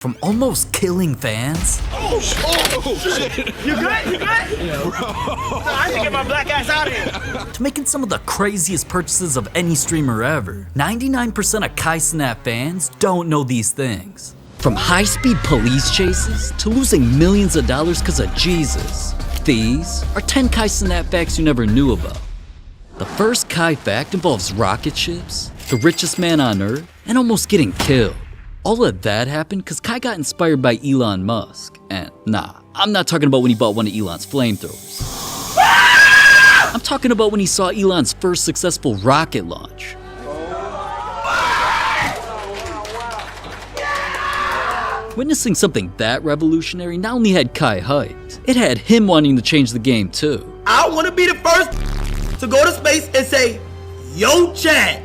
From almost killing fans. Oh shit. You good? You good? Yeah, bro. I need to get my black ass out of here. To making some of the craziest purchases of any streamer ever. 99% of Kai Cenat fans don't know these things. From high-speed police chases to losing millions of dollars because of Jesus. These are 10 Kai Cenat facts you never knew about. The first Kai fact involves rocket ships, the richest man on Earth, and almost getting killed. All of that happened because Kai got inspired by Elon Musk. And nah, I'm not talking about when he bought one of Elon's flamethrowers. I'm talking about when he saw Elon's first successful rocket launch. Witnessing something that revolutionary not only had Kai hyped, it had him wanting to change the game too. I want to be the first to go to space and say, yo, chat.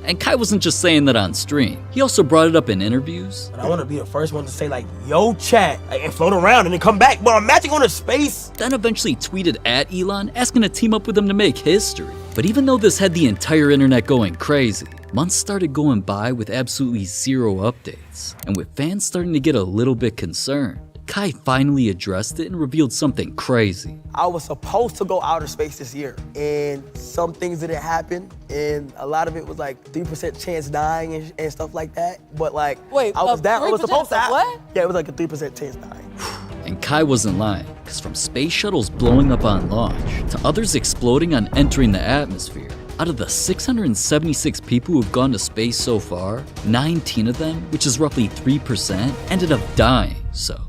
And Kai wasn't just saying that on stream. He also brought it up in interviews. But I want to be the first one to say like, yo, chat, and float around and then come back. But I'm matching on a space. Then eventually tweeted at Elon asking to team up with him to make history. But even though this had the entire internet going crazy, months started going by with absolutely zero updates. And with fans starting to get a little bit concerned, Kai finally addressed it and revealed something crazy. I was supposed to go outer space this year, and some things didn't happen, and a lot of it was like 3% chance dying and stuff like that. But like, wait, I was supposed to. What? Yeah, it was like a 3% chance dying. And Kai wasn't lying, because from space shuttles blowing up on launch to others exploding on entering the atmosphere, out of the 676 people who've gone to space so far, 19 of them, which is roughly 3%, ended up dying. So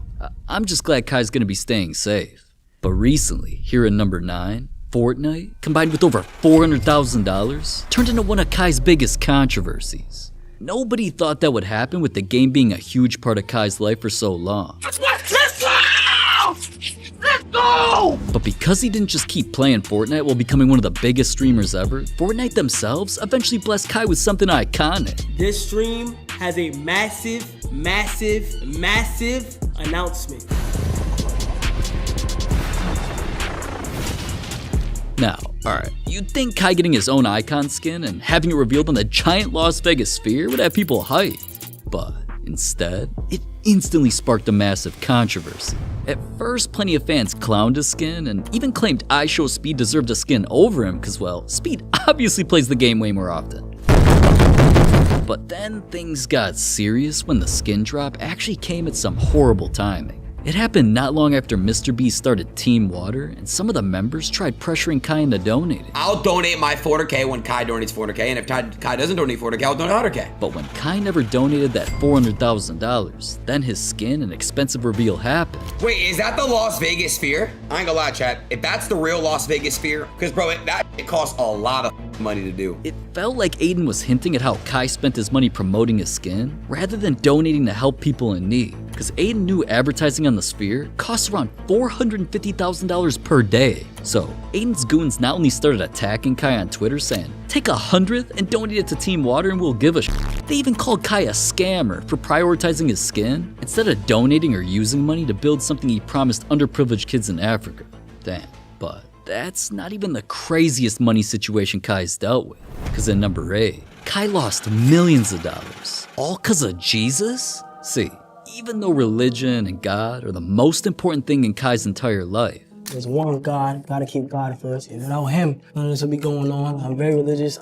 I'm just glad Kai's gonna be staying safe. But recently, here at number 9, Fortnite, combined with over $400,000, turned into one of Kai's biggest controversies. Nobody thought that would happen with the game being a huge part of Kai's life for so long. Let's go! But because he didn't just keep playing Fortnite while becoming one of the biggest streamers ever, Fortnite themselves eventually blessed Kai with something iconic. This stream has a massive announcement. Now, alright, you'd think Kai getting his own icon skin and having it revealed on the giant Las Vegas sphere would have people hyped. But instead, it instantly sparked a massive controversy. At first, plenty of fans clowned his skin and even claimed IShowSpeed deserved a skin over him because, well, Speed obviously plays the game way more often. But then things got serious when the skin drop actually came at some horrible timing. It happened not long after Mr. Beast started Team Water, and some of the members tried pressuring Kai into donating. I'll donate my 400K when Kai donates 400K, and if Kai doesn't donate 400K, I'll donate 100K. But when Kai never donated that $400,000, then his skin and expensive reveal happened. Wait, is that the Las Vegas sphere? I ain't gonna lie, chat. If that's the real Las Vegas sphere, because bro, it costs a lot of money to do. It felt like Aiden was hinting at how Kai spent his money promoting his skin, rather than donating to help people in need. Because Aiden knew advertising on the sphere costs around $450,000 per day. So Aiden's goons not only started attacking Kai on Twitter saying, take 100th and donate it to Team Water and we'll give a shit. They even called Kai a scammer for prioritizing his skin instead of donating or using money to build something he promised underprivileged kids in Africa. Damn, but that's not even the craziest money situation Kai's dealt with. Because at number 8, Kai lost millions of dollars, all cause of Jesus? See, even though religion and God are the most important thing in Kai's entire life, There's one God, gotta keep God first. And without him, none of this will be going on. I'm very religious.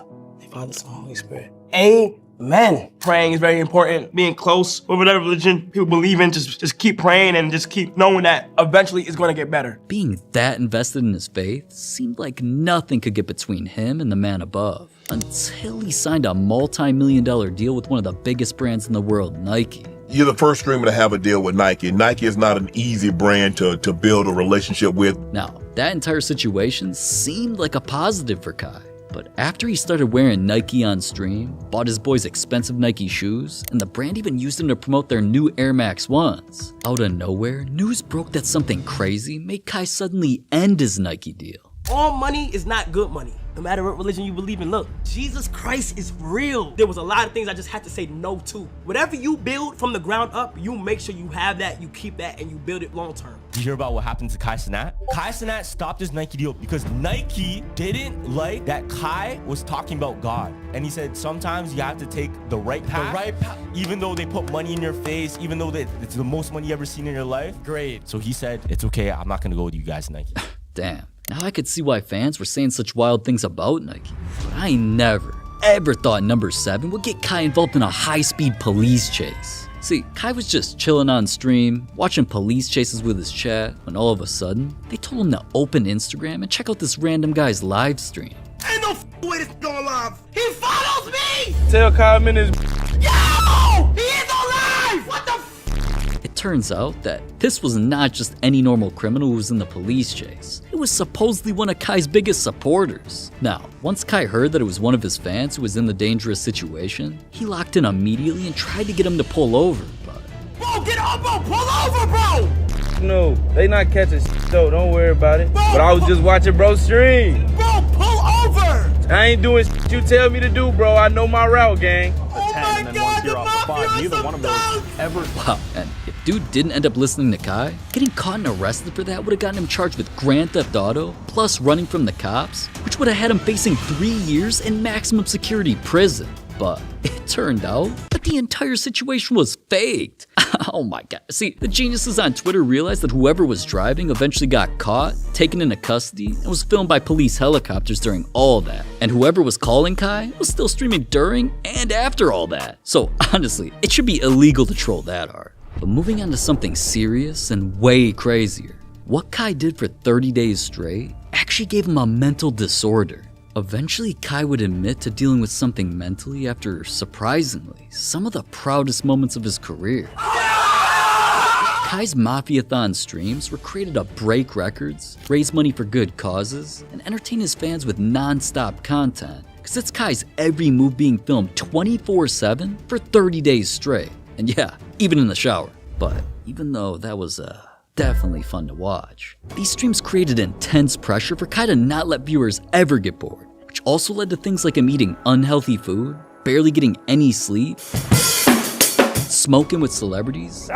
Father, Son, Holy Spirit. Amen. Praying is very important. Being close with whatever religion people believe in, just keep praying and just keep knowing that eventually it's gonna get better. being that invested in his faith seemed like nothing could get between him and the man above. Until he signed a multi-million-dollar deal with one of the biggest brands in the world, Nike. You're the first streamer to have a deal with Nike. Nike is not an easy brand to build a relationship with. Now, that entire situation seemed like a positive for Kai. But after he started wearing Nike on stream, bought his boys expensive Nike shoes, and the brand even used them to promote their new Air Max 1s, out of nowhere, news broke that something crazy made Kai suddenly end his Nike deal. All money is not good money. No matter what religion you believe in, look, Jesus Christ is real. There was a lot of things I just had to say no to. Whatever you build from the ground up, you make sure you have that, you keep that, and you build it long term. Did you hear about what happened to Kai Cenat? Kai Cenat stopped his Nike deal because Nike didn't like that Kai was talking about God. And he said sometimes you have to take the right path. Even though they put money in your face, even though it's the most money you ever seen in your life. Great. So he said, it's okay, I'm not gonna go with you guys, Nike. Damn. Now I could see why fans were saying such wild things about Nike. But I never, ever thought number 7 would get Kai involved in a high-speed police chase. See, Kai was just chilling on stream, watching police chases with his chat, when all of a sudden, they told him to open Instagram and check out this random guy's live stream. Ain't no way this going live. He follows me. Tell Kai I'm in his. Yo, he is alive. What the? It turns out that this was not just any normal criminal who was in the police chase. It was supposedly one of Kai's biggest supporters. Now, once Kai heard that it was one of his fans who was in the dangerous situation, he locked in immediately and tried to get him to pull over, but... Bro, get up, bro. Pull over, bro. No, they not catching though. Don't worry about it. But I was just watching bro stream. Bro, pull over. I ain't doing you tell me to do, bro. I know my route, gang. Oh my God, the Mafia neither one of those ever. Wow, and if dude didn't end up listening to Kai, getting caught and arrested for that would have gotten him charged with Grand Theft Auto, plus running from the cops, which would have had him facing 3 years in maximum security prison. But it turned out that the entire situation was faked. Oh my God. See, the geniuses on Twitter realized that whoever was driving eventually got caught, taken into custody, and was filmed by police helicopters during all that. And whoever was calling Kai was still streaming during and after all that. So honestly, it should be illegal to troll that hard. But moving on to something serious and way crazier. What Kai did for 30 days straight actually gave him a mental disorder. Eventually, Kai would admit to dealing with something mentally after, surprisingly, some of the proudest moments of his career. Kai's Mafia-thon streams were created to break records, raise money for good causes, and entertain his fans with non-stop content. Cause it's Kai's every move being filmed 24/7 for 30 days straight. And yeah, even in the shower. But even though that was definitely fun to watch, these streams created intense pressure for Kai to not let viewers ever get bored, which also led to things like him eating unhealthy food, barely getting any sleep, smoking with celebrities,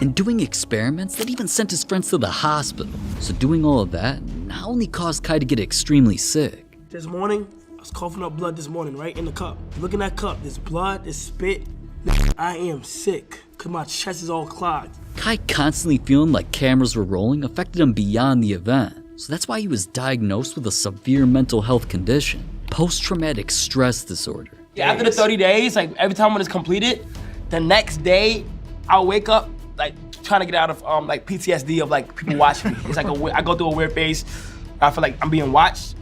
and doing experiments that even sent his friends to the hospital. So doing all of that not only caused Kai to get extremely sick. This morning, I was coughing up blood this morning, right in the cup. Look in that cup, there's blood, there's spit. I am sick, cause my chest is all clogged. Kai constantly feeling like cameras were rolling affected him beyond the event. So that's why he was diagnosed with a severe mental health condition, post-traumatic stress disorder. After the 30 days, like every time when it's completed, the next day, I'll wake up like trying to get out of like PTSD of like people watching me. It's like I go through a weird phase. I feel like I'm being watched.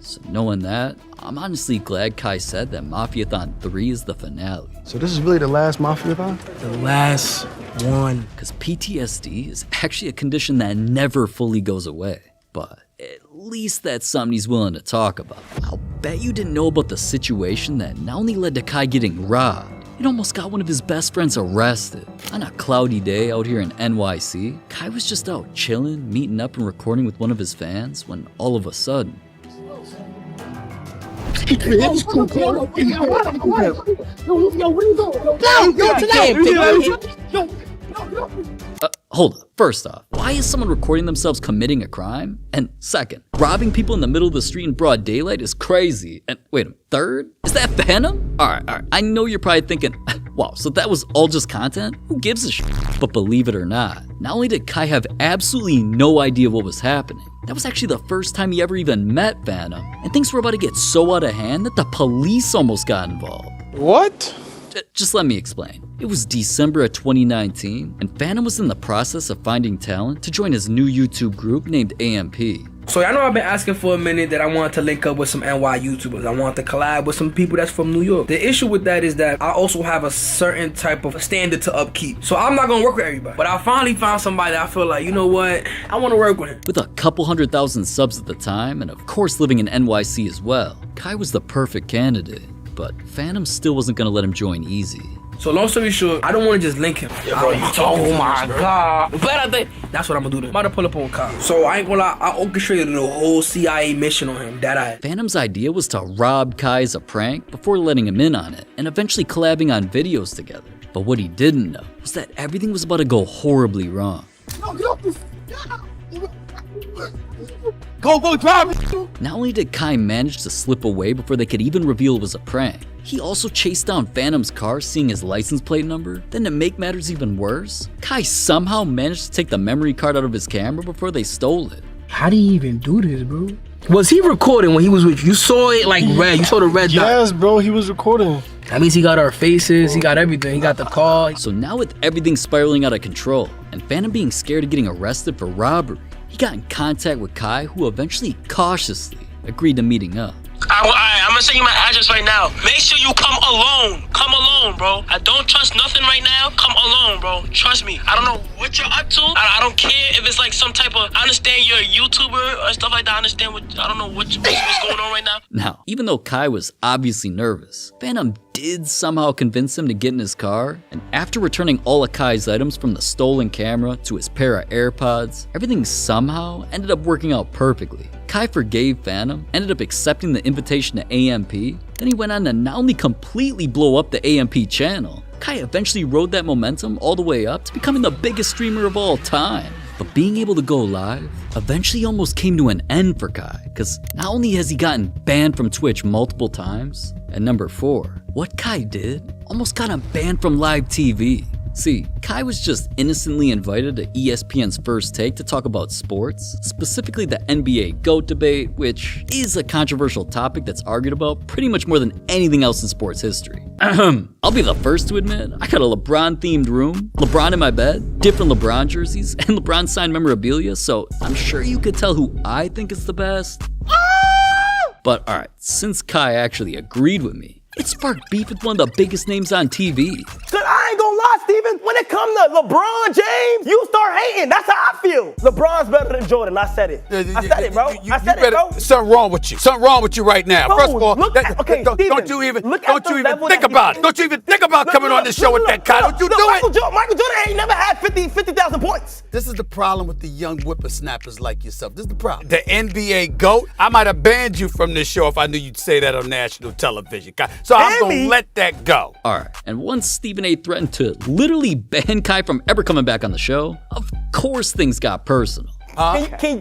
So knowing that, I'm honestly glad Kai said that Mafia-thon 3 is the finale. So this is really the last Mafia-thon? The last one. Because PTSD is actually a condition that never fully goes away. But at least that's something he's willing to talk about. I'll bet you didn't know about the situation that not only led to Kai getting robbed, it almost got one of his best friends arrested. On a cloudy day out here in NYC, Kai was just out chilling, meeting up and recording with one of his fans when all of a sudden, hold up. First off, why is someone recording themselves committing a crime? And second, robbing people in the middle of the street in broad daylight is crazy. And wait a minute, third? Is that Phantom? All right. I know you're probably thinking, wow, so that was all just content? Who gives a shit? But believe it or not only did Kai have absolutely no idea what was happening, that was actually the first time he ever even met Phantom. And things were about to get so out of hand that the police almost got involved. What? Just let me explain. It was December of 2019, and Phantom was in the process of finding talent to join his new YouTube group named AMP. So I know I've been asking for a minute that I wanted to link up with some NY YouTubers. I want to collab with some people that's from New York. The issue with that is that I also have a certain type of standard to upkeep. So I'm not gonna work with everybody. But I finally found somebody that I feel like, you know what, I wanna work with him. With a couple 100,000 subs at the time, and of course living in NYC as well, Kai was the perfect candidate. But Phantom still wasn't gonna let him join easy. So long story short, I don't want to just link him. Yeah, bro, oh my God. But I think that's what I'm gonna do. I'm about to pull up on Kai. So I ain't gonna lie, I orchestrated the whole CIA mission on him. Phantom's idea was to rob Kai as a prank before letting him in on it, and eventually collabing on videos together. But what he didn't know was that everything was about to go horribly wrong. Go, drive! Not only did Kai manage to slip away before they could even reveal it was a prank, he also chased down Phantom's car seeing his license plate number. Then to make matters even worse, Kai somehow managed to take the memory card out of his camera before they stole it. How do you even do this, bro? Was he recording when he was with you? You saw it like red. You saw the red dot. Yes, bro, he was recording. That means he got our faces, he got everything, he got the car. So now with everything spiraling out of control, and Phantom being scared of getting arrested for robbery, he got in contact with Kai, who eventually cautiously agreed to meeting up. I'm gonna send you my address right now. Make sure you come alone. Come alone, bro. I don't trust nothing right now. Come alone, bro. Trust me. I don't know what you're up to. I don't care if it's like some type of. I understand you're a YouTuber or stuff like that. I don't know what's going on right now. Now, even though Kai was obviously nervous, Phantom did somehow convince him to get in his car, and after returning all of Kai's items from the stolen camera to his pair of AirPods, everything somehow ended up working out perfectly. Kai forgave Phantom, ended up accepting the invitation to AMP, then he went on to not only completely blow up the AMP channel, Kai eventually rode that momentum all the way up to becoming the biggest streamer of all time. But being able to go live eventually almost came to an end for Kai, because not only has he gotten banned from Twitch multiple times, and number 4, what Kai did almost got him banned from live TV. See, Kai was just innocently invited to ESPN's First Take to talk about sports, specifically the NBA GOAT debate, which is a controversial topic that's argued about pretty much more than anything else in sports history. I'll be the first to admit, I got a LeBron-themed room, LeBron in my bed, different LeBron jerseys, and LeBron signed memorabilia, so I'm sure you could tell who I think is the best. But alright, since Kai actually agreed with me, it sparked beef with one of the biggest names on TV. Cause I ain't gonna lie, Steven, when it comes to LeBron James, you start hating. That's how I feel. LeBron's better than Jordan. I said it. I said it, bro. I said it, bro. Something wrong with you. Something wrong with you right now. Bro, First of all, Steven, don't you even level think that about it. Don't you even think about coming on this show with that kind. Don't you do it. Michael Jordan ain't never had 50,000 points. This is the problem with the young whippersnappers like yourself. This is the problem. The NBA GOAT, I might have banned you from this show if I knew you'd say that on national television. So I'm going to let that go. Alright, and once Stephen A threatened to literally ban Kai from ever coming back on the show, of course things got personal. Can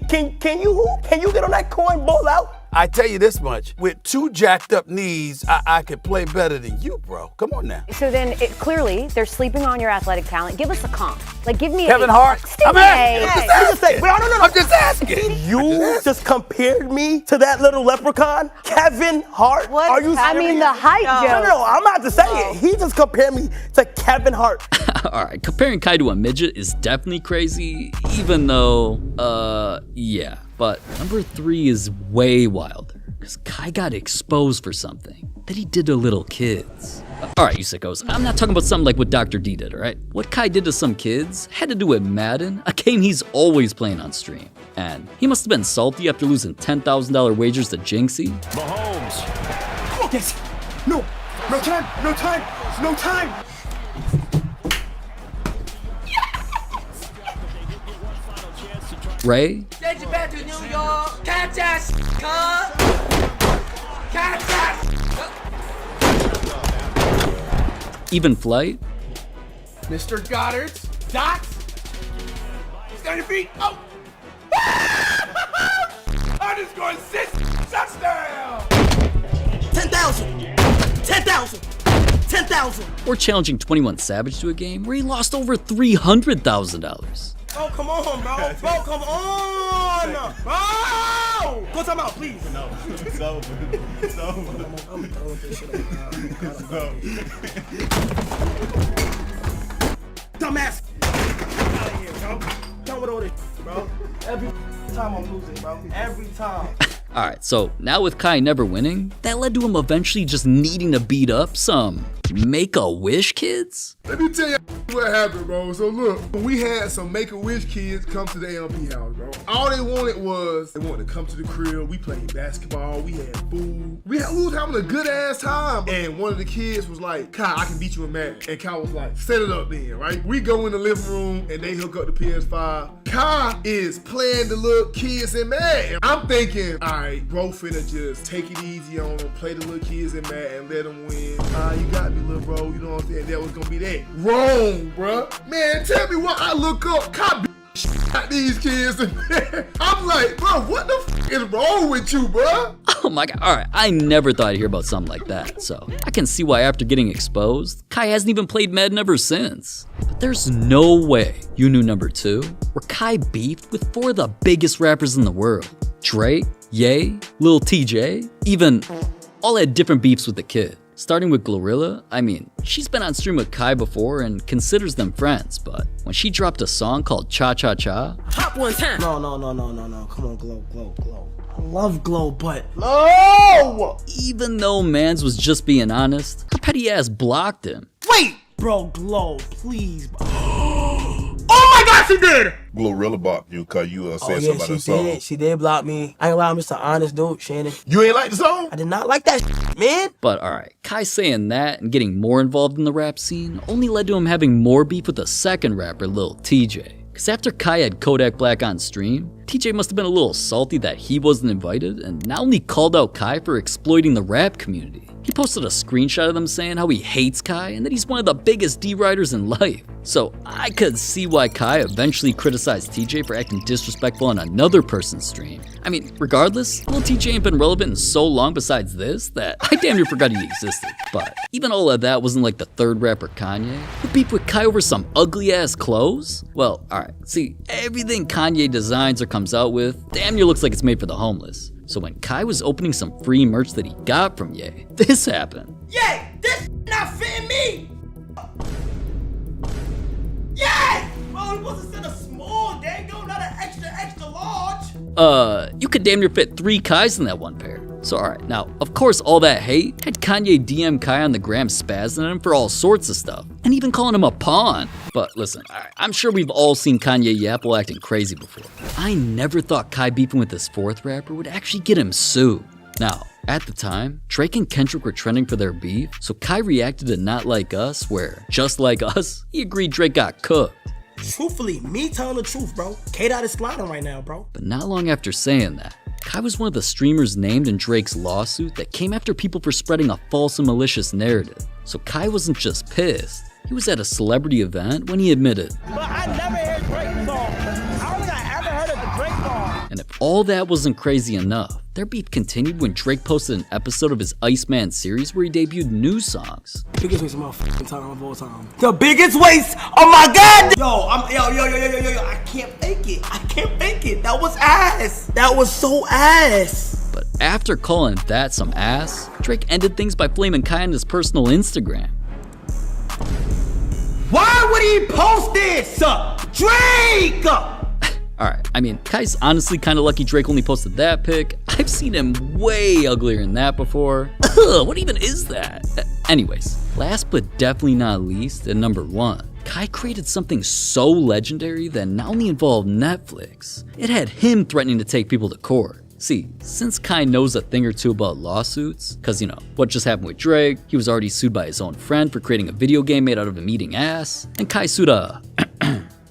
you get on that coin ball out? I tell you this much, with 2 jacked up knees, I could play better than you, bro. Come on now. So then, clearly, they're sleeping on your athletic talent. Give us a comp. Like, give me Kevin Hart. I'm just asking. You just compared me to that little leprechaun, Kevin Hart. What? Are you serious? I mean, the height joke. No, I'm about to say it. He just compared me to Kevin Hart. Alright, comparing Kai to a midget is definitely crazy, even though, yeah. But number 3 is way wilder, because Kai got exposed for something that he did to little kids. Alright, you sickos, I'm not talking about something like what Dr. D did, alright? What Kai did to some kids had to do with Madden, a game he's always playing on stream. And he must have been salty after losing $10,000 wagers to Jinxie. Mahomes. Come on, yes. No time. Ray? Send you back to New York. Catch us, catch us. Even Flight? Mr. Goddard. Dots. He's got your feet. Oh. I just scored 6 touchdowns. 10,000. Or challenging 21 Savage to a game where he lost over $300,000. Oh, come on, bro. Bro, come on. Bro! Go time out, please. No, it's over. I'm done with this shit. Dumbass. Get out of here, bro. Done with all this, bro. Every time I'm losing, bro. Every time. Alright, so now with Kai never winning, that led to him eventually just needing to beat up some Make-A-Wish kids? Let me tell you what happened, bro. So look, we had some Make-A-Wish kids come to the AMP house, bro. All they wanted was, they wanted to come to the crib. We played basketball. We had food. We was having a good ass time. And one of the kids was like, Kai, I can beat you in Madden. And Kai was like, set it up then, right? We go in the living room and they hook up the PS5. Kai is playing the little kids in Madden. I'm thinking, all right, bro finna just take it easy on them, play the little kids in Madden, let them win. You got me, little bro. You know what I'm saying? That was gonna be that. Wrong, bro. Man, tell me what I look up. Kai at these kids. I'm like, bro, what the f is wrong with you, bro? Oh my god, alright, I never thought I'd hear about something like that, so I can see why after getting exposed, Kai hasn't even played Madden ever since. But there's no way you knew number 2, where Kai beefed with 4 of the biggest rappers in the world. Drake, Ye, Lil TJ, even all had different beefs with the kid. Starting with Glorilla, I mean, she's been on stream with Kai before and considers them friends, but when she dropped a song called Cha Cha Cha, Hop one time. No. Come on, Glow. I love Glow, but no! Even though Mans was just being honest, her petty ass blocked him. Wait! Bro, Glow, please. Oh my god, she did! Glorilla blocked you because you said something about the song. She did block me. I ain't lie, I'm just an honest dude, Shannon. You ain't like the song? I did not like that shit, man. But alright, Kai saying that and getting more involved in the rap scene only led to him having more beef with the second rapper, Lil TJ. Cause after Kai had Kodak Black on stream, TJ must have been a little salty that he wasn't invited and not only called out Kai for exploiting the rap community, he posted a screenshot of them saying how he hates Kai and that he's one of the biggest D-riders in life. So I could see why Kai eventually criticized TJ for acting disrespectful on another person's stream. I mean, regardless, Lil TJ ain't been relevant in so long besides this that I damn near forgot he existed. But even all of that wasn't like the third rapper Kanye, who beefed with Kai over some ugly ass clothes. Well, alright, see, everything Kanye designs or comes out with damn near looks like it's made for the homeless. So when Kai was opening some free merch that he got from Ye, this happened. Ye, this not fitting me! Ye! Bro, it wasn't sent a small, dang, no, not an extra large. You could damn near fit 3 Kais in that one pair. So alright, now, of course all that hate had Kanye DM Kai on the gram spazzing at him for all sorts of stuff, and even calling him a pawn. But listen, I'm sure we've all seen Kanye Yapple acting crazy before. I never thought Kai beefing with this 4th rapper would actually get him sued. Now, at the time, Drake and Kendrick were trending for their beef, so Kai reacted to Not Like Us, where, just like us, he agreed Drake got cooked. Truthfully, me telling the truth, bro. K-Dot is sliding right now, bro. But not long after saying that, Kai was one of the streamers named in Drake's lawsuit that came after people for spreading a false and malicious narrative. So Kai wasn't just pissed, he was at a celebrity event when he admitted, But I never heard Drake's song. I don't think I ever heard of the Drake song. and if all that wasn't crazy enough, their beef continued when Drake posted an episode of his Iceman series where he debuted new songs. Biggest waste of my fucking time of all time. The biggest waste of my god! Yo, I can't fake it. That was ass. That was so ass. But after calling that some ass, Drake ended things by flaming Kai on his personal Instagram. Why would he post this? Drake! Alright, I mean, Kai's honestly kinda lucky Drake only posted that pic. I've seen him way uglier than that before. Ugh, what even is that? Anyways, last but definitely not least, at number 1, Kai created something so legendary that not only involved Netflix, it had him threatening to take people to court. See, since Kai knows a thing or two about lawsuits, cause you know, what just happened with Drake, he was already sued by his own friend for creating a video game made out of him eating ass, and Kai sued a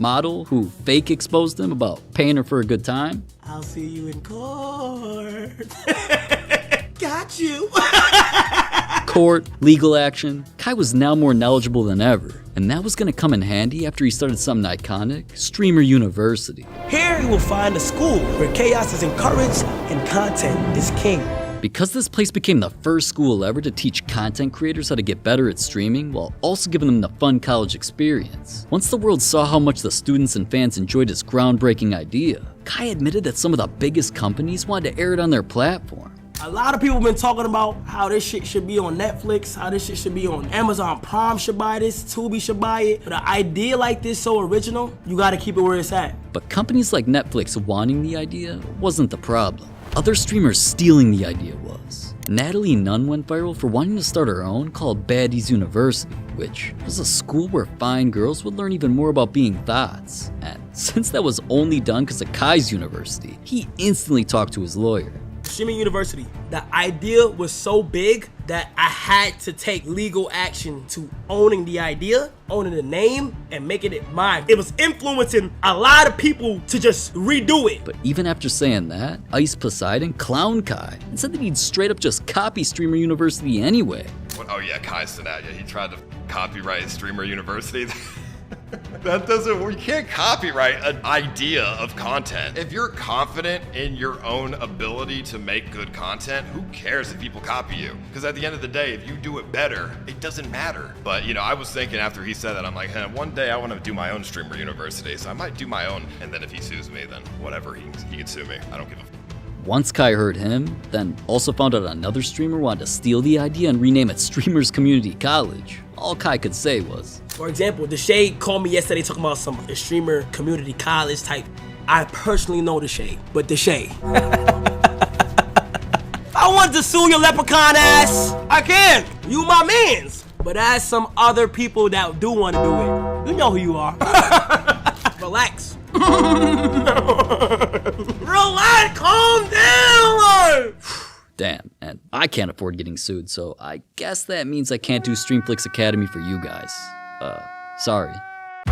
model who fake exposed him about paying her for a good time. I'll see you in court. Got you. Court, legal action, Kai was now more knowledgeable than ever, and that was gonna come in handy after he started something iconic, Streamer University. Here you will find a school where chaos is encouraged and content is king. Because this place became the first school ever to teach content creators how to get better at streaming while also giving them the fun college experience. Once the world saw how much the students and fans enjoyed his groundbreaking idea, Kai admitted that some of the biggest companies wanted to air it on their platform. A lot of people have been talking about how this shit should be on Netflix, how this shit should be on Amazon Prime should buy this, Tubi should buy it. But an idea like this so original, you gotta keep it where it's at. But companies like Netflix wanting the idea wasn't the problem. Other streamers stealing the idea was. Natalie Nunn went viral for wanting to start her own called Baddies University, which was a school where fine girls would learn even more about being thoughts. And since that was only done because of Kai's university, he instantly talked to his lawyer. Streaming University, the idea was so big that I had to take legal action to owning the idea, owning the name, and making it mine. It was influencing a lot of people to just redo it. But even after saying that, Ice Poseidon clowned Kai and said that he'd straight up just copy Streamer University anyway. Oh yeah, Kai Cenat, yeah, he tried to copyright Streamer University. That doesn't work. You can't copyright an idea of content. If you're confident in your own ability to make good content, who cares if people copy you? Because at the end of the day, if you do it better, it doesn't matter. But you know, I was thinking after he said that, I'm like, one day I want to do my own Streamer University, so I might do my own. And then if he sues me, then whatever, he can sue me. I don't give a f. Once Kai heard him, then also found out another streamer wanted to steal the idea and rename it Streamers Community College, all Kai could say was, for example, the Shade called me yesterday talking about some streamer community college type. I personally know the Shade, but the Shade. I want to sue your leprechaun ass. I can. You my mans. But as some other people that do want to do it, you know who you are. Relax. Relax, calm down. damn, and I can't afford getting sued, so I guess that means I can't do StreamFlix Academy for you guys. Sorry.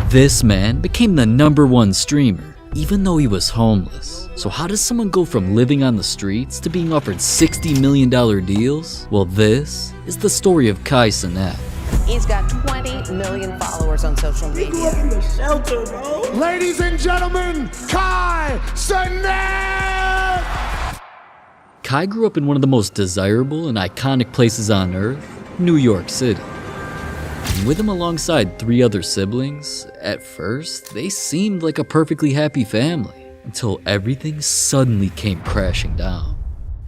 This man became the #1 streamer, even though he was homeless. So how does someone go from living on the streets to being offered $60 million deals? Well, this is the story of Kai Cenat. He's got 20 million followers on social media. He grew up in the shelter, bro. Ladies and gentlemen, Kai Cenat! Kai grew up in one of the most desirable and iconic places on earth, New York City. And with him alongside 3 other siblings, at first, they seemed like a perfectly happy family, until everything suddenly came crashing down.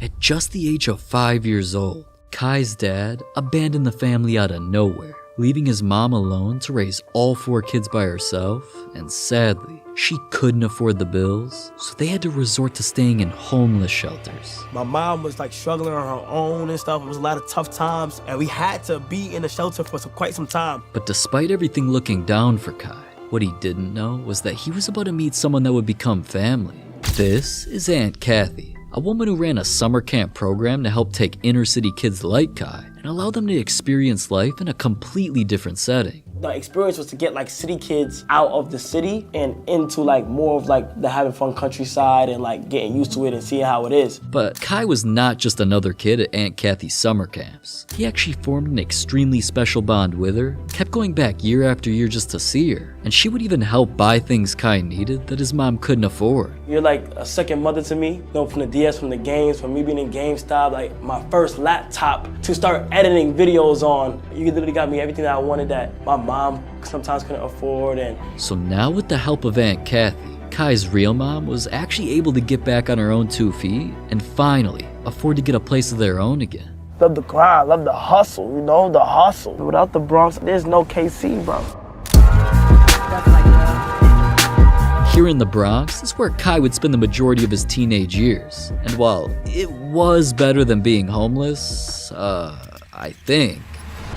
At just the age of 5 years old, Kai's dad abandoned the family out of nowhere, leaving his mom alone to raise all 4 kids by herself, and sadly, she couldn't afford the bills, so they had to resort to staying in homeless shelters. My mom was like struggling on her own and stuff. It was a lot of tough times, and we had to be in the shelter for quite some time. But despite everything looking down for Kai, what he didn't know was that he was about to meet someone that would become family. This is Aunt Kathy, a woman who ran a summer camp program to help take inner city kids like Kai and allow them to experience life in a completely different setting. The experience was to get like city kids out of the city and into like more of like the having fun countryside and like getting used to it and seeing how it is. But Kai was not just another kid at Aunt Kathy's summer camps. He actually formed an extremely special bond with her, kept going back year after year just to see her, and she would even help buy things Kai needed that his mom couldn't afford. You're like a second mother to me, you know, from the DS, from the games, from me being in GameStop, like my first laptop to start editing videos on. You literally got me everything that I wanted that my mom sometimes couldn't afford. And so now with the help of Aunt Kathy, Kai's real mom was actually able to get back on her own 2 feet and finally afford to get a place of their own again. Love the grind, love the hustle, you know, the hustle. Without the Bronx, there's no KC, bro. Here in the Bronx is where Kai would spend the majority of his teenage years. And while it was better than being homeless, I think,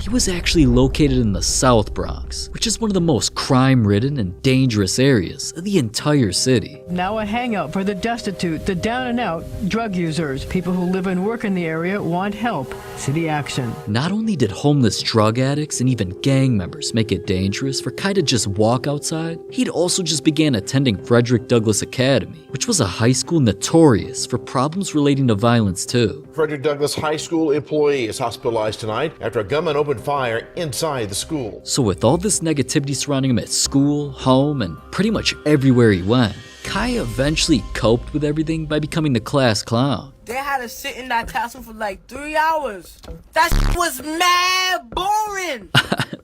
he was actually located in the South Bronx, which is one of the most crime-ridden and dangerous areas of the entire city. Now a hangout for the destitute, the down and out, drug users. People who live and work in the area want help. City action. Not only did homeless drug addicts and even gang members make it dangerous for Kai to just walk outside, he'd also just began attending Frederick Douglass Academy, which was a high school notorious for problems relating to violence too. Frederick Douglass High School employee is hospitalized tonight after a gunman opened fire inside the school. So with all this negativity surrounding him at school, home, and pretty much everywhere he went, Kai eventually coped with everything by becoming the class clown. They had to sit in that classroom for like 3 hours. That was mad boring.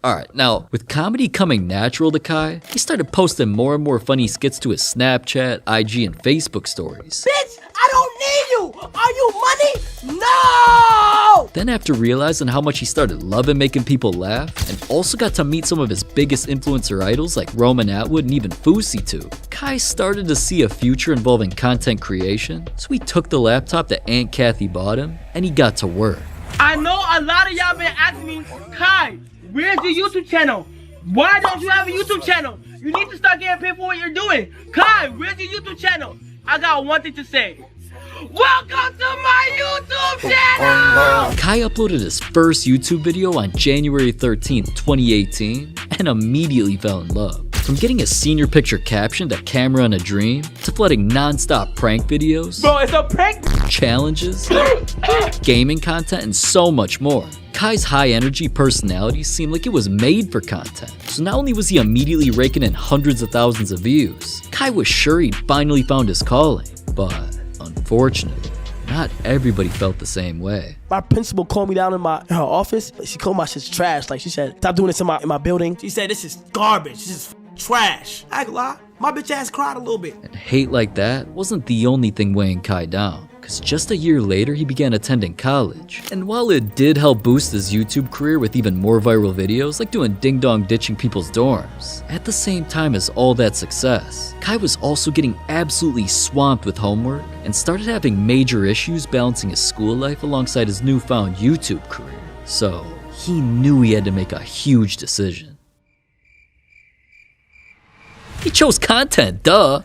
Alright, now, with comedy coming natural to Kai, he started posting more and more funny skits to his Snapchat, IG, and Facebook stories. Bitch, I don't need you! Are you money? No! Then after realizing how much he started loving making people laugh, and also got to meet some of his biggest influencer idols like Roman Atwood and even Fousey too, Kai started to see a future involving content creation, so he took the laptop that Aunt Kathy bought him, and he got to work. I know a lot of y'all been asking me, Kai, where's your YouTube channel? Why don't you have a YouTube channel? You need to start getting paid for what you're doing. Kai, where's your YouTube channel? I got one thing to say. Welcome to my YouTube channel! Kai uploaded his first YouTube video on January 13th, 2018, and immediately fell in love. From getting a senior picture captioned "A camera in a dream" to flooding non-stop prank videos, Bro, it's a prank! challenges, gaming content, and so much more. Kai's high-energy personality seemed like it was made for content. So not only was he immediately raking in hundreds of thousands of views, Kai was sure he'd finally found his calling. But unfortunately, not everybody felt the same way. My principal called me down in her office. She called my shit trash. Like, she said, stop doing this in my building. She said, this is garbage. This is trash. I ain't gonna lie, my bitch ass cried a little bit. And hate like that wasn't the only thing weighing Kai down, because just a year later he began attending college. And while it did help boost his YouTube career with even more viral videos like doing ding dong ditching people's dorms, at the same time as all that success, Kai was also getting absolutely swamped with homework and started having major issues balancing his school life alongside his newfound YouTube career. So he knew he had to make a huge decision. He chose content, duh!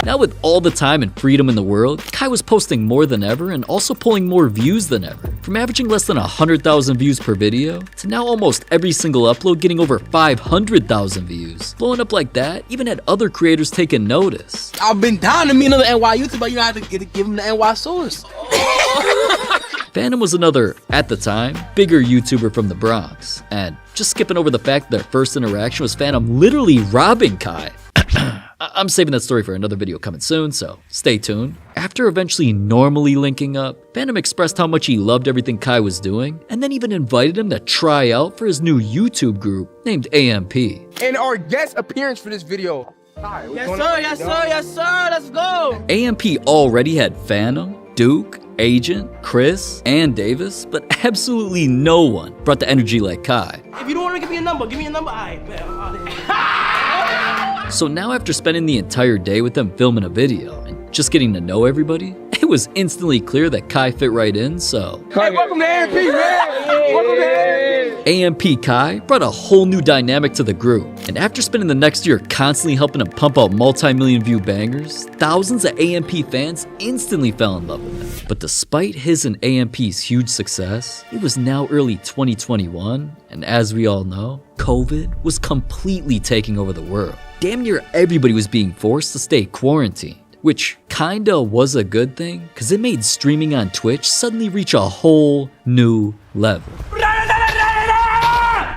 Now with all the time and freedom in the world, Kai was posting more than ever and also pulling more views than ever. From averaging less than 100,000 views per video, to now almost every single upload getting over 500,000 views. Blowing up like that even had other creators taking notice. I've been down to meet another NY YouTuber, but you know, I have to give him the NY source. Phantom was another, at the time, bigger YouTuber from the Bronx. And just skipping over the fact that their first interaction was Phantom literally robbing Kai. I'm saving that story for another video coming soon, so stay tuned. After eventually normally linking up, Phantom expressed how much he loved everything Kai was doing, and then even invited him to try out for his new YouTube group named AMP. And our guest appearance for this video. Hi, Yes sir, yes sir, yes sir, let's go! AMP already had Phantom, Duke, Agent, Chris, and Davis, but absolutely no one brought the energy like Kai. If you don't want to give me a number, alright, man, I'm out of here. So now after spending the entire day with them filming a video and just getting to know everybody, it was instantly clear that Kai fit right in, so... Hey, welcome to AMP, man! Welcome to AMP! AMP Kai brought a whole new dynamic to the group, and after spending the next year constantly helping him pump out multi-million view bangers, thousands of AMP fans instantly fell in love with him. But despite his and AMP's huge success, it was now early 2021, and as we all know, COVID was completely taking over the world. Damn near everybody was being forced to stay quarantined, which kinda was a good thing, cause it made streaming on Twitch suddenly reach a whole new level.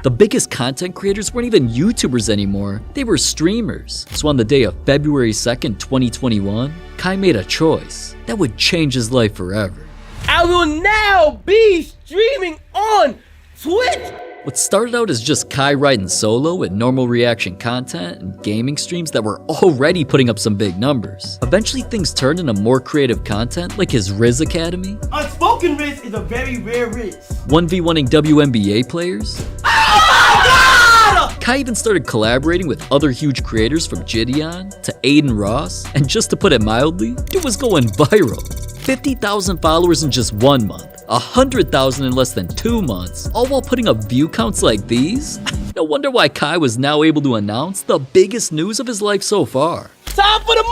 The biggest content creators weren't even YouTubers anymore, they were streamers. So on the day of February 2nd, 2021, Kai made a choice that would change his life forever. I will now be streaming on Twitch! What started out as just Kai riding solo with normal reaction content and gaming streams that were already putting up some big numbers. Eventually things turned into more creative content like his Rizz Academy. Unspoken Rizz is a very rare Rizz. 1v1ing WNBA players. Kai even started collaborating with other huge creators from Gideon to Aiden Ross, and just to put it mildly, dude was going viral. 50,000 followers in just 1 month, 100,000 in less than 2 months, all while putting up view counts like these? No wonder why Kai was now able to announce the biggest news of his life so far. Time for the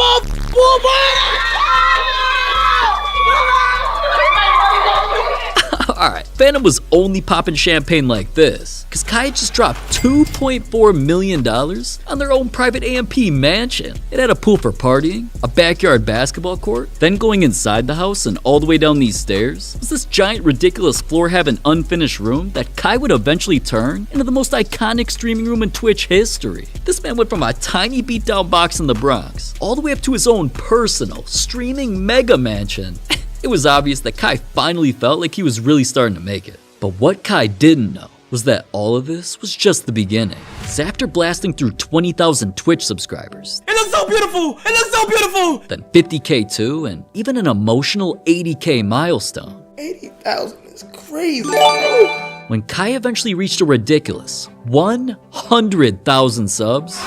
Alright, Phantom was only popping champagne like this, cause Kai had just dropped $2.4 million on their own private AMP mansion. It had a pool for partying, a backyard basketball court, then going inside the house and all the way down these stairs was this giant ridiculous floor-having unfinished room that Kai would eventually turn into the most iconic streaming room in Twitch history. This man went from a tiny beat-down box in the Bronx all the way up to his own personal streaming mega mansion. It was obvious that Kai finally felt like he was really starting to make it. But what Kai didn't know was that all of this was just the beginning. So after blasting through 20,000 Twitch subscribers, It looks so beautiful! It looks so beautiful! then 50K too, and even an emotional 80K milestone. 80,000 is crazy. When Kai eventually reached a ridiculous 100,000 subs,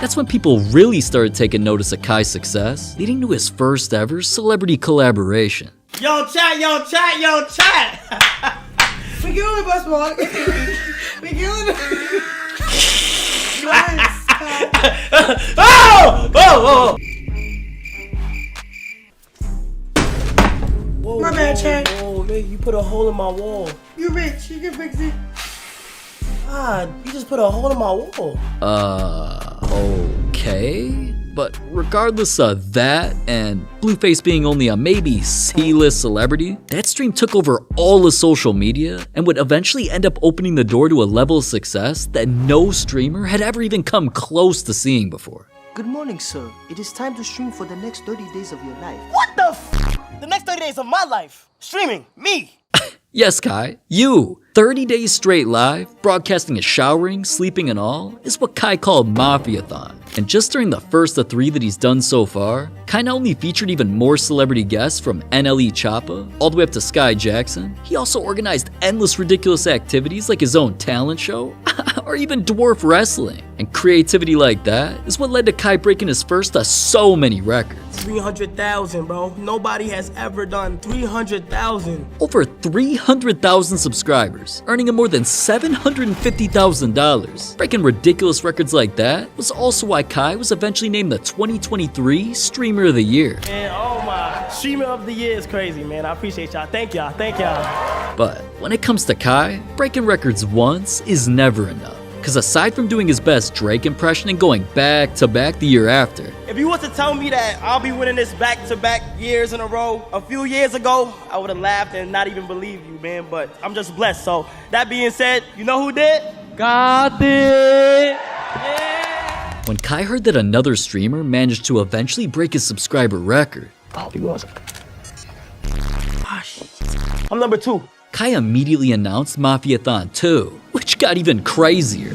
That's when people really started taking notice of Kai's success, leading to his first ever celebrity collaboration. Yo, chat. We killing it, Bus Mark. We killing it. Oh! Whoa, My bad, Chad. Whoa, man, you put a hole in my wall. You rich, you can fix it. God, you just put a hole in my wall. Okay. But regardless of that, and Blueface being only a maybe C-list celebrity, that stream took over all of social media and would eventually end up opening the door to a level of success that no streamer had ever even come close to seeing before. Good morning, sir. It is time to stream for the next 30 days of your life. What the f? The next 30 days of my life. Streaming. Me. Yes, Kai, you. 30 days straight live, broadcasting his showering, sleeping and all, is what Kai called Mafia-thon. And just during the first of 3 that he's done so far, Kai not only featured even more celebrity guests from NLE Choppa all the way up to Sky Jackson, he also organized endless ridiculous activities like his own talent show, or even dwarf wrestling. And creativity like that is what led to Kai breaking his first to so many records. 300,000, bro. Nobody has ever done 300,000. Over 300,000 subscribers, earning him more than $750,000. Breaking ridiculous records like that was also why Kai was eventually named the 2023 Streamer of the Year. Man, oh my. Streamer of the Year is crazy, man. I appreciate y'all. Thank y'all. But when it comes to Kai, breaking records once is never enough. Because aside from doing his best Drake impression and going back to back the year after, if you was to tell me that I'll be winning this back-to-back years in a row a few years ago, I would have laughed and not even believed you, man. But I'm just blessed. So that being said, you know who did? God did. Yeah. When Kai heard that another streamer managed to eventually break his subscriber record, I'm number 2. Kai immediately announced Mafia-thon 2, which got even crazier.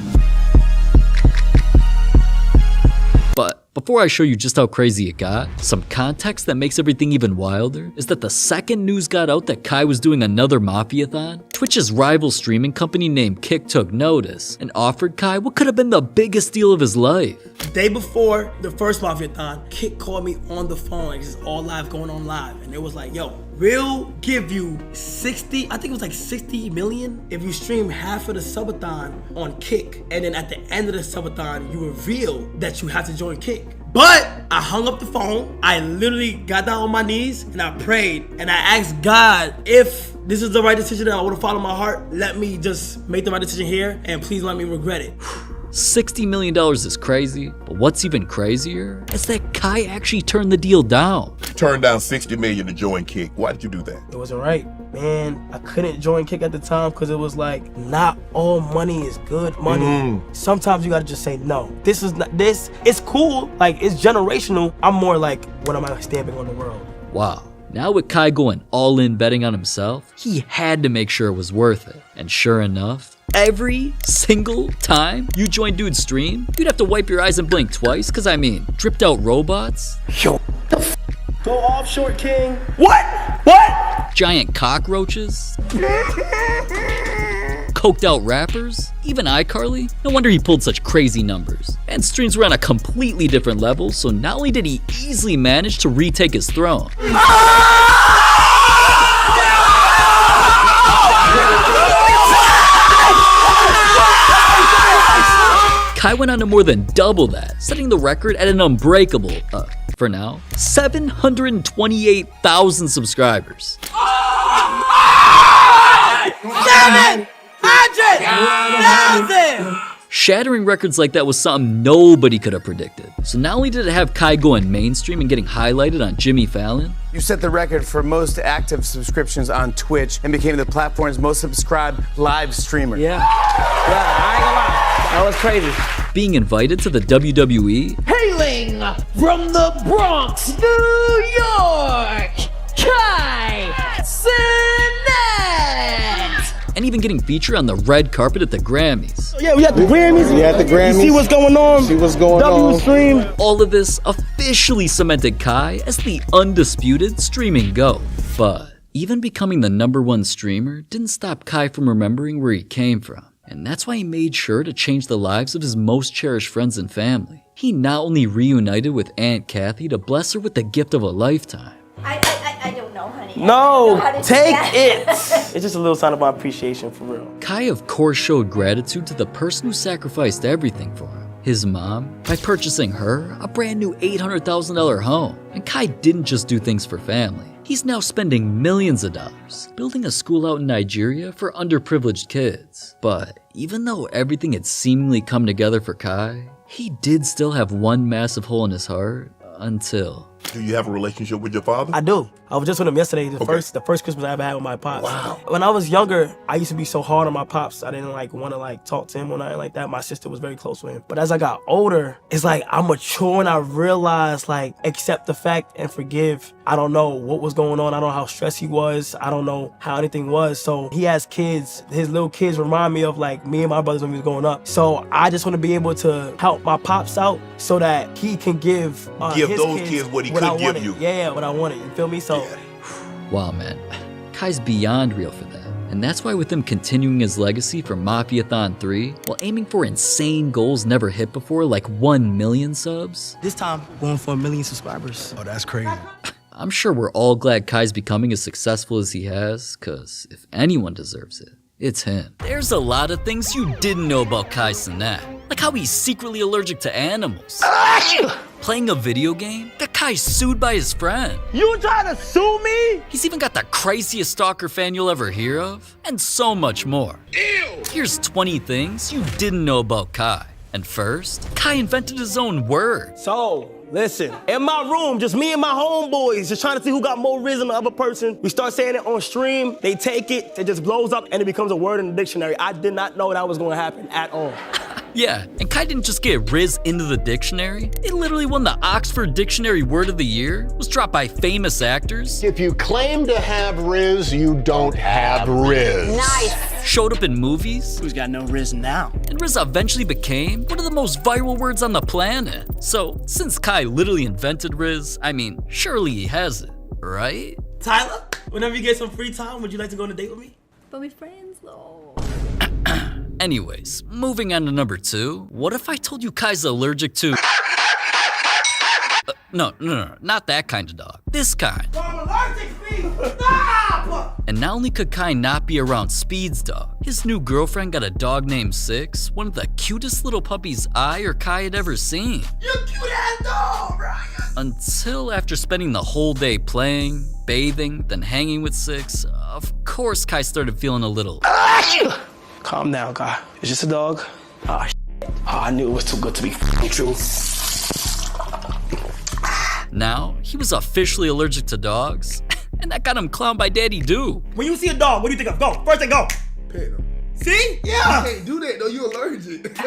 But before I show you just how crazy it got, some context that makes everything even wilder is that the second news got out that Kai was doing another Mafia-thon, Twitch's rival streaming company named Kick took notice and offered Kai what could have been the biggest deal of his life. The day before the first Mafia-thon, Kick called me on the phone. It's just all live, going on live. And it was like, yo, we'll give you 60 million if you stream half of the subathon on Kick. And then at the end of the subathon, you reveal that you have to join Kick. But I hung up the phone. I literally got down on my knees and I prayed. And I asked God, if this is the right decision and I want to follow my heart, let me just make the right decision here and please let me regret it. $60 million is crazy, but what's even crazier is that Kai actually turned the deal down. Turned down $60 million to join Kick. Why did you do that? It wasn't right. Man, I couldn't join Kick at the time because it was like, not all money is good money. Sometimes you gotta just say no. This is not, it's cool, like it's generational. I'm more like, what am I stamping on the world? Wow. Now with Kai going all in betting on himself, he had to make sure it was worth it. And sure enough, every single time you join dude's stream, you'd have to wipe your eyes and blink twice, because I mean, dripped out robots. Yo, go off, Short King. What? Giant cockroaches. Coked out rappers. Even iCarly. No wonder he pulled such crazy numbers. And streams were on a completely different level, so not only did he easily manage to retake his throne, Kai went on to more than double that, setting the record at an unbreakable, for now, 728,000 subscribers. 700,000! Shattering records like that was something nobody could have predicted. So not only did it have Kai going mainstream and getting highlighted on Jimmy Fallon, you set the record for most active subscriptions on Twitch and became the platform's most subscribed live streamer. Yeah, I ain't gonna lie. That was crazy. Being invited to the WWE, Hailing from the Bronx, New York, Kai Cenat! and even getting featured on the red carpet at the Grammys. Yeah, we had the Grammys. You see what's going on? Stream. All of this officially cemented Kai as the undisputed streaming GOAT. But even becoming the #1 streamer didn't stop Kai from remembering where he came from. And that's why he made sure to change the lives of his most cherished friends and family. He not only reunited with Aunt Kathy to bless her with the gift of a lifetime. I don't know, honey. No, take it. It's just a little sign of my appreciation, for real. Kai, of course, showed gratitude to the person who sacrificed everything for him, his mom, by purchasing her a brand new $800,000 home. And Kai didn't just do things for family. He's now spending millions of dollars building a school out in Nigeria for underprivileged kids. But even though everything had seemingly come together for Kai, he did still have one massive hole in his heart until... Do you have a relationship with your father? I do. I was just with him yesterday, the first Christmas I ever had with my pops. Wow. When I was younger, I used to be so hard on my pops. I didn't want to talk to him or nothing like that. My sister was very close with him. But as I got older, it's like I'm mature and I realized accept the fact and forgive. I don't know what was going on. I don't know how stressed he was. I don't know how anything was. So he has kids. His little kids remind me of me and my brothers when we was growing up. So I just want to be able to help my pops out so that he can give his those kids what he couldn't give you. Yeah, what I wanted. You feel me? So. Wow, man. Kai's beyond real for that. And that's why with him continuing his legacy for Mafia-thon 3, while aiming for insane goals never hit before, like 1 million subs. This time, going for 1 million subscribers. Oh, that's crazy. I'm sure we're all glad Kai's becoming as successful as he has, cause if anyone deserves it, it's him. There's a lot of things you didn't know about Kai Cenat, like how he's secretly allergic to animals. Playing a video game? That Kai's sued by his friend. You trying to sue me? He's even got the craziest stalker fan you'll ever hear of, and so much more. Ew! Here's 20 things you didn't know about Kai. And first, Kai invented his own word. So, listen, in my room, just me and my homeboys, just trying to see who got more Rizz than the other person. We start saying it on stream, they take it, it just blows up, and it becomes a word in the dictionary. I did not know that was gonna happen at all. Yeah, and Kai didn't just get Rizz into the dictionary. It literally won the Oxford Dictionary Word of the Year, was dropped by famous actors. If you claim to have Rizz, you don't have Rizz. Nice. Showed up in movies. Who's got no Rizz now? And Rizz eventually became one of the most viral words on the planet. So, since Kai literally invented Rizz, I mean, surely he has it, right? Tyler, whenever you get some free time, would you like to go on a date with me? But we're friends though. Anyways, moving on to number 2. What if I told you Kai's allergic to... No, not that kind of dog. This kind. I'm allergic, please! Stop! And not only could Kai not be around Speed's dog, his new girlfriend got a dog named Six, one of the cutest little puppies I or Kai had ever seen. You cute ass dog, Brian! Until after spending the whole day playing, bathing, then hanging with Six, of course Kai started feeling a little... Calm down, Kai. It's just a dog. I knew it was too good to be true. Now, he was officially allergic to dogs, and that got him clowned by Daddy Do. When you see a dog, what do you think of? Go. First thing, go. Pet him. See? Yeah. You can't do that, though. You allergic.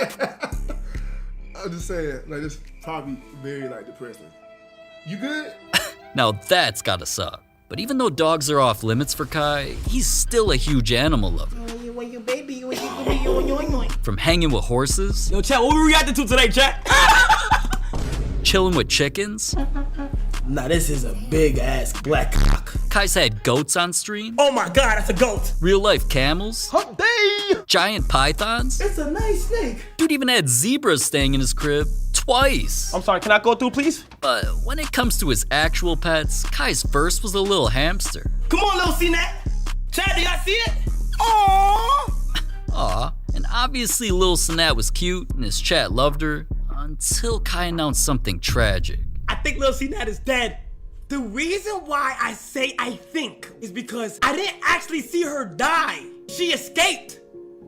I'm just saying, it's probably very, depressing. You good? Now that's gotta suck. But even though dogs are off limits for Kai, he's still a huge animal lover. From hanging with horses. Yo, chat, what we reacting to today, chat? Chilling with chickens. Nah, this is a big ass black cock. Kai's had goats on stream. Oh my god, that's a goat. Real life camels. Hump day. Giant pythons. It's a nice snake. Dude even had zebras staying in his crib twice. I'm sorry, can I go through, please? But when it comes to his actual pets, Kai's first was a little hamster. Come on, little Cenat. Chat, do y'all see it? Aww. Aw, and obviously Lil Cenat was cute and his chat loved her until Kai announced something tragic. I think Lil Cenat is dead. The reason why I say I think is because I didn't actually see her die. She escaped.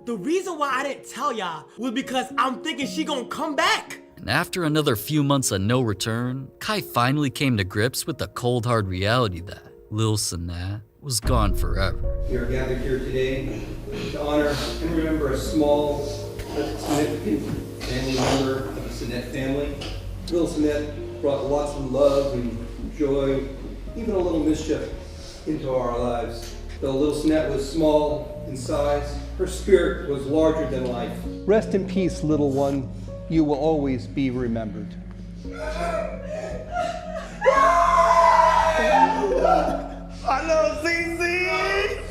The reason why I didn't tell y'all was because I'm thinking she gonna come back. And after another few months of no return, Kai finally came to grips with the cold hard reality that Lil Cenat was gone forever. We are gathered here today to honor and remember a small but significant family member of the Cenat family. Lil Cenat brought lots of love and joy, even a little mischief into our lives. Though Lil Cenat was small in size, her spirit was larger than life. Rest in peace, little one. You will always be remembered. I know, CC!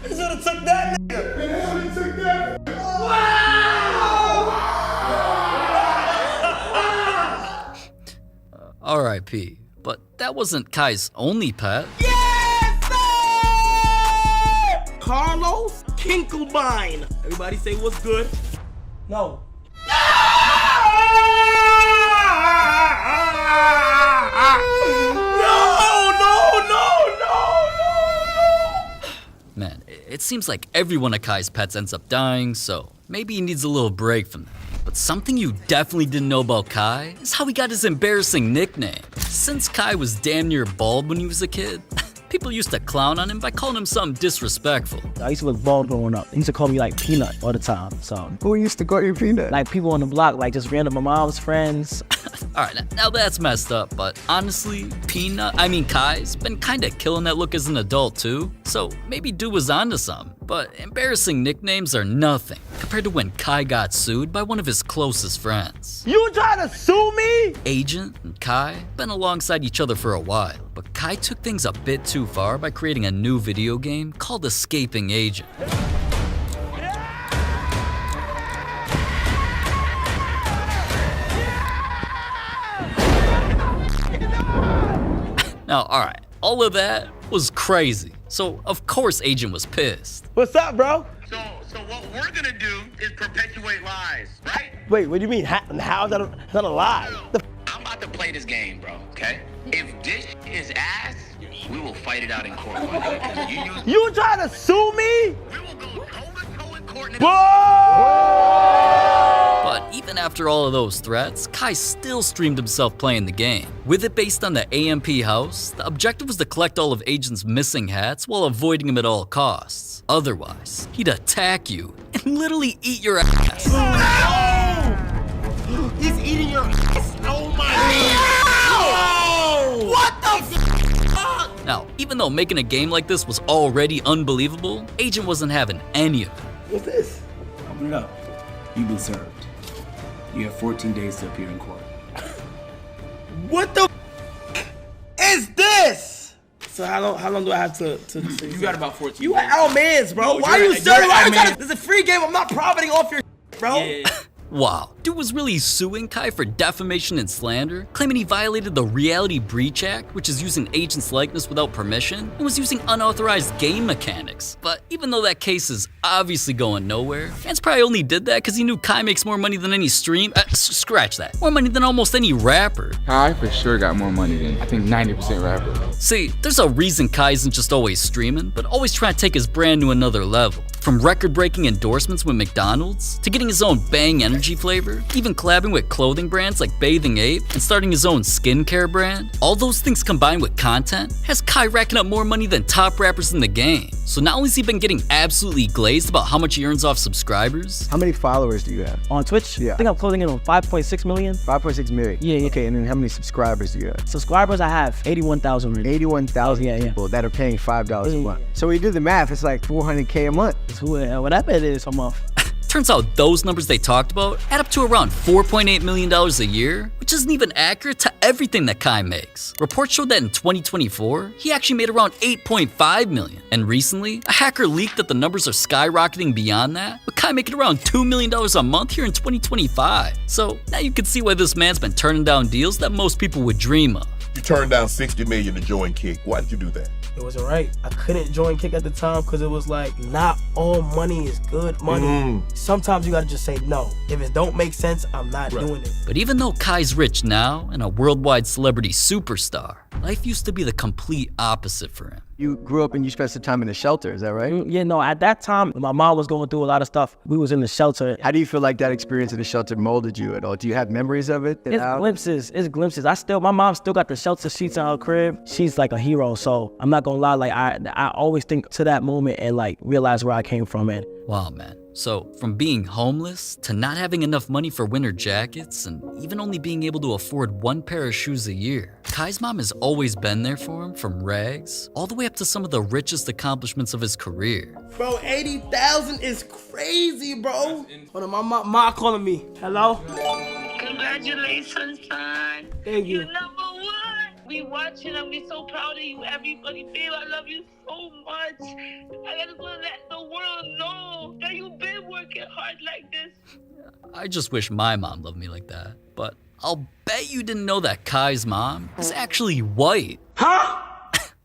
You should've took that nigga! Man, they took that! What? RIP. But that wasn't Kai's only pet. Carlos Kinkelbein. Everybody say what's good. No. Man, it seems like every one of Kai's pets ends up dying, so maybe he needs a little break from that. But something you definitely didn't know about Kai is how he got his embarrassing nickname. Since Kai was damn near bald when he was a kid, people used to clown on him by calling him something disrespectful. I used to look bald growing up. They used to call me like Peanut all the time. So who used to call you Peanut? Like people on the block, like just random my mom's friends. Alright, now that's messed up, but honestly, Kai's been kinda killing that look as an adult too, so maybe dude was onto something. But embarrassing nicknames are nothing compared to when Kai got sued by one of his closest friends. You trying to sue me? Agent and Kai been alongside each other for a while, but Kai took things a bit too far by creating a new video game called Escaping Agent. Now, alright, all of that was crazy. So, of course, Agent was pissed. What's up, bro? So what we're gonna do is perpetuate lies, right? Wait, what do you mean? How is that a lie? I'm about to play this game, bro, okay? If this is ass, we will fight it out in court. You trying to sue me? We will go toe-to-toe in court. But even after all of those threats, Kai still streamed himself playing the game. With it based on the AMP house, the objective was to collect all of Agent's missing hats while avoiding him at all costs. Otherwise, he'd attack you and literally eat your ass. No! He's eating your ass. Oh my God! What the fuck? Now, even though making a game like this was already unbelievable, Agent wasn't having any of it. What's this? Open it up. You've been served. You have 14 days to appear in court. What the is this? So how long do I have to You got about 14 You days. are our mans, bro. Why are you serving? This is a free game. I'm not profiting off your bro. Yeah. Wow, dude was really suing Kai for defamation and slander, claiming he violated the Reality Breach Act, which is using Agent's likeness without permission, and was using unauthorized game mechanics. But even though that case is obviously going nowhere, fans probably only did that because he knew Kai makes more money than any scratch that, more money than almost any rapper. Kai for sure got more money than, I think, 90% rapper. See, there's a reason Kai isn't just always streaming, but always trying to take his brand to another level. From record-breaking endorsements with McDonald's, to getting his own Bang energy flavor, even collabing with clothing brands like Bathing Ape, and starting his own skincare brand, all those things combined with content has Kai racking up more money than top rappers in the game. So not only has he been getting absolutely glazed about how much he earns off subscribers. How many followers do you have? On Twitch? Yeah. I think I'm closing in on 5.6 million. 5.6 million? Yeah. Okay, and then how many subscribers do you have? Subscribers, I have 81,000. 81,000 people that are paying $5 a month. So when you do the math, it's like 400K a month. Whatever it is a month. Turns out those numbers they talked about add up to around $4.8 million a year, which isn't even accurate to everything that Kai makes. Reports showed that in 2024, he actually made around $8.5 million. And recently, a hacker leaked that the numbers are skyrocketing beyond that, with Kai making around $2 million a month here in 2025. So now you can see why this man's been turning down deals that most people would dream of. You turned down $60 million to join Kick. Why did you do that? It wasn't right. I couldn't join Kick at the time because it was like, not all money is good money. Sometimes you gotta just say no. If it don't make sense, I'm not doing it. But even though Kai's rich now and a worldwide celebrity superstar, life used to be the complete opposite for him. You grew up and you spent some time in the shelter, is that right? Yeah, no, at that time, my mom was going through a lot of stuff. We was in the shelter. How do you feel like that experience in the shelter molded you at all? Do you have memories of it? It's glimpses. My mom still got the shelter sheets in her crib. She's like a hero, so I'm not gonna lie, like I always think to that moment and like realize where I came from. And wow, man. So from being homeless to not having enough money for winter jackets and even only being able to afford one pair of shoes a year, Kai's mom has always been there for him, from rags all the way up to some of the richest accomplishments of his career. Bro, 80,000 is crazy, bro. Hold on, my mom calling me. Hello? Congratulations, son. Thank you. You're number one. We watching and we so proud of you, everybody. Babe, I love you so much. I just want to let the world know that you've been working hard like this. I just wish my mom loved me like that. but I'll bet you didn't know that Kai's mom is actually white. Huh?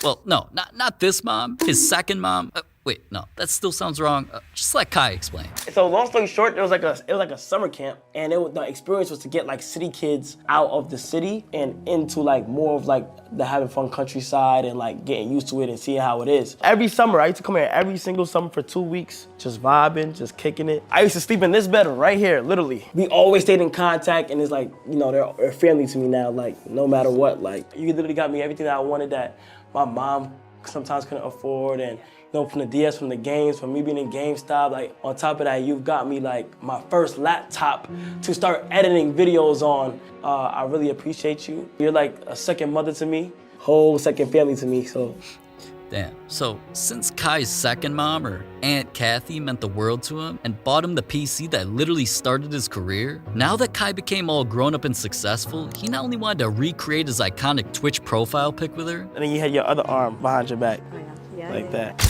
Well, no, not this mom, his second mom. Wait, no, that still sounds wrong. Just let Kai explain. So long story short, it was like a summer camp, and the experience was to get like city kids out of the city and into like more of like the having fun countryside and like getting used to it and seeing how it is. Every summer, I used to come here every single summer for 2 weeks, just vibing, just kicking it. I used to sleep in this bed right here, literally. We always stayed in contact, and it's like, you know, they're family to me now, like no matter what. Like you literally got me everything that I wanted that my mom sometimes couldn't afford, and you know, from the DS, from the games, from me being in GameStop, like on top of that, you've got me like my first laptop to start editing videos on. I really appreciate you. You're like a second mother to me, whole second family to me, so. Damn, so since Kai's second mom, or Aunt Kathy, meant the world to him and bought him the PC that literally started his career, now that Kai became all grown up and successful, he not only wanted to recreate his iconic Twitch profile pic with her, and then you had your other arm behind your back, like that.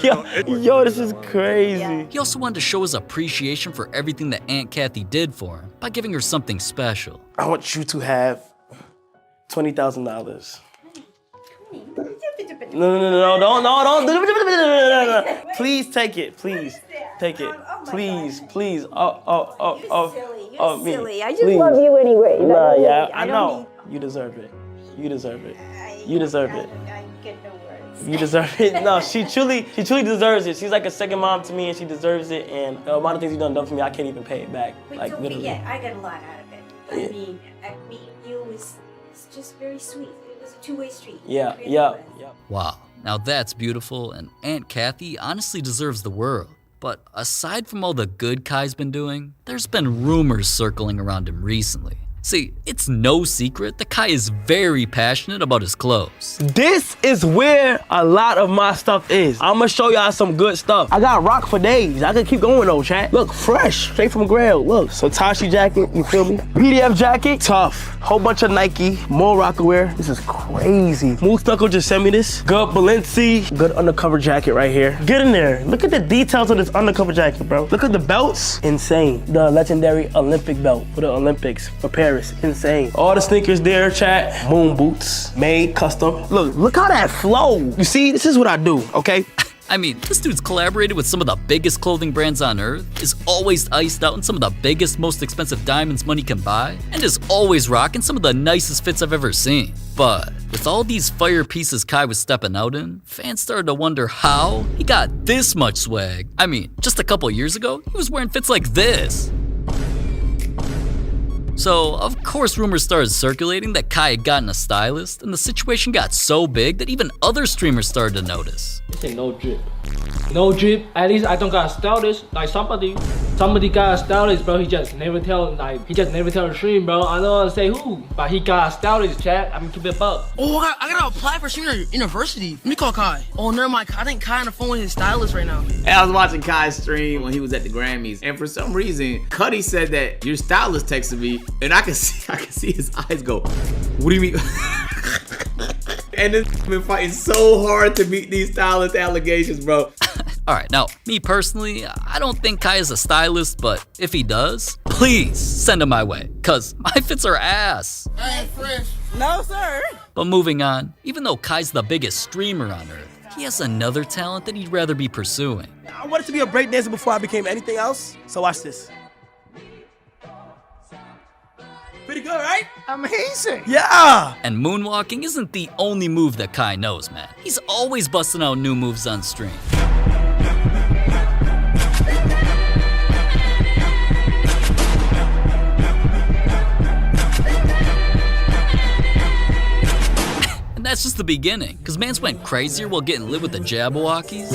yo, this is crazy. He also wanted to show his appreciation for everything that Aunt Kathy did for him by giving her something special. I want you to have $20,000. No. Please take it, please. Take it, please. You're silly. I just love you anyway. Nah, yeah, I know. You deserve it. You deserve it. You deserve it. I get no words. You deserve it. No, she truly deserves it. She's like a second mom to me, and she deserves it. And the amount of things you've done for me, I can't even pay it back. But like don't literally. forget, I got a lot out of it. Yeah. I mean, you was just very sweet. It was a two-way street. Yeah. Wow, now that's beautiful, and Aunt Kathy honestly deserves the world. But aside from all the good Kai's been doing, there's been rumors circling around him recently. See, it's no secret that Kai is very passionate about his clothes. This is where a lot of my stuff is. I'm gonna show y'all some good stuff. I got rock for days. I can keep going though, chat. Look, fresh, straight from Grail. Look, Satoshi jacket, you feel me? PDF jacket, tough. Whole bunch of Nike, more Rockaware. This is crazy. Moose Knuckle just sent me this. Good Balenci, good undercover jacket right here. Get in there. Look at the details of this undercover jacket, bro. Look at the belts, insane. The legendary Olympic belt for the Olympics for Paris. Insane. All the sneakers there, chat. Moon boots, made, custom. Look how that flow. You see, this is what I do, okay? I mean, this dude's collaborated with some of the biggest clothing brands on earth, is always iced out in some of the biggest, most expensive diamonds money can buy, and is always rocking some of the nicest fits I've ever seen. But with all these fire pieces Kai was stepping out in, fans started to wonder how he got this much swag. I mean, just a couple years ago, he was wearing fits like this. So, of course, rumors started circulating that Kai had gotten a stylist, and the situation got so big that even other streamers started to notice. This ain't no drip. No drip. At least I don't got a stylist. Like somebody got a stylist, bro. He just never tell the stream, bro. I don't want to say who, but he got a stylist, chat. I'm keep it up. Oh, I gotta apply for streamer university. Let me call Kai. Oh, never mind. I think Kai on the phone with his stylist right now. Hey, I was watching Kai's stream when he was at the Grammys, and for some reason, Cuddy said that your stylist texted me, and I can see his eyes go, what do you mean? And this been fighting so hard to meet these stylist allegations, bro. Alright, now, me personally, I don't think Kai is a stylist, but if he does, please send him my way, cause my fits are ass. I ain't fresh. No, sir. But moving on, even though Kai's the biggest streamer on earth, he has another talent that he'd rather be pursuing. I wanted to be a breakdancer before I became anything else, so watch this. Pretty good, right? Amazing. Yeah! And moonwalking isn't the only move that Kai knows, man. He's always busting out new moves on stream. And that's just the beginning, because mans went crazier while getting lit with the Jabberwockies.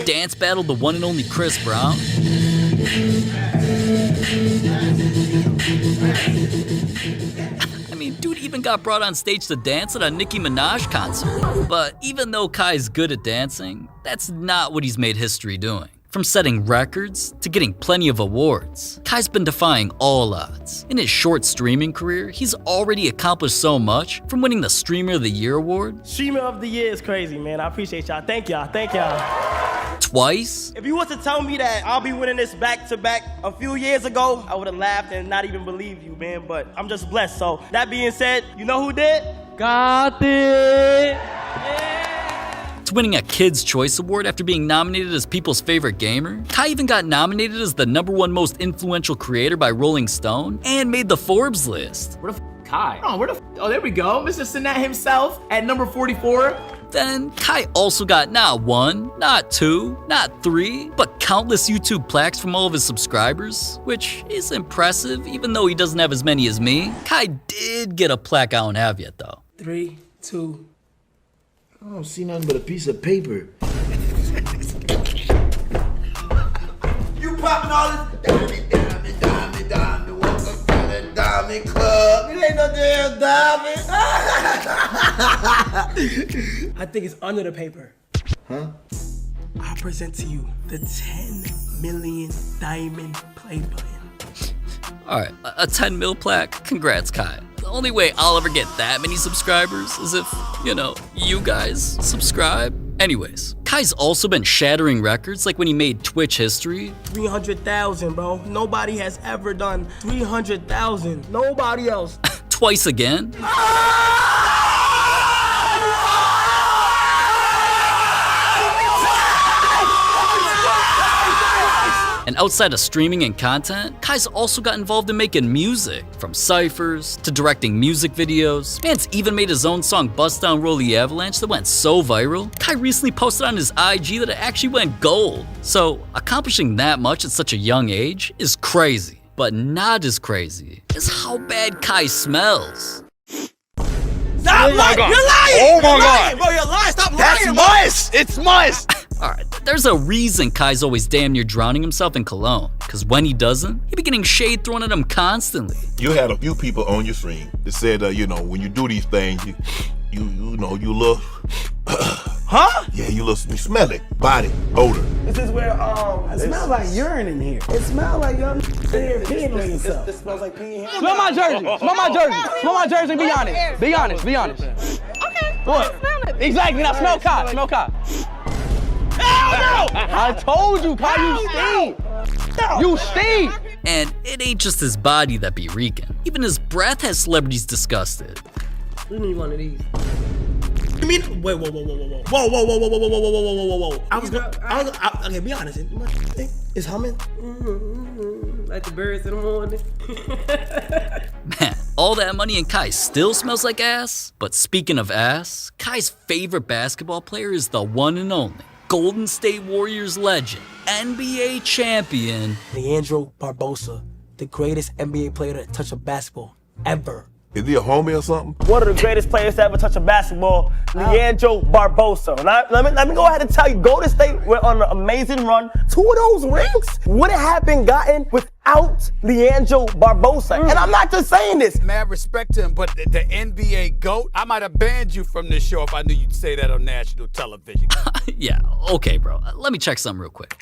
Dance battled the one and only Chris Brown. I mean, dude even got brought on stage to dance at a Nicki Minaj concert. But even though Kai's good at dancing, that's not what he's made history doing. From setting records to getting plenty of awards, Kai's been defying all odds. In his short streaming career, he's already accomplished so much, from winning the Streamer of the Year award. Streamer of the Year is crazy, man. I appreciate y'all. Thank y'all. Thank y'all. Twice. If you was to tell me that I'll be winning this back-to-back a few years ago, I would have laughed and not even believed you, man. But I'm just blessed. So that being said, you know who did? Got it. To winning a Kids' Choice Award after being nominated as people's favorite gamer. Kai even got nominated as the #1 most influential creator by Rolling Stone and made the Forbes list. Where the Kai? Oh, there we go. Mr. Cenat himself at number 44. Then Kai also got not 1, not 2, not 3, but countless YouTube plaques from all of his subscribers, which is impressive even though he doesn't have as many as me. Kai did get a plaque I don't have yet though. 3, 2. I don't see nothing but a piece of paper. You popping all this diamond, welcome to the diamond club. It ain't no damn diamond. I think it's under the paper. Huh? I present to you the 10 million diamond play button. Alright, a 10 mil plaque? Congrats, Kai. The only way I'll ever get that many subscribers is if, you know, you guys subscribe. Anyways, Kai's also been shattering records like when he made Twitch history. 300,000, bro. Nobody has ever done 300,000. Nobody else. Twice again. And outside of streaming and content, Kai's also got involved in making music, from cyphers to directing music videos. Man's even made his own song Bust Down Roll the Avalanche that went so viral. Kai recently posted on his IG that it actually went gold. So accomplishing that much at such a young age is crazy. But not as crazy is how bad Kai smells. Stop lying! You're lying! Oh my God! Bro, you're lying! Stop lying! That's moist! It's moist! Alright, there's a reason Kai's always damn near drowning himself in cologne. Cause when he doesn't, he be getting shade thrown at him constantly. You had a few people on your stream that said, you know, when you do these things, you look, huh? Yeah, you smell it, body, odor. This is where, It smells like urine in here. It smells like y'all peeing on yourself. This smells like peeing. Smell my jersey. Smell my jersey. Smell my jersey. Be honest. Be honest. Be honest. Okay. What? Exactly. Now smell Kai. Smell Kai. Hell no! I told you, Kai, you stink. You stink. And it ain't just his body that be reeking. Even his breath has celebrities disgusted. We need one of these. You mean? Wait, whoa. I was okay, be honest. It's humming. Like the birds in the morning. Man, all that money and Kai still smells like ass. But speaking of ass, Kai's favorite basketball player is the one and only Golden State Warriors legend, NBA champion, Leandro Barbosa, the greatest NBA player to touch a basketball ever. Is he a homie or something? One of the greatest players to ever touch a basketball, Leandro Barbosa. Let me go ahead and tell you, Golden State went on an amazing run. 2 of those rings wouldn't have been gotten without Leandro Barbosa. And I'm not just saying this. Mad respect to him, but the NBA GOAT, I might have banned you from this show if I knew you'd say that on national television. Yeah, okay, bro. Let me check something real quick.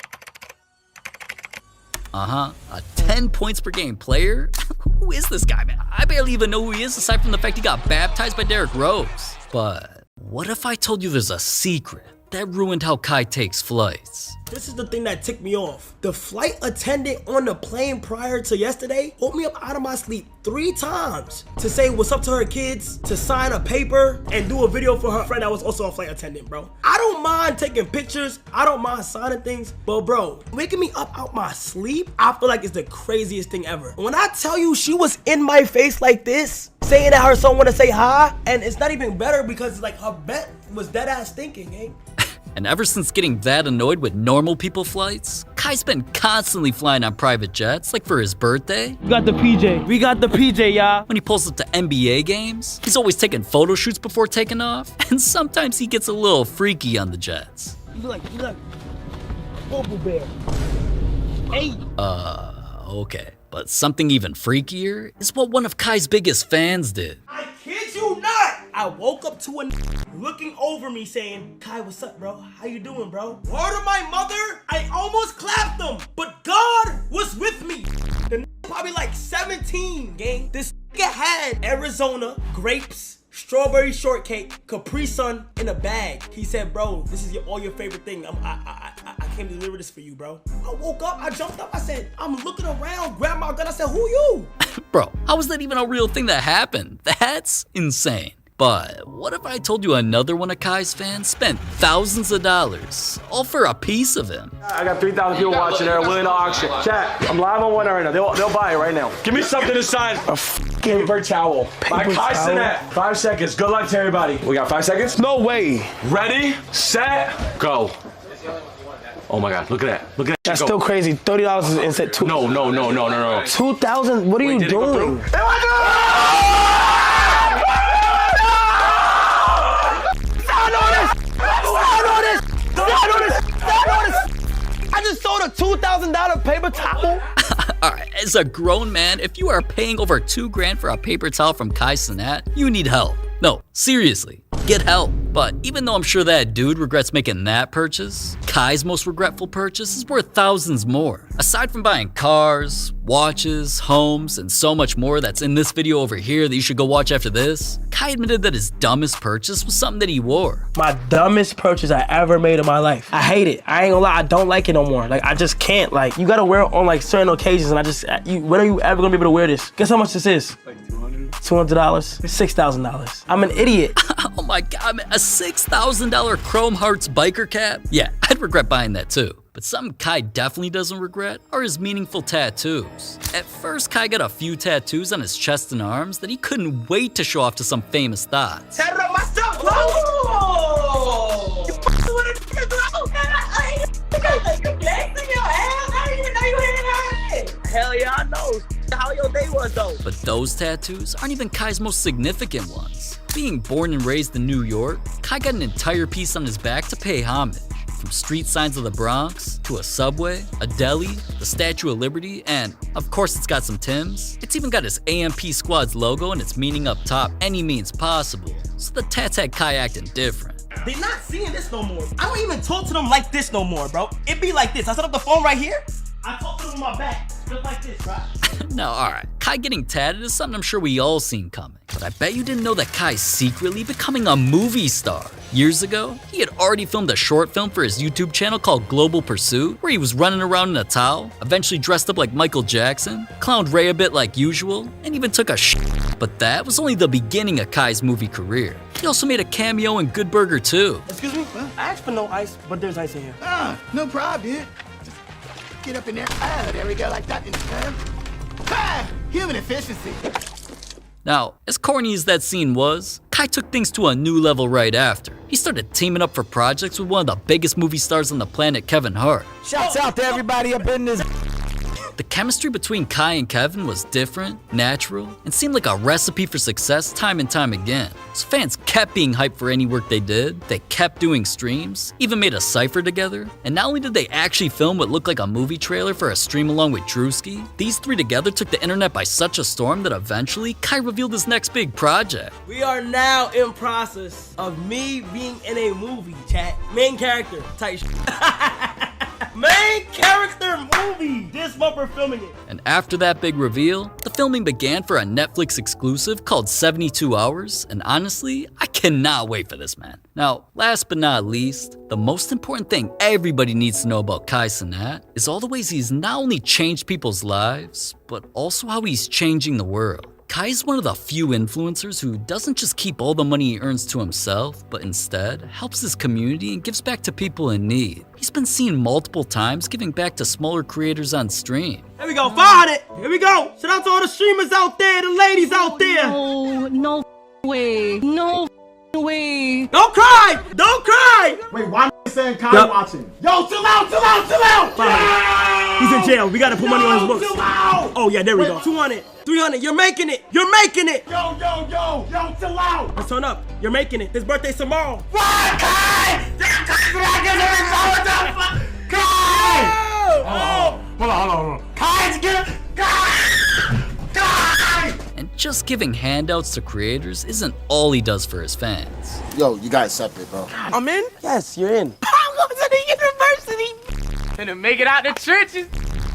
A 10 points per game player? Who is this guy, man? I barely even know who he is aside from the fact he got baptized by Derrick Rose. But what if I told you there's a secret that ruined how Kai takes flights? This is the thing that ticked me off. The flight attendant on the plane prior to yesterday woke me up out of my sleep 3 times to say what's up to her kids, to sign a paper, and do a video for her friend that was also a flight attendant, bro. I don't mind taking pictures. I don't mind signing things. But bro, waking me up out my sleep, I feel like it's the craziest thing ever. When I tell you she was in my face like this, saying that her son want to say hi, and it's not even better because like her bet was dead ass thinking, eh? And ever since getting that annoyed with normal people flights, Kai's been constantly flying on private jets, like for his birthday. We got the PJ. We got the PJ, y'all. When he pulls up to NBA games, he's always taking photo shoots before taking off, and sometimes he gets a little freaky on the jets. You look Bubble Bear. Hey. Okay. But something even freakier is what one of Kai's biggest fans did. I kid you not! I woke up to a looking over me saying, Kai, what's up, bro? How you doing, bro? Word of my mother, I almost clapped him, but God was with me. The probably like 17, gang. This nigga had Arizona grapes, strawberry shortcake, Capri Sun in a bag. He said, bro, this is all your favorite thing. I came to deliver this for you, bro. I woke up, I jumped up, I said, I'm looking around, grabbed my gun, I said, who you? Bro, how is that even a real thing that happened? That's insane. But what if I told you another one of Kai's fans spent thousands of dollars, all for a piece of him? I got 3,000 people watching there, willing to auction. Chat, I'm live on one right now. They'll buy it right now. Give me something to sign. A paper towel. By Kai Cenat. 5 seconds. Good luck to everybody. We got 5 seconds? No way. Ready, set, go. Oh my God, look at that. Look at that. That's still crazy. $30 instead of $2. No. 2,000? What are you doing? I just sold a $2,000 paper towel. Alright, as a grown man, if you are paying over $2 grand for a paper towel from Kai Cenat, you need help. No, seriously, get help. But even though I'm sure that dude regrets making that purchase, Kai's most regretful purchase is worth thousands more. Aside from buying cars, watches, homes, and so much more that's in this video over here that you should go watch after this, Kai admitted that his dumbest purchase was something that he wore. My dumbest purchase I ever made in my life. I hate it. I ain't gonna lie, I don't like it no more. Like, I just can't. Like, you gotta wear it on like certain occasions, and when are you ever gonna be able to wear this? Guess how much this is? Like $200? $6,000. I'm an idiot. Oh my God, man, a $6,000 Chrome Hearts biker cap? Yeah, I'd regret buying that too. But something Kai definitely doesn't regret are his meaningful tattoos. At first, Kai got a few tattoos on his chest and arms that he couldn't wait to show off to some famous thoughts. Tatted up my stuff, bro! Oh! You fucking with it, bro! You flexing your ass? I didn't even know you had it. Hell yeah, I know. How your day was though. But those tattoos aren't even Kai's most significant ones. Being born and raised in New York, Kai got an entire piece on his back to pay homage. From street signs of the Bronx, to a subway, a deli, the Statue of Liberty, and of course it's got some Timbs. It's even got his AMP Squad's logo and its meaning up top, any means possible. So the tats had Kai acting different. They not seeing this no more. I don't even talk to them like this no more, bro. It be like this. I set up the phone right here. I talk to them on my back, just like this, right? No, alright. Kai getting tatted is something I'm sure we all seen coming. But I bet you didn't know that Kai's secretly becoming a movie star. Years ago, he had already filmed a short film for his YouTube channel called Global Pursuit, where he was running around in a towel, eventually dressed up like Michael Jackson, clowned Ray a bit like usual, and even took a shit. But that was only the beginning of Kai's movie career. He also made a cameo in Good Burger too. Excuse me? I asked for no ice, but there's ice in here. No problem, dude. Just get up in there. There we go, like that. Human efficiency. Now, as corny as that scene was, Kai took things to a new level right after. He started teaming up for projects with one of the biggest movie stars on the planet, Kevin Hart. Shouts out to everybody up in this. The chemistry between Kai and Kevin was different, natural, and seemed like a recipe for success time and time again. So fans kept being hyped for any work they did, they kept doing streams, even made a cypher together, and not only did they actually film what looked like a movie trailer for a stream along with Drewski, these three together took the internet by such a storm that eventually Kai revealed his next big project. We are now in process of me being in a movie, chat. Main character type shit. Main character movie! This month we're filming it. And after that big reveal, the filming began for a Netflix exclusive called 72 Hours, and honestly, I cannot wait for this, man. Now, last but not least, the most important thing everybody needs to know about Kai Cenat is all the ways he's not only changed people's lives, but also how he's changing the world. Kai is one of the few influencers who doesn't just keep all the money he earns to himself, but instead helps his community and gives back to people in need. He's been seen multiple times giving back to smaller creators on stream. Here we go, 500! Here we go! Shout out to all the streamers out there, the ladies out there! No way. No way. Don't cry! Don't cry! Wait, why saying Kai watching? Yo, chill out! Yeah! He's in jail. We gotta put money on his books. Chill out! Oh yeah, there we go. 200, 300. You're making it. You're making it. Yo, chill out! Let's turn up. You're making it. His birthday's tomorrow. What, Kai? Kai! Hold on. Kai's good. Kai! And just giving handouts to creators isn't all he does for his fans. Yo, you got accepted, bro. I'm in? Yes, you're in. I'm going to the university. Finna make it out the trenches.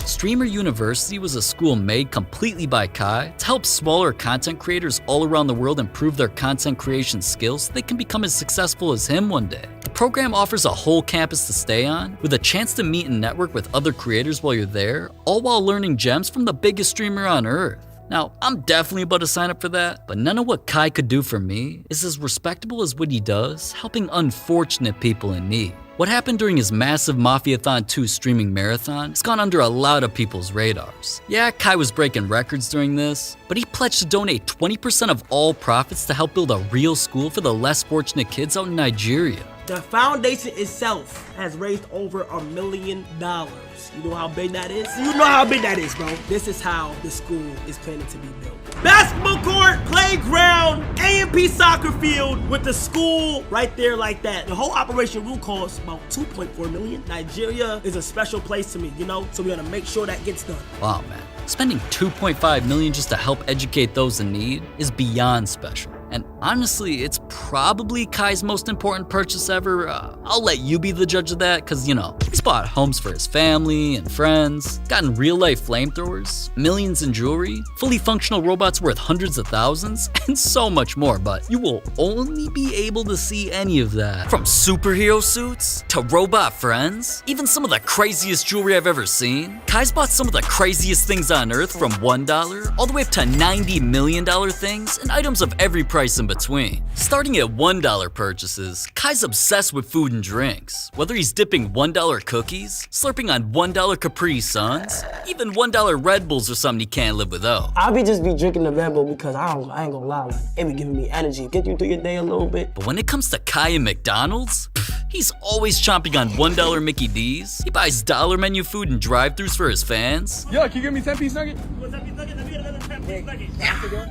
Streamer University was a school made completely by Kai to help smaller content creators all around the world improve their content creation skills so they can become as successful as him one day. The program offers a whole campus to stay on, with a chance to meet and network with other creators while you're there, all while learning gems from the biggest streamer on earth. Now, I'm definitely about to sign up for that, but none of what Kai could do for me is as respectable as what he does, helping unfortunate people in need. What happened during his massive Mafia-thon 2 streaming marathon has gone under a lot of people's radars. Yeah, Kai was breaking records during this, but he pledged to donate 20% of all profits to help build a real school for the less fortunate kids out in Nigeria. The foundation itself has raised over $1 million. You know how big that is? You know how big that is, bro. This is how the school is planning to be built. Basketball court, playground, A&P soccer field with the school right there like that. The whole operation will cost about $2.4 million. Nigeria is a special place to me, you know? So we're gonna make sure that gets done. Wow, man. Spending $2.5 million just to help educate those in need is beyond special. And honestly, it's probably Kai's most important purchase ever. I'll let you be the judge of that, cause you know, he's bought homes for his family and friends, gotten real-life flamethrowers, millions in jewelry, fully functional robots worth hundreds of thousands, and so much more, but you will only be able to see any of that. From superhero suits, to robot friends, even some of the craziest jewelry I've ever seen. Kai's bought some of the craziest things on earth, from $1 all the way up to $90 million things, and items of every price in between. Starting at $1 purchases, Kai's obsessed with food and drinks. Whether he's dipping $1 cookies, slurping on $1 Capri Suns, even $1 Red Bulls or something he can't live without. I'll be drinking the Red Bull because I ain't gonna lie, like, it be giving me energy, get you through your day a little bit. But when it comes to Kai and McDonald's, he's always chomping on $1 Mickey D's. He buys dollar menu food and drive-thrus for his fans. Yo, can you give me 10-piece nugget?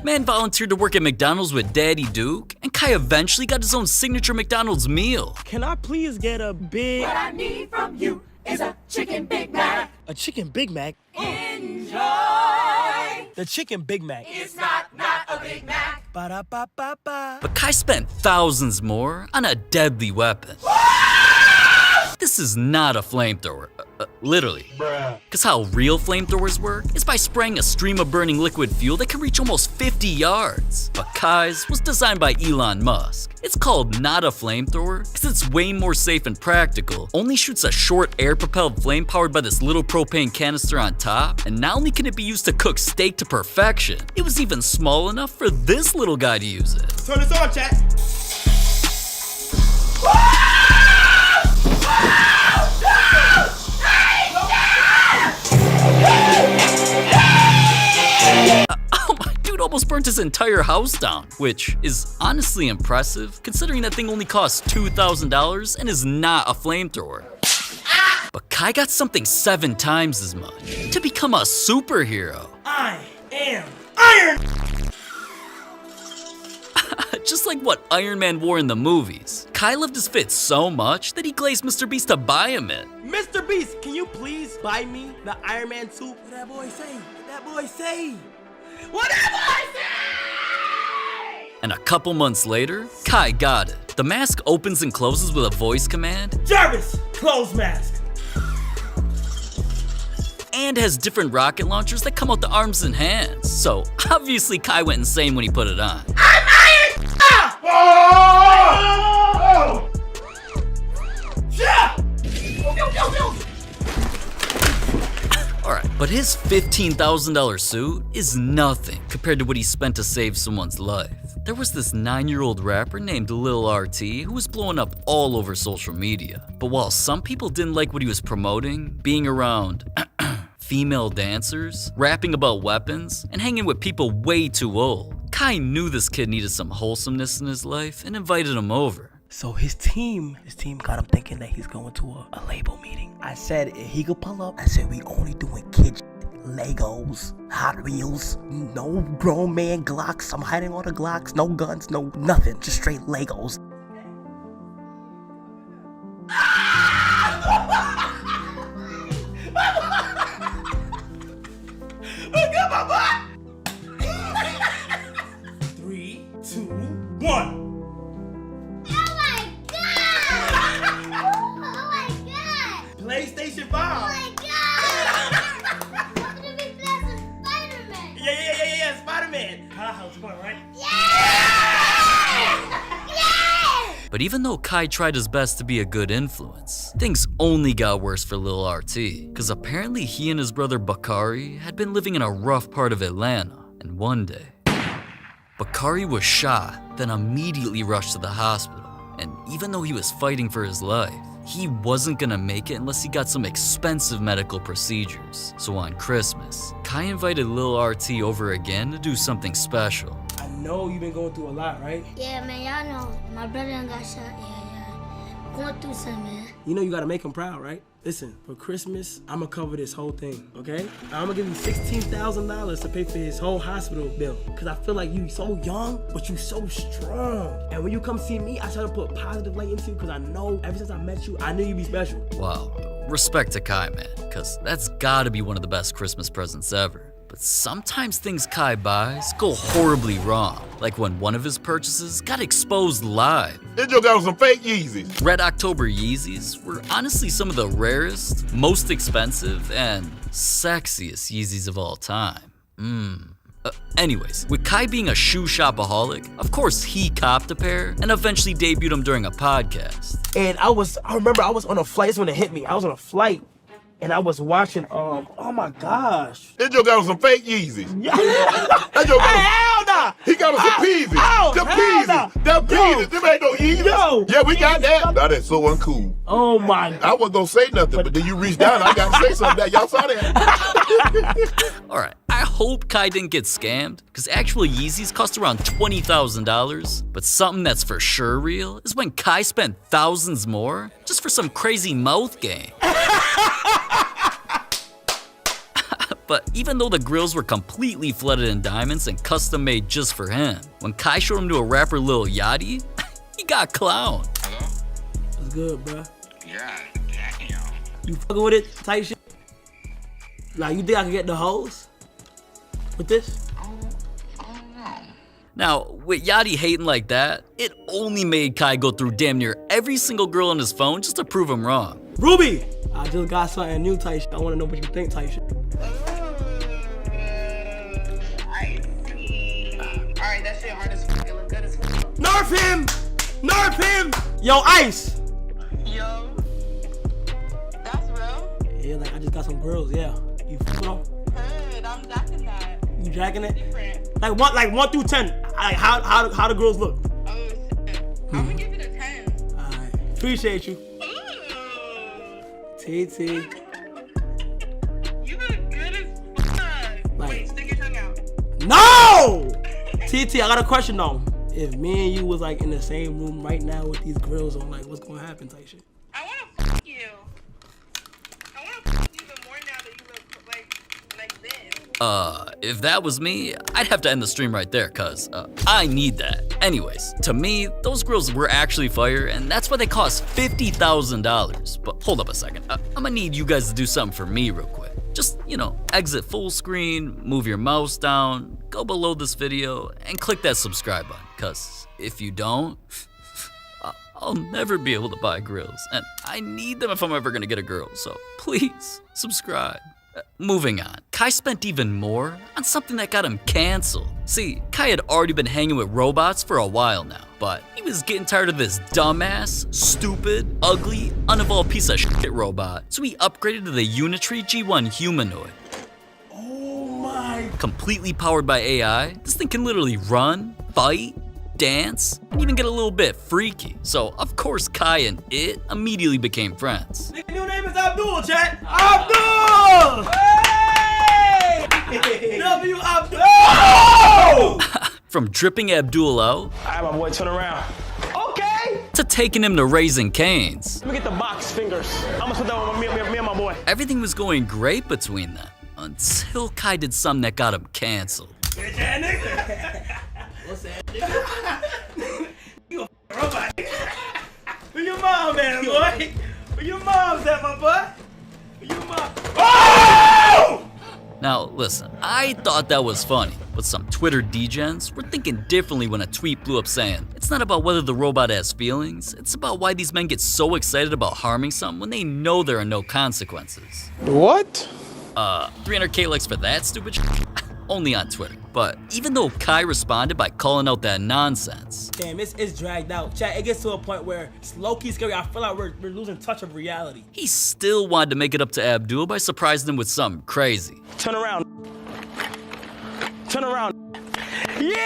Man volunteered to work at McDonald's with Daddy Duke, and Kai eventually got his own signature McDonald's meal. Can I please get a big... What I need from you is a chicken Big Mac. A chicken Big Mac? Enjoy. The chicken Big Mac. It's not a Big Mac. Ba-da-ba-ba-ba. But Kai spent thousands more on a deadly weapon. This is not a flamethrower, literally. Cause how real flamethrowers work is by spraying a stream of burning liquid fuel that can reach almost 50 yards. But Kai's was designed by Elon Musk. It's called not a flamethrower cause it's way more safe and practical. Only shoots a short air-propelled flame powered by this little propane canister on top, and not only can it be used to cook steak to perfection, it was even small enough for this little guy to use it. Turn this on, chat. Dude almost burnt his entire house down, which is honestly impressive considering that thing only costs $2,000 and is not a flamethrower. But Kai got something 7 times as much, to become a superhero. I am Iron. Just like what Iron Man wore in the movies. Kai loved his fit so much that he glazed Mr. Beast to buy him it. Mr. Beast, can you please buy me the Iron Man suit? What that boy say? What that boy say? What that boy say? And a couple months later, Kai got it. The mask opens and closes with a voice command. Jarvis, close mask. And has different rocket launchers that come out the arms and hands. So obviously Kai went insane when he put it on. I'm Iron. Ah! Oh! Yeah! Alright, but his $15,000 suit is nothing compared to what he spent to save someone's life. There was this 9-year-old rapper named Lil RT who was blowing up all over social media. But while some people didn't like what he was promoting, being around female dancers, rapping about weapons, and hanging with people way too old, Kai knew this kid needed some wholesomeness in his life and invited him over. So his team got him thinking that he's going to a label meeting. I said if he could pull up, I said we only doing kid Legos, Hot Wheels, no grown man Glocks. I'm hiding all the Glocks, no guns, no nothing, just straight Legos. Three, 2, 1. PlayStation 5. Oh my god! I'm gonna be Spider-Man. Yeah, Spider-Man. How's it going, right? But even though Kai tried his best to be a good influence, things only got worse for Lil RT. Cause apparently he and his brother Bakari had been living in a rough part of Atlanta, and one day, Bakari was shot, then immediately rushed to the hospital. And even though he was fighting for his life, he wasn't gonna make it unless he got some expensive medical procedures. So on Christmas, Kai invited Lil RT over again to do something special. I know you've been going through a lot, right? Yeah, man, y'all know. My brother done got shot. Yeah. Going through something, man. You know you gotta make him proud, right? Listen, for Christmas, I'm gonna cover this whole thing, okay? I'm gonna give you $16,000 to pay for his whole hospital bill. Cause I feel like you so young, but you so strong. And when you come see me, I try to put positive light into you, cause I know ever since I met you, I knew you'd be special. Wow, respect to Kai, man, cause that's gotta be one of the best Christmas presents ever. But sometimes things Kai buys go horribly wrong, like when one of his purchases got exposed live. This joke got some fake Yeezys. Red October Yeezys were honestly some of the rarest, most expensive, and sexiest Yeezys of all time. Anyways, with Kai being a shoe shopaholic, of course he copped a pair and eventually debuted them during a podcast. And I remember I was on a flight, this when it hit me. I was on a flight. And I was watching, oh my gosh. This joke got some fake Yeezys. That joke got hell nah. He got us some Peasies. The Peasies. The Peasies. Them ain't no Yeezys. Yo. Yeah, we got that. Now that's so uncool. Oh my. I wasn't gonna say nothing, but then you reached down, I gotta say something. That y'all saw that. Alright, I hope Kai didn't get scammed, because actual Yeezys cost around $20,000. But something that's for sure real is when Kai spent thousands more just for some crazy mouth game. But even though the grills were completely flooded in diamonds and custom made just for him, when Kai showed them to a rapper Lil Yachty, he got clowned. Hello? What's good, bro? Yeah, damn. You fucking with it type shit? Now, you think I can get the hoes with this? Now, with Yachty hating like that, it only made Kai go through damn near every single girl on his phone just to prove him wrong. Ruby! I just got something new type shit. I wanna know what you think type shit. I see. Alright, that shit hard as fuck. It look good as fuck. Nerf him! Nerf him! Yo, Ice! Yo. That's real? Yeah, like I just got some girls, yeah. You feel? Heard, I'm jacking that. You jacking it? Different. Like 1 through 10. Like how the girls look? Oh shit. I'm gonna give it a 10. Alright. Appreciate you. TT. You look good as fuck. Like, wait, stick your tongue out. No! TT, I got a question though. If me and you was like in the same room right now with these girls on, like what's gonna happen type shit? I wanna fuck you. I wanna fuck you even more now that you look like this. If that was me, I'd have to end the stream right there, cause I need that. Anyways, to me, those girls were actually fire, and that's why they cost $50,000. But hold up a second, I'm gonna need you guys to do something for me real quick. Just, exit full screen, move your mouse down, go below this video, and click that subscribe button, cause if you don't, I'll never be able to buy grills, and I need them if I'm ever gonna get a girl, so please, subscribe. Moving on, Kai spent even more on something that got him canceled. See, Kai had already been hanging with robots for a while now, but he was getting tired of this dumbass, stupid, ugly, unevolved piece of shit robot, so he upgraded to the Unitree G1 humanoid. Oh my. Completely powered by AI, this thing can literally run, fight, dance, and even get a little bit freaky. So, of course, Kai and it immediately became friends. Nigga, new name is Abdul, chat. Abdul! Hey! W Abdul! From dripping Abdul out, Alright, my boy, turn around. Okay! to taking him to Raising Cane's. Let me get the box fingers. I'm gonna put that on me and my boy. Everything was going great between them, until Kai did something that got him canceled. What's that, nigga? You a robot. Where your mom at, boy? Where your mom's at, my boy? Where your mom? Oh! Now, listen, I thought that was funny, but some Twitter degens were thinking differently when a tweet blew up saying, it's It's not about whether the robot has feelings, it's about why these men get so excited about harming some when they know there are no consequences. What? 300k likes for that stupid shit? Only on Twitter. But even though Kai responded by calling out that nonsense, damn, it's dragged out. Chat, it gets to a point where it's low-key scary. I feel like we're losing touch of reality. he still wanted to make it up to Abdul by surprising him with something crazy. Turn around. Turn around. Yeah!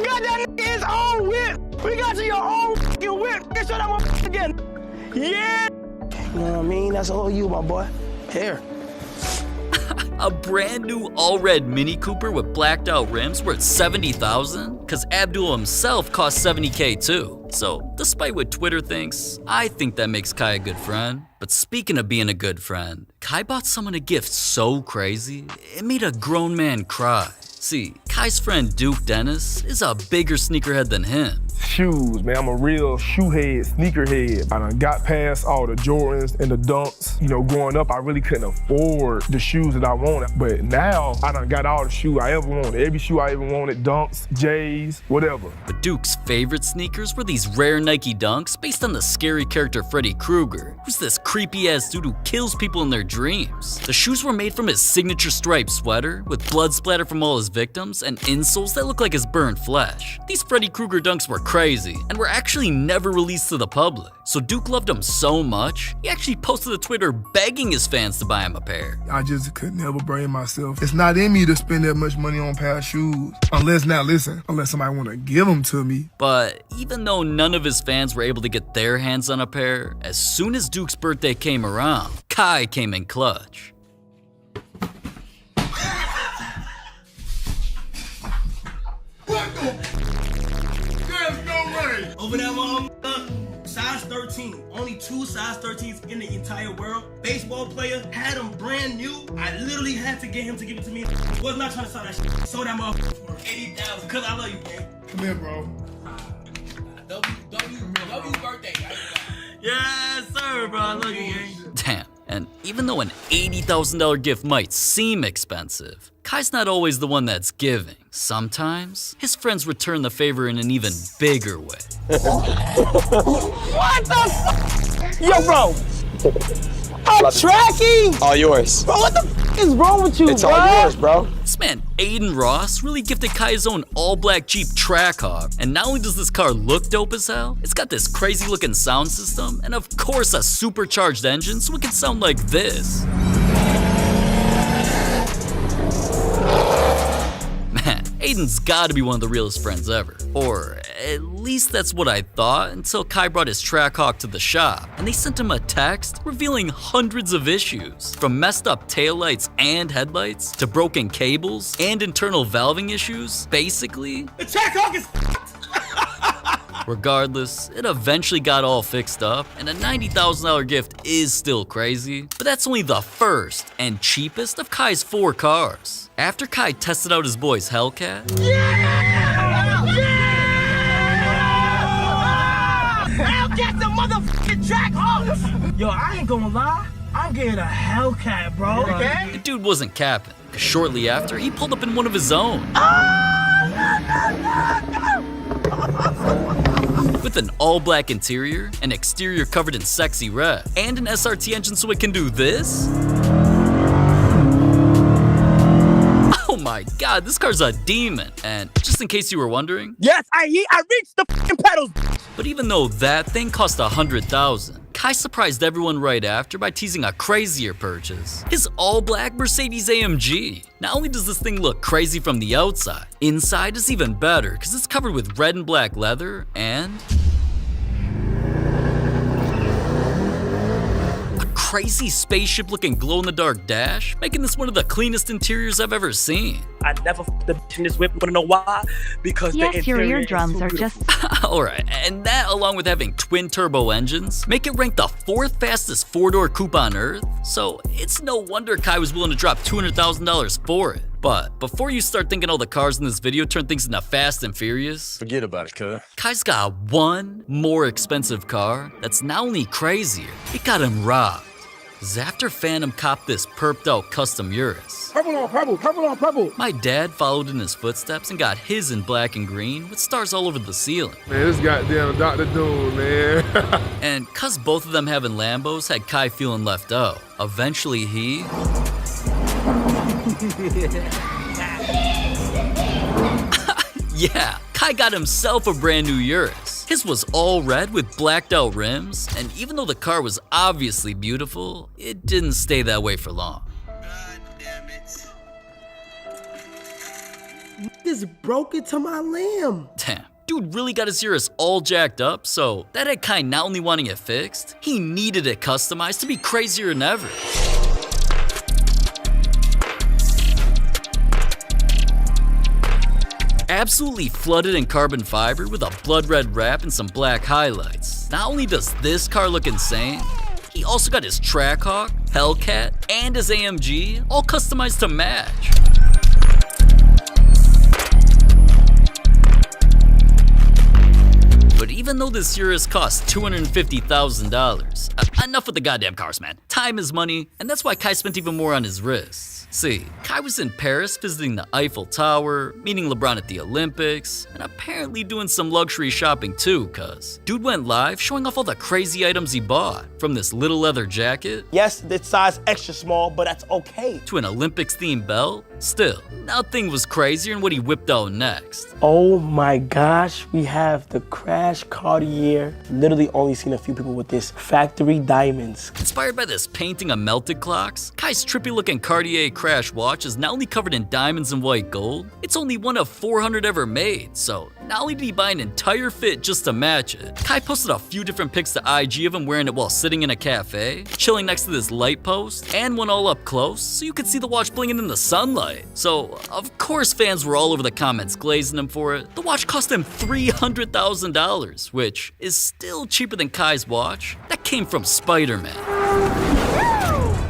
Got that nigga his own whip. We got you your own fucking whip. Get show that motherfucker again. Yeah! You know what I mean? That's all you, my boy. Here. A brand new all-red Mini Cooper with blacked out rims worth $70,000? Cause Abdul himself cost $70k too. So despite what Twitter thinks, I think that makes Kai a good friend. But speaking of being a good friend, Kai bought someone a gift so crazy, it made a grown man cry. See, Kai's friend Duke Dennis is a bigger sneakerhead than him. Shoes, man, I'm a real shoe head, sneaker head. I done got past all the Jordans and the Dunks. You know, growing up, I really couldn't afford the shoes that I wanted. But now, I done got all the shoes I ever wanted. Every shoe I ever wanted, Dunks, J's, whatever. But Duke's favorite sneakers were these rare Nike Dunks based on the scary character Freddy Krueger, who's this creepy-ass dude who kills people in their dreams. The shoes were made from his signature striped sweater, with blood splatter from all his victims, and insoles that look like his burnt flesh. These Freddy Krueger Dunks were crazy, and were actually never released to the public. So Duke loved them so much, he actually posted to Twitter begging his fans to buy him a pair. I just could never bring myself. It's not in me to spend that much money on a pair of shoes. Unless somebody want to give them to me. But even though none of his fans were able to get their hands on a pair, as soon as Duke's birthday came around, Kai came in clutch. There's no way. Over there, size 13. Only 2 size 13s in the entire world. Baseball player, had them brand new. I literally had to get him to give it to me. Was not trying to sell that shit. Sold that motherfucker for $80,000. Cause I love you, man. Come here, bro. W birthday. Yes, sir, bro. I love you, gang. Damn. And even though an $80,000 gift might seem expensive, Kai's not always the one that's giving. Sometimes, his friends return the favor in an even bigger way. What the f? Yo, bro. I'm tracking. All yours. Bro, what the f is wrong with you, It's bro? all yours, bro. This man, Aiden Ross, really gifted Kai his own all-black Jeep Trackhawk. And not only does this car look dope as hell, it's got this crazy-looking sound system, and of course a supercharged engine so it can sound like this. Man, Aiden's gotta be one of the realest friends ever. Or at least that's what I thought until Kai brought his Trackhawk to the shop, and they sent him a text revealing hundreds of issues, from messed up taillights and headlights, to broken cables, and internal valving issues. Basically, The Trackhawk is regardless, it eventually got all fixed up, and a $90,000 gift is still crazy, but that's only the first and cheapest of Kai's 4 cars. After Kai tested out his boy's Hellcat, Hellcat the motherfucking Trackhawk. Yo, I ain't gonna lie. I'm getting a Hellcat, bro. Okay? the dude wasn't capping, 'cause shortly after, he pulled up in one of his own. With an all-black interior, an exterior covered in sexy red, and an SRT engine so it can do this? Oh my god, this car's a demon. And just in case you were wondering, Yes, I reached the fucking pedals. but even though that thing cost $100,000, Kai surprised everyone right after by teasing a crazier purchase. His all-black Mercedes AMG. Not only does this thing look crazy from the outside, inside is even better because it's covered with red and black leather and a crazy spaceship-looking glow-in-the-dark dash, making this one of the cleanest interiors I've ever seen. I never the bitch in this whip. You wanna know why? Because Yes, the your interior eardrums is so are beautiful. just Alright, and that along with having twin-turbo engines, make it rank the 4th fastest 4-door coupe on Earth, so it's no wonder Kai was willing to drop $200,000 for it. But before you start thinking all the cars in this video turn things into Fast and Furious, Forget about it, cuz. Kai's got one more expensive car that's not only crazier, it got him robbed. is after Phantom copped this perped out custom Urus. Purple on purple, purple on purple. My dad followed in his footsteps and got his in black and green with stars all over the ceiling. Man, this goddamn Dr. Doom, man. And cause both of them having Lambos had Kai feeling left out. Eventually he... Yeah, Kai got himself a brand new Urus. His was all red with blacked out rims, and even though the car was obviously beautiful, it didn't stay that way for long. This broke into my lamb. Damn, dude really got his Urus all jacked up, so that had Kai not only wanting it fixed, he needed it customized to be crazier than ever. Absolutely flooded in carbon fiber with a blood red wrap and some black highlights. Not only does this car look insane, he also got his Trackhawk, Hellcat, and his AMG all customized to match. But even though this Urus cost $250,000, enough with the goddamn cars, man. Time is money, and that's why Kai spent even more on his wrists. See, Kai was in Paris visiting the Eiffel Tower, meeting LeBron at the Olympics, and apparently doing some luxury shopping too, cuz dude went live showing off all the crazy items he bought, from this little leather jacket, yes, it's size extra small, but that's okay, to an Olympics-themed belt. Still, nothing was crazier than what he whipped out next. Oh my gosh, we have the Crash Cartier. Literally only seen a few people with this. Factory diamonds. Inspired by this painting of melted clocks, Kai's trippy-looking Cartier Crash watch is not only covered in diamonds and white gold, it's only one of 400 ever made, so not only did he buy an entire fit just to match it, Kai posted a few different pics to IG of him wearing it while sitting in a cafe, chilling next to this light post, and one all up close so you could see the watch blinging in the sunlight. So, of course fans were all over the comments glazing him for it. The watch cost him $300,000, which is still cheaper than Kai's watch. That came from Spider-Man.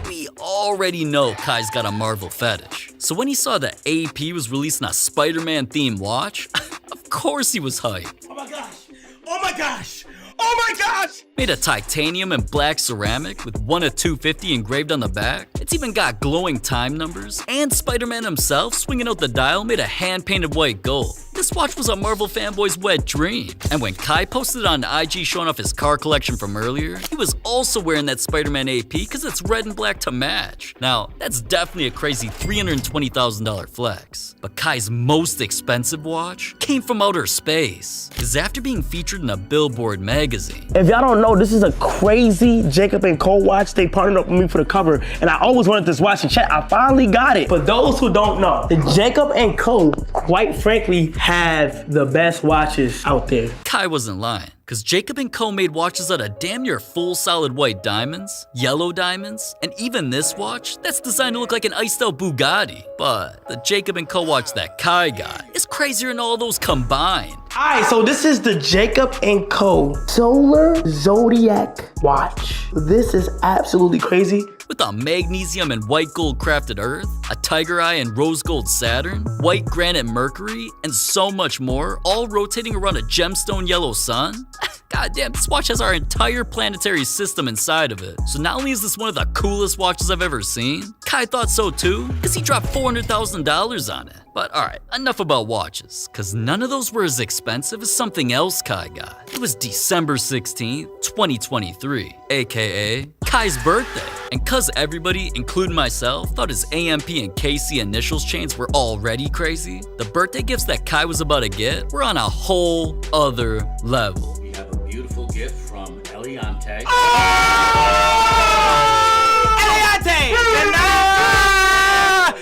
We already know Kai's got a Marvel fetish. So when he saw that AP was releasing a Spider-Man themed watch, of course he was hyped. Oh my gosh! Oh my gosh! Oh my gosh! Made of titanium and black ceramic with 1 of 250 engraved on the back. It's even got glowing time numbers, and Spider-Man himself swinging out the dial made of hand-painted white gold. This watch was a Marvel fanboy's wet dream. And when Kai posted on IG showing off his car collection from earlier, he was also wearing that Spider-Man AP because it's red and black to match. Now, that's definitely a crazy $320,000 flex. But Kai's most expensive watch came from outer space. Because after being featured in a Billboard magazine. If y'all don't know, this is a crazy Jacob & Co watch. They partnered up with me for the cover, and I always wanted this watch in chat. I finally got it. For those who don't know, the Jacob & Co, quite frankly, have the best watches out there. Kai wasn't lying, because Jacob & Co made watches out of damn near full solid white diamonds, yellow diamonds, and even this watch that's designed to look like an iced out Bugatti. But the Jacob & Co watch that Kai got is crazier than all those combined. Alright, so this is the Jacob & Co Solar Zodiac watch. This is absolutely crazy. With a magnesium and white gold crafted Earth, a tiger eye and rose gold Saturn, white granite Mercury, and so much more, all rotating around a gemstone yellow sun. Goddamn, this watch has our entire planetary system inside of it. So not only is this one of the coolest watches I've ever seen, Kai thought so too, because he dropped $400,000 on it. But alright, enough about watches, because none of those were as expensive as something else Kai got. It was December 16th, 2023, aka Kai's birthday. And cause everybody, including myself, thought his AMP and KC initials chains were already crazy, the birthday gifts that Kai was about to get were on a whole other level. We have a beautiful gift from Eliante.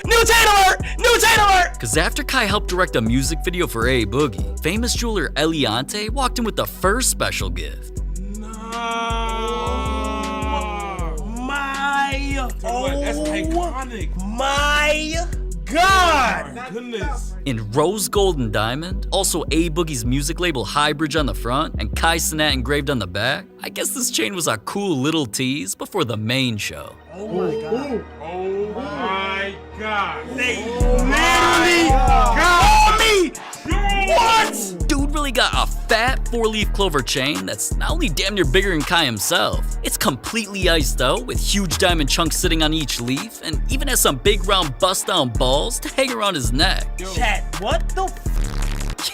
New chain alert! New chain alert! Cause after Kai helped direct a music video for A Boogie, famous jeweler Eliante walked in with the first special gift. That's iconic. My God! My goodness. In rose gold and diamond, also A Boogie's music label Highbridge on the front and Kai Cenat engraved on the back. I guess this chain was a cool little tease before the main show. Oh my God. Oh my God. They literally got me! What? Dude dude really got a fat 4-leaf clover chain that's not only damn near bigger than Kai himself, it's completely iced out with huge diamond chunks sitting on each leaf, and even has some big round bust down balls to hang around his neck. Chat, what the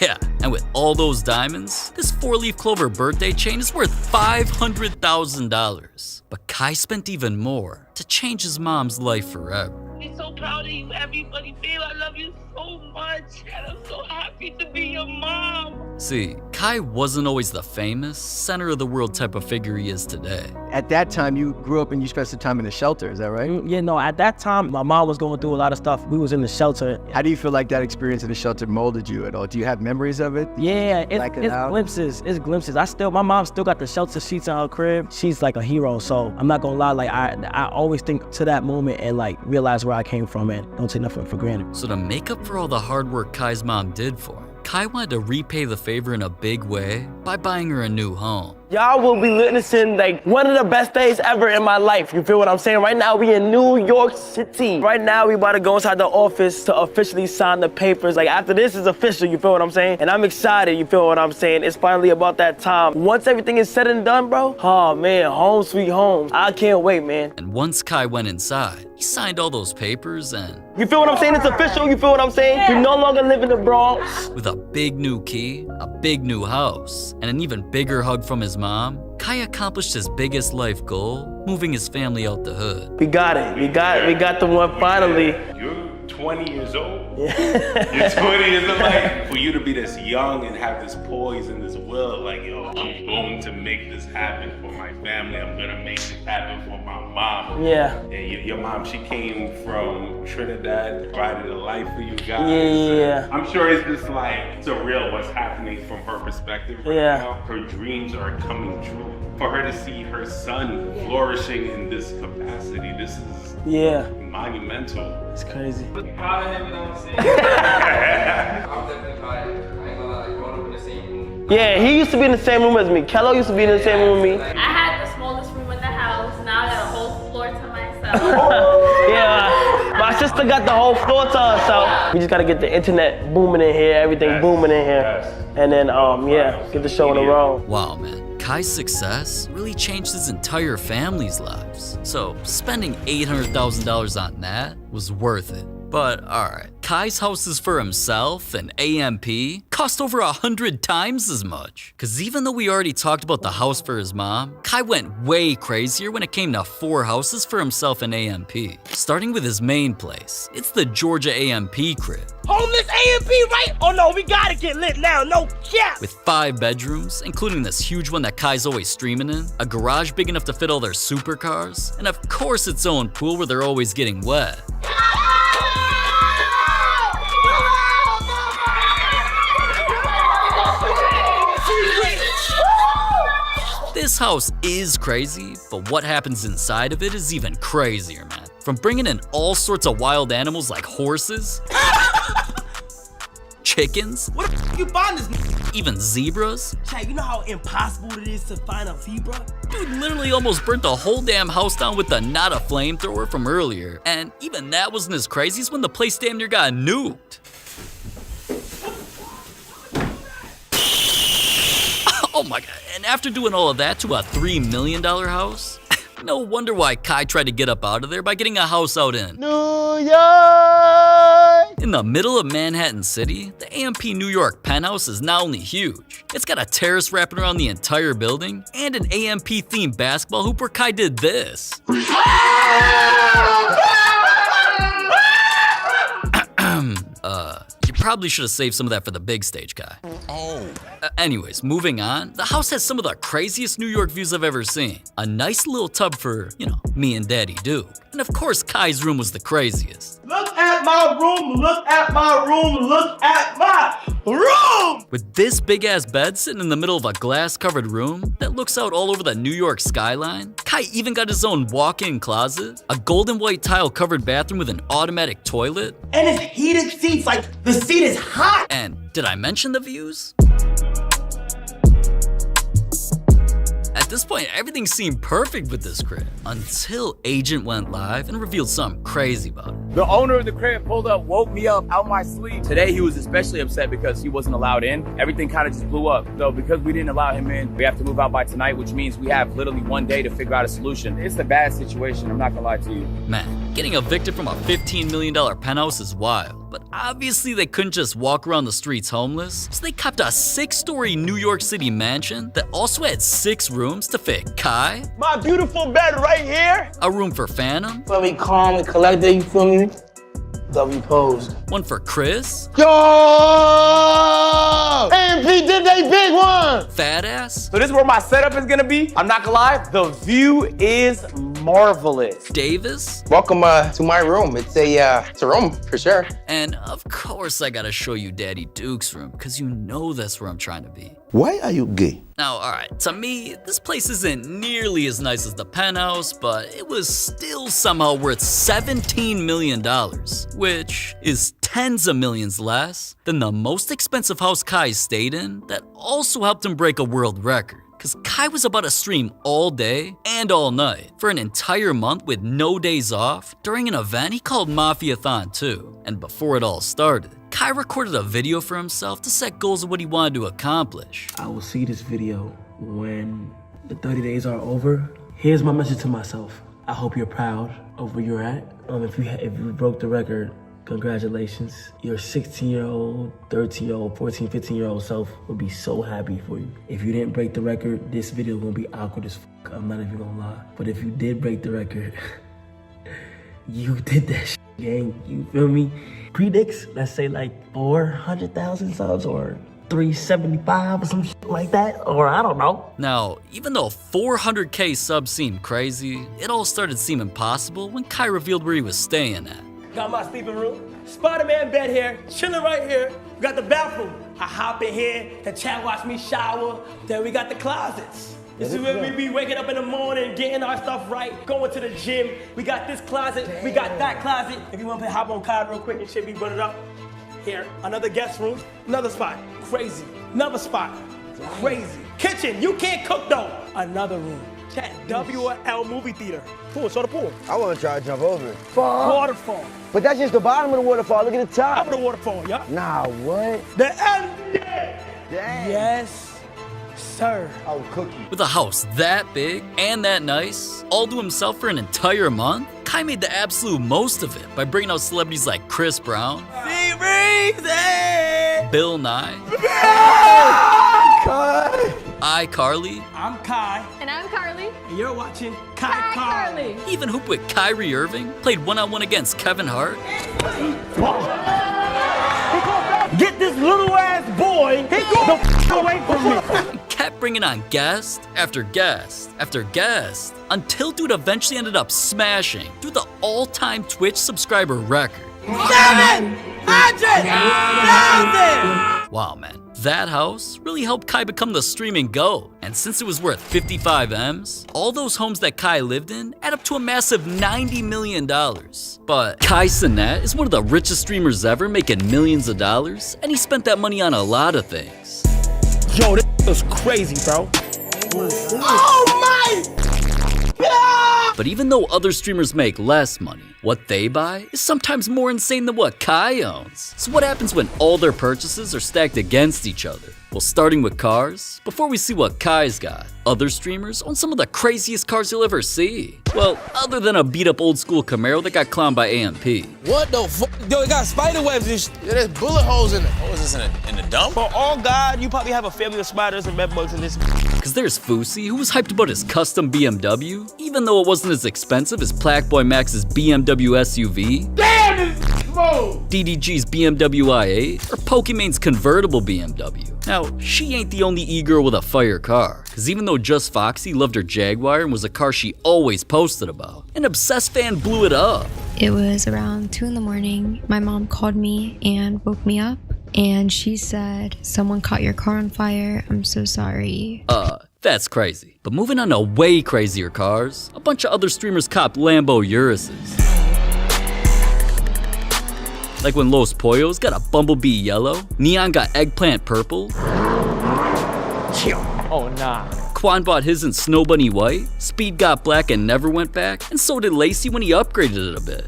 Yeah, and with all those diamonds, this 4-leaf clover birthday chain is worth $500,000. But Kai spent even more to change his mom's life forever. I'm so proud of you, everybody. Babe, I love you so much. And I'm so happy to be your mom. See, Kai wasn't always the famous, center of the world type of figure he is today. At that time, you grew up and you spent some time in the shelter, is that right? Yeah, no, at that time, my mom was going through a lot of stuff. We was in the shelter. How do you feel like that experience in the shelter molded you at all? Do you have memories of it? Yeah, it's glimpses. It's glimpses. My mom still got the shelter sheets in her crib. She's like a hero, so I'm not gonna lie. Like I always think to that moment and like realize where I came from and don't take nothing for granted. So to make up for all the hard work Kai's mom did for him, Kai wanted to repay the favor in a big way by buying her a new home. Y'all will be witnessing like one of the best days ever in my life. You feel what I'm saying? Right now we in New York City. Right now we about to go inside the office to officially sign the papers. Like after this is official, you feel what I'm saying? And I'm excited, you feel what I'm saying? It's finally about that time. Once everything is said and done, bro, oh man, home sweet home. I can't wait, man. And once Kai went inside, he signed all those papers and... You feel what I'm saying? It's official, you feel what I'm saying? You no longer live in the Bronx. With a big new key, a big new house, and an even bigger hug from his mom, Kai accomplished his biggest life goal, moving his family out the hood. We got it. We got the one finally. You're 20 years old. You're 20 years old. Like, for you to be this young and have this poise and this will, like, yo, I'm going to make this happen for my family. I'm gonna make this happen for my mom. Yeah. And your mom, she came from Trinidad, provided a life for you guys. Yeah. I'm sure it's just like surreal what's happening from her perspective right now. Her dreams are coming true. For her to see her son flourishing in this capacity, this is monumental. It's crazy. I'm proud of him, you know what I'm saying? I'm definitely proud of him. I ain't gonna lie, like growing up in the same room. Yeah, he used to be in the same room as me. Kello used to be in the same room with me. I had the smallest room in the house. Now I got a whole floor to myself. Yeah, my sister got the whole floor to herself. We just gotta get the internet booming in here, everything booming in here. And then, get the show on the road. Wow, man. Kai's success really changed his entire family's lives. So spending $800,000 on that was worth it. But alright, Kai's houses for himself and AMP cost over 100 times as much. Cause even though we already talked about the house for his mom, Kai went way crazier when it came to 4 houses for himself and AMP. Starting with his main place, it's the Georgia AMP crib. Homeless AMP, right? Oh no, we gotta get lit now, no cap! With 5 bedrooms, including this huge one that Kai's always streaming in, a garage big enough to fit all their supercars, and of course its own pool where they're always getting wet. This house is crazy, but what happens inside of it is even crazier, man. From bringing in all sorts of wild animals like horses, chickens, What the f you find this? even zebras. Chat, you know how impossible it is to find a zebra? Dude literally almost burnt the whole damn house down with the not a flamethrower from earlier. And even that wasn't as crazy as when the place damn near got nuked. Oh my god, and after doing all of that to a $3 million house, no wonder why Kai tried to get up out of there by getting a house out in New York! In the middle of Manhattan City, the AMP New York penthouse is not only huge, it's got a terrace wrapping around the entire building and an AMP themed basketball hoop where Kai did this. You probably should have saved some of that for the big stage, Kai. Anyways, moving on, the house has some of the craziest New York views I've ever seen. A nice little tub for, me and Daddy Duke. And of course, Kai's room was the craziest. Look at my room, look at my room, look at my room! With this big ass bed sitting in the middle of a glass covered room that looks out all over the New York skyline, Kai even got his own walk-in closet, a golden white tile covered bathroom with an automatic toilet, and it's heated seats, like the seat is hot! And did I mention the views? At At this point, everything seemed perfect with this crib until Agent went live and revealed something crazy about it. The owner of the crib pulled up, woke me up out my sleep. Today he was especially upset because he wasn't allowed in. Everything kind of just blew up. So because we didn't allow him in, we have to move out by tonight, which means we have literally one day to figure out a solution. It's a bad situation, I'm not gonna lie to you. Man, getting evicted from a $15 million penthouse is wild, but obviously they couldn't just walk around the streets homeless, so they copped a 6-story New York City mansion that also had 6 rooms to fit Kai, My beautiful bed right here. a room for Phantom, Let me calm and collected, you feel me? W posed. one for Chris, Yo! AMP did they big one! Fat Ass, So this is where my setup is gonna be. I'm not gonna lie, the view is marvelous. Davis, Welcome to my room. It's a room for sure. and of course I gotta show you Daddy Duke's room, because you know that's where I'm trying to be. Why are you gay? Now, alright, to me, this place isn't nearly as nice as the penthouse, but it was still somehow worth $17 million, which is tens of millions less than the most expensive house Kai stayed in that also helped him break a world record. Cause Kai was about to stream all day and all night for an entire month with no days off during an event he called Mafia-thon too. And before it all started, Kai recorded a video for himself to set goals of what he wanted to accomplish. I will see this video when the 30 days are over. Here's my message to myself. I hope you're proud of where you're at. If you broke the record, congratulations. Your 16-year-old, 13-year-old, 14, 15-year-old self would be so happy for you. If you didn't break the record, this video is gonna be awkward as fuck. I'm not even gonna lie. But if you did break the record, you did that shit, gang. You feel me? Predicts, let's say like 400,000 subs or 375 or some shit like that, or I don't know. Now, even though 400K subs seemed crazy, it all started seeming possible when Kai revealed where he was staying at. Got my sleeping room, Spider-Man bed here, chilling right here. We got the bathroom. I hop in here, the chat watch me shower. Then we got the closets. This is where we be waking up in the morning, getting our stuff right, going to the gym. We got this closet, we got that closet. If you want to hop on COD real quick and shit, we run it up. Here, another guest room, another spot, crazy. Another spot, crazy. Kitchen, you can't cook though. Another room. Chat, WL movie theater. Pool, show the pool. I want to try to jump over it. Waterfall. But that's just the bottom of the waterfall. Look at the top. Top of the waterfall, yeah. Nah, what? The NBA. Damn. Yes, sir. Oh, cookie. With a house that big and that nice, all to himself for an entire month, Kai made the absolute most of it by bringing out celebrities like Chris Brown, Bill Nye, iCarly, I'm Kai. And I'm Carly. And you're watching Kai Carly. he even hooped with Kyrie Irving, played one-on-one against Kevin Hart, Get this little ass boy the f away from me. and kept bringing on guest after guest after guest until dude eventually ended up smashing through the all-time Twitch subscriber record. 700,000! Wow, man, that house really helped Kai become the streaming GOAT. And since it was worth 55 M's, all those homes that Kai lived in add up to a massive $90 million. But Kai Cenat is one of the richest streamers ever, making millions of dollars, and he spent that money on a lot of things. Yo, this was crazy, bro. Oh my! But even though other streamers make less money, what they buy is sometimes more insane than what Kai owns. So what happens when all their purchases are stacked against each other? Well, starting with cars, before we see what Kai's got, other streamers own some of the craziest cars you'll ever see. Well, other than a beat-up old-school Camaro that got clowned by AMP. What the fuck? Yo, it got spider webs and shit. Yeah, there's bullet holes in it. What was this in the dump? For all God, you probably have a family of spiders and bed bugs in this. Cause there's Fousey, who was hyped about his custom BMW, even though it wasn't as expensive as Plaqueboy Max's BMW SUV. Damn, this smooth! DDG's BMW i8, or Pokemon's convertible BMW. Now, she ain't the only e-girl with a fire car, cause even though Just Foxy loved her Jaguar and was a car she always posted about, an obsessed fan blew it up. It was around 2 in the morning. My mom called me and woke me up, and she said, "Someone caught your car on fire. I'm so sorry." That's crazy. But moving on to way crazier cars, a bunch of other streamers copped Lambo Uruses. Like when Los Pollos got a Bumblebee yellow, Neon got eggplant purple, Oh, nah. Quan bought his in Snow Bunny White, Speed got black and never went back, and so did Lacey when he upgraded it a bit.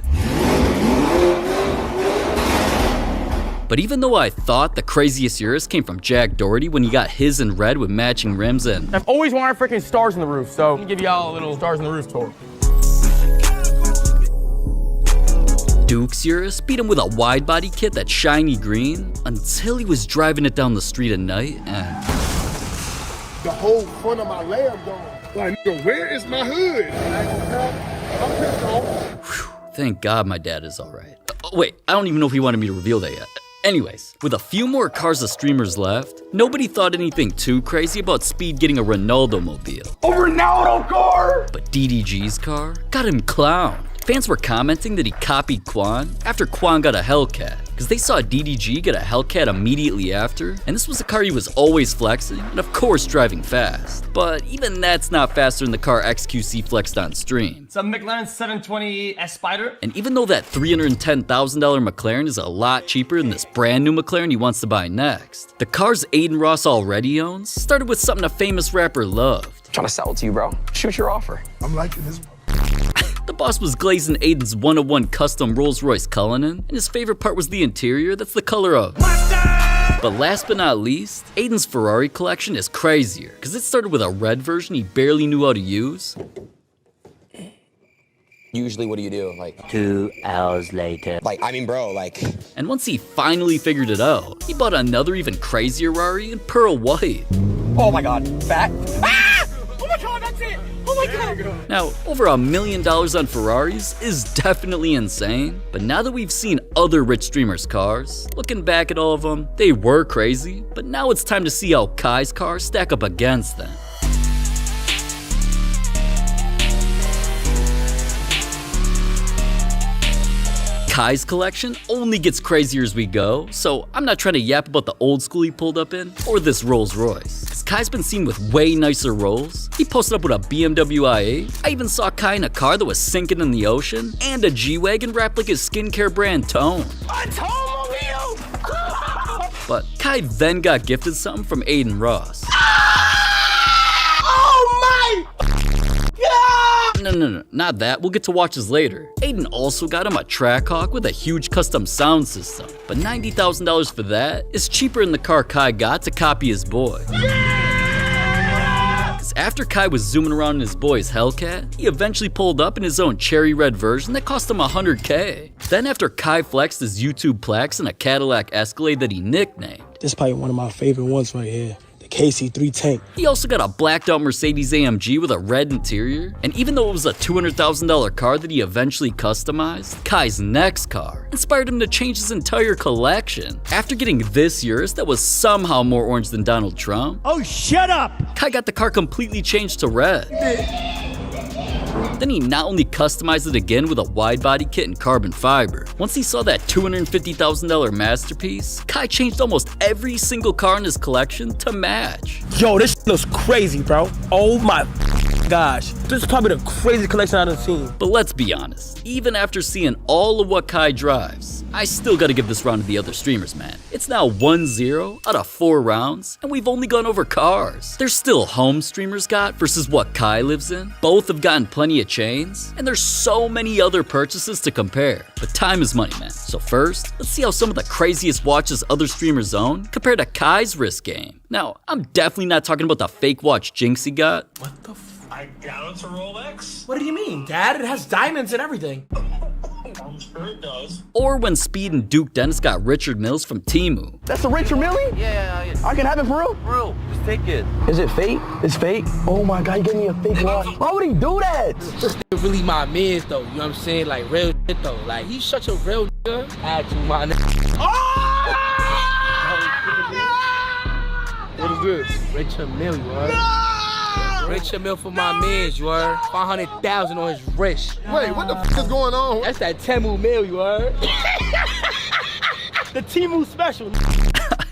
But even though I thought the craziest Urus came from Jack Doherty when he got his in red with matching rims and I've always wanted freaking stars in the roof, so I'm gonna give y'all a little stars in the roof tour. Duke's Urus beat him with a wide body kit that's shiny green until he was driving it down the street at night and The whole front of my lamb gone. Like, nigga, where is my hood? I'm pissed off. Thank God my dad is alright. Wait, I don't even know if he wanted me to reveal that yet. Anyways, with a few more cars of streamers left, nobody thought anything too crazy about Speed getting a Ronaldo mobile. A Ronaldo car! But DDG's car got him clowned. Fans were commenting that he copied Quan after Quan got a Hellcat, because they saw DDG get a Hellcat immediately after, and this was a car he was always flexing, and of course driving fast. But even that's not faster than the car XQC flexed on stream. It's a McLaren 720 S Spider. And even though that $310,000 McLaren is a lot cheaper than this brand new McLaren he wants to buy next, the cars Aiden Ross already owns started with something a famous rapper loved. I'm trying to sell it to you, bro. Shoot your offer. I'm liking this. The boss was glazing Aiden's 101 custom Rolls-Royce Cullinan, and his favorite part was the interior that's the color of mustard! But last but not least, Aiden's Ferrari collection is crazier, because it started with a red version he barely knew how to use. Usually, what do you do? Like 2 hours later. Like, I mean, bro, like. And once he finally figured it out, he bought another even crazier Rari in pearl white. Oh my god, fat. Ah! Oh my god, that's it! Oh my god! Now, over $1 million on Ferraris is definitely insane, but now that we've seen other rich streamers' cars, looking back at all of them, they were crazy, but now it's time to see how Kai's cars stack up against them. Kai's collection only gets crazier as we go, so I'm not trying to yap about the old school he pulled up in, or this Rolls Royce. Cause Kai's been seen with way nicer Rolls. He posted up with a BMW i8. I even saw Kai in a car that was sinking in the ocean, and a G-Wagon wrapped like his skincare brand Tone. But Kai then got gifted something from Aiden Ross. No, not that. We'll get to watches later. Aiden also got him a Trackhawk with a huge custom sound system, but $90,000 for that is cheaper than the car Kai got to copy his boy. Cause after Kai was zooming around in his boy's Hellcat, he eventually pulled up in his own cherry red version that cost him $100K. Then after Kai flexed his YouTube plaques in a Cadillac Escalade that he nicknamed. This is probably one of my favorite ones right here. KC3 tank. He also got a blacked out Mercedes AMG with a red interior, and even though it was a $200,000 car that he eventually customized, Kai's next car inspired him to change his entire collection. After getting this Urus that was somehow more orange than Donald Trump, oh shut up! Kai got the car completely changed to red. Then he not only customized it again with a wide body kit and carbon fiber. Once he saw that $250,000 masterpiece, Kai changed almost every single car in his collection to match. Yo, this looks crazy, bro. Oh my gosh. This is probably the craziest collection I've seen. But let's be honest, even after seeing all of what Kai drives, I still gotta give this round to the other streamers, man. It's now 1-0 out of 4 rounds, and we've only gone over cars. There's still home streamers got versus what Kai lives in. Both have gotten plenty of chains, and there's so many other purchases to compare. But time is money, man. So first, let's see how some of the craziest watches other streamers own compare to Kai's wrist game. Now, I'm definitely not talking about the fake watch Jinx he got. What the f? I got it's a Rolex. What do you mean, Dad? It has diamonds and everything. I'm sure it does. Or when Speed and Duke Dennis got Richard Mills from Temu. That's the Richard Millie? Yeah. I can have it for real? Bro, just take it. Is it fake? It's fake? Oh my god, he gave me a fake watch. Why would he do that? Really my mans though, you know what I'm saying? Like real shit though. Like he's such a real nigga. Add to my nigga. What is this? Richard Mill, you heard? Richard Mill for my mans, you heard? 500,000 on his wrist. Wait, what the f is going on? That's that Temu Mill, you heard? The Temu special.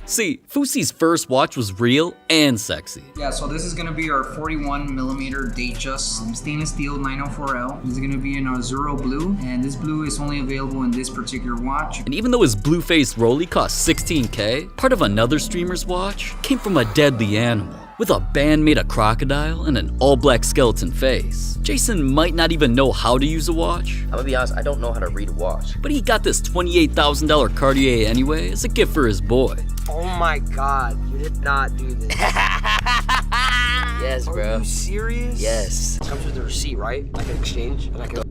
See, Fusi's first watch was real and sexy. Yeah, so this is gonna be our 41mm Datejust stainless steel 904L. This is gonna be in our Zero Blue, and this blue is only available in this particular watch. And even though his blue-faced Rollie cost $16K, part of another streamer's watch came from a deadly animal. With a band made of crocodile and an all-black skeleton face, Jason might not even know how to use a watch. I'm gonna be honest, I don't know how to read a watch. But he got this $28,000 Cartier anyway as a gift for his boy. Oh my god, you did not do this. Yes, bro. Are you serious? Yes. Comes with the receipt, right? I can exchange and I can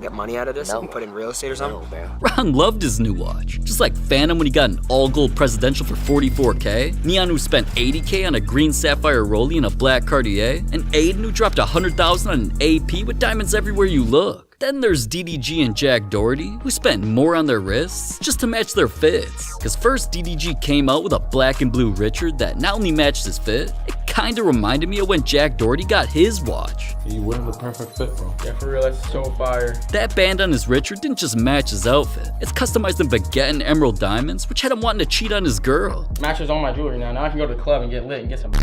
get money out of this and put in real estate or something? No, bro. Ron loved his new watch. Just like Phantom when he got an all-gold presidential for $44K, Neon who spent $80K on a green sapphire rollie and a black Cartier, and Aiden who dropped $100,000 on an AP with diamonds everywhere you look. Then there's DDG and Jack Doherty, who spent more on their wrists just to match their fits. Cause first DDG came out with a black and blue Richard that not only matched his fit, it kinda reminded me of when Jack Doherty got his watch. You wearing the perfect fit, bro. Yeah, for real, that's so fire. That band on his Richard didn't just match his outfit, it's customized in baguette and emerald diamonds, which had him wanting to cheat on his girl. Matches all my jewelry now. Now I can go to the club and get lit and get some.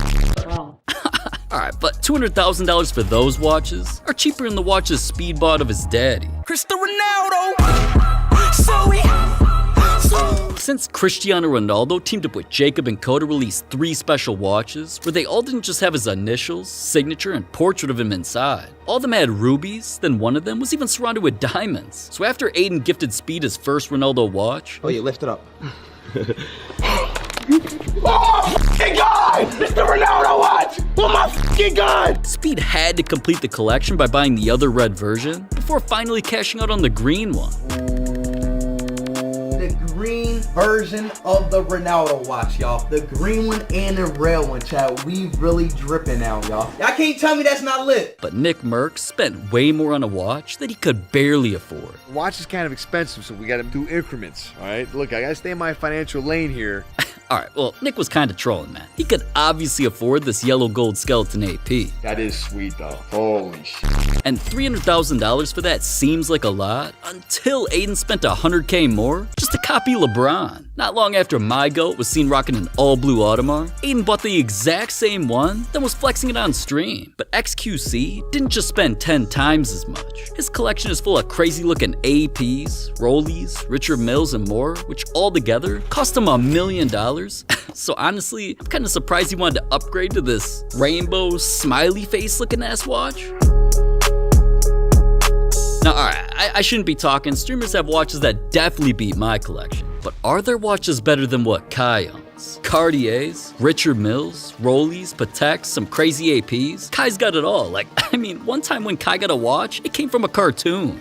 Alright, but $200,000 for those watches are cheaper than the watch's speed bought of his daddy. Cristiano Ronaldo. Since Cristiano Ronaldo teamed up with Jacob & Co to release 3 special watches, where they all didn't just have his initials, signature, and portrait of him inside. All of them had rubies, then one of them was even surrounded with diamonds. So after Aiden gifted Speed his first Ronaldo watch... Oh, you lift it up. Oh my fucking god! It's the Ronaldo watch! Oh my fucking god! Speed had to complete the collection by buying the other red version, before finally cashing out on the green one. The green version of the Ronaldo watch, y'all. The green one and the red one, Chad. We really dripping now, y'all. Y'all can't tell me that's not lit. But Nick Merckx spent way more on a watch that he could barely afford. Watch is kind of expensive, so we gotta do increments, all right? Look, I gotta stay in my financial lane here. Alright, well, Nick was kinda trolling, man. He could obviously afford this yellow gold skeleton AP. That is sweet, though. Holy shit. And $300,000 for that seems like a lot, until Aiden spent $100K more just to copy LeBron. Not long after my GOAT was seen rocking an all-blue Audemars, Aiden bought the exact same one, then was flexing it on stream. But XQC didn't just spend 10 times as much. His collection is full of crazy-looking APs, Rollies, Richard Milles, and more, which all together cost him $1 million. So honestly, I'm kinda surprised he wanted to upgrade to this rainbow, smiley face looking ass watch. Now, alright, I shouldn't be talking. Streamers have watches that definitely beat my collection. But are there watches better than what Kai owns? Cartiers, Richard Milles, Rollies, Pateks, some crazy APs? Kai's got it all. Like, I mean, one time when Kai got a watch, it came from a cartoon.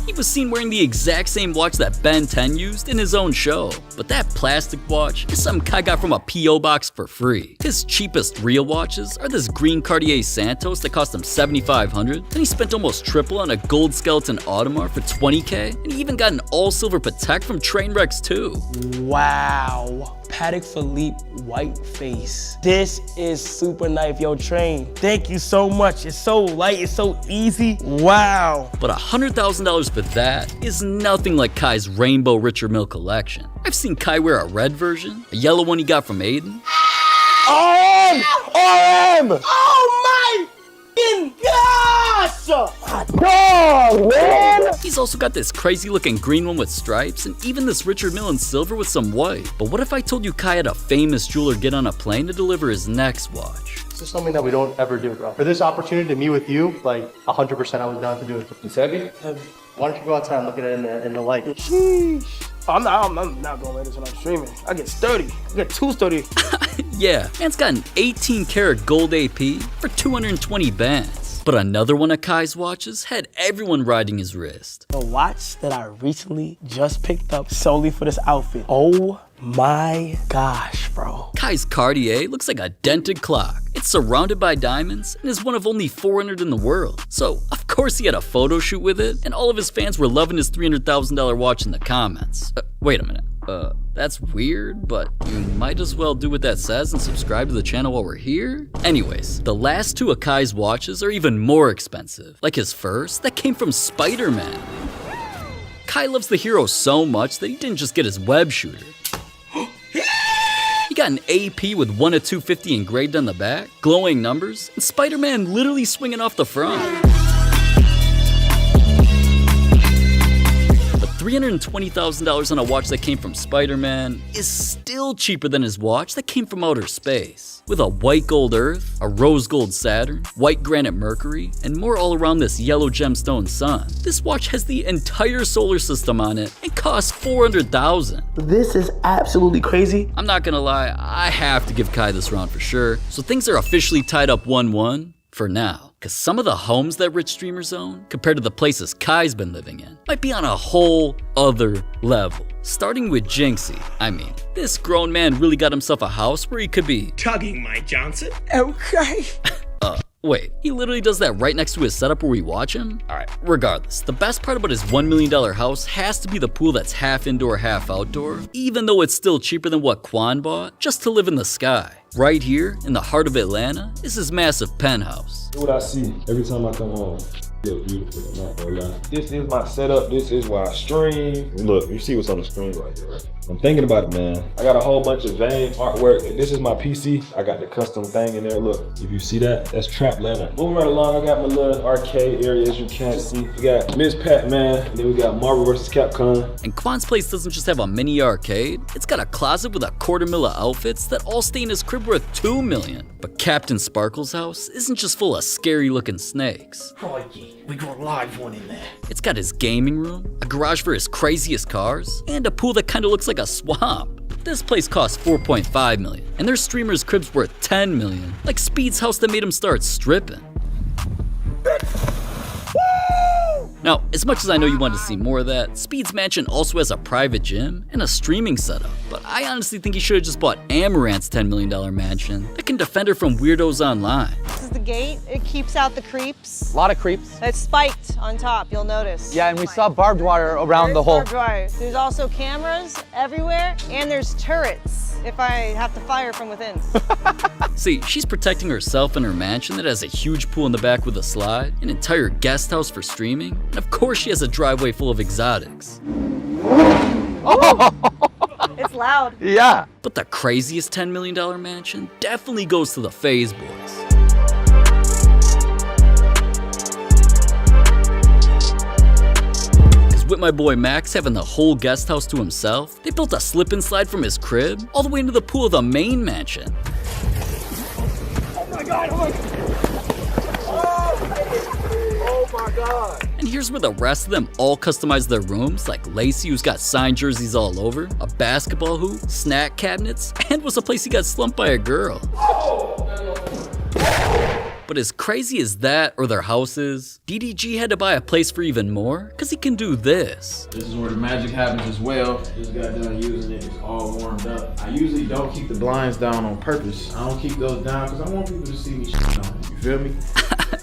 He was seen wearing the exact same watch that Ben 10 used in his own show. But that plastic watch is something Kai got from a P.O. box for free. His cheapest real watches are this green Cartier Santos that cost him $7,500. Then he spent almost triple on a gold skeleton Audemars for $20K. And he even got an all-silver Patek from Trainwrecks too. Wow. Patek Philippe white face. This is super knife, yo, Train. Thank you so much. It's so light, it's so easy. Wow. But $100,000 for that is nothing like Kai's Rainbow Richard Mille collection. I've seen Kai wear a red version, a yellow one he got from Aiden. RM! Oh my fucking gosh! Dog, man! He's also got this crazy looking green one with stripes, and even this Richard Mille in silver with some white. But what if I told you Kai had a famous jeweler get on a plane to deliver his next watch? This is something that we don't ever do, bro. For this opportunity to meet with you, like 100% I was down to do it. It's heavy? Why don't you go outside and look at it in the light? Sheesh. I'm not gonna let this when I'm streaming. I get sturdy. I get too sturdy. Yeah, man's got an 18 karat gold AP for 220 bands. But another one of Kai's watches had everyone riding his wrist. The watch that I recently just picked up solely for this outfit. Oh my gosh, bro. Kai's Cartier looks like a dented clock. It's surrounded by diamonds and is one of only 400 in the world. So, of course he had a photo shoot with it, and all of his fans were loving his $300,000 watch in the comments. Wait a minute. That's weird, but you might as well do what that says and subscribe to the channel while we're here. Anyways, the last two of Kai's watches are even more expensive. Like his first, that came from Spider-Man. Kai loves the hero so much that he didn't just get his web shooter. He got an AP with 1 of 250 engraved on the back, glowing numbers, and Spider-Man literally swinging off the front. But $320,000 on a watch that came from Spider-Man is still cheaper than his watch that came from outer space. With a white gold Earth, a rose gold Saturn, white granite Mercury, and more all around this yellow gemstone sun, this watch has the entire solar system on it and costs $400,000. This is absolutely crazy. I'm not gonna lie, I have to give Kai this round for sure. So things are officially tied up 1-1 for now. Cause some of the homes that rich streamers own, compared to the places Kai's been living in, might be on a whole other level. Starting with Jinxie. I mean, this grown man really got himself a house where he could be tugging my Johnson. Okay. Wait, he literally does that right next to his setup where we watch him? Alright, regardless, the best part about his $1 million house has to be the pool that's half indoor, half outdoor, even though it's still cheaper than what Quan bought, just to live in the sky. Right here, in the heart of Atlanta, is his massive penthouse. What I see every time I come home. Feel beautiful, I'm not gonna lie. This is my setup, this is why I stream. Look, you see what's on the screen right here, right? I'm thinking about it, man. I got a whole bunch of vein artwork. This is my PC. I got the custom thing in there. Look, if you see that, that's trap leather. Moving right along, I got my little arcade area, as you can see. We got Miss Pac-Man, and then we got Marvel vs. Capcom. And Quan's place doesn't just have a mini arcade, it's got a closet with $250,000 of outfits that all stay in his crib worth $2 million. But Captain Sparkle's house isn't just full of scary looking snakes. Crikey, we got a live one in there. It's got his gaming room, a garage for his craziest cars, and a pool that kinda looks like a swamp. This place costs $4.5 million, and their streamer's crib's worth $10 million, like Speed's house that made him start stripping. Now, as much as I know you want to see more of that, Speed's mansion also has a private gym and a streaming setup, but I honestly think he should have just bought Amaranth's $10 million mansion that can defend her from weirdos online. This is the gate. It keeps out the creeps. A lot of creeps. It's spiked on top, you'll notice. Yeah, and we saw barbed wire around the whole. Barbed wire. There's also cameras everywhere, and there's turrets if I have to fire from within. See, she's protecting herself and her mansion that has a huge pool in the back with a slide, an entire guest house for streaming, and of course she has a driveway full of exotics. It's loud. Yeah. But the craziest $10 million mansion definitely goes to the FaZe boys. With my boy Max having the whole guest house to himself, they built a slip and slide from his crib all the way into the pool of the main mansion. Oh my god, oh my god. Oh my god. And here's where the rest of them all customize their rooms, like Lacey, who's got signed jerseys all over, a basketball hoop, snack cabinets, and was a place he got slumped by a girl. But as crazy as that or their house is, DDG had to buy a place for even more, because he can do this. This is where the magic happens as well. Just got done using it, it's all warmed up. I usually don't keep the blinds down on purpose. I don't keep those down because I want people to see me shit on. You feel me?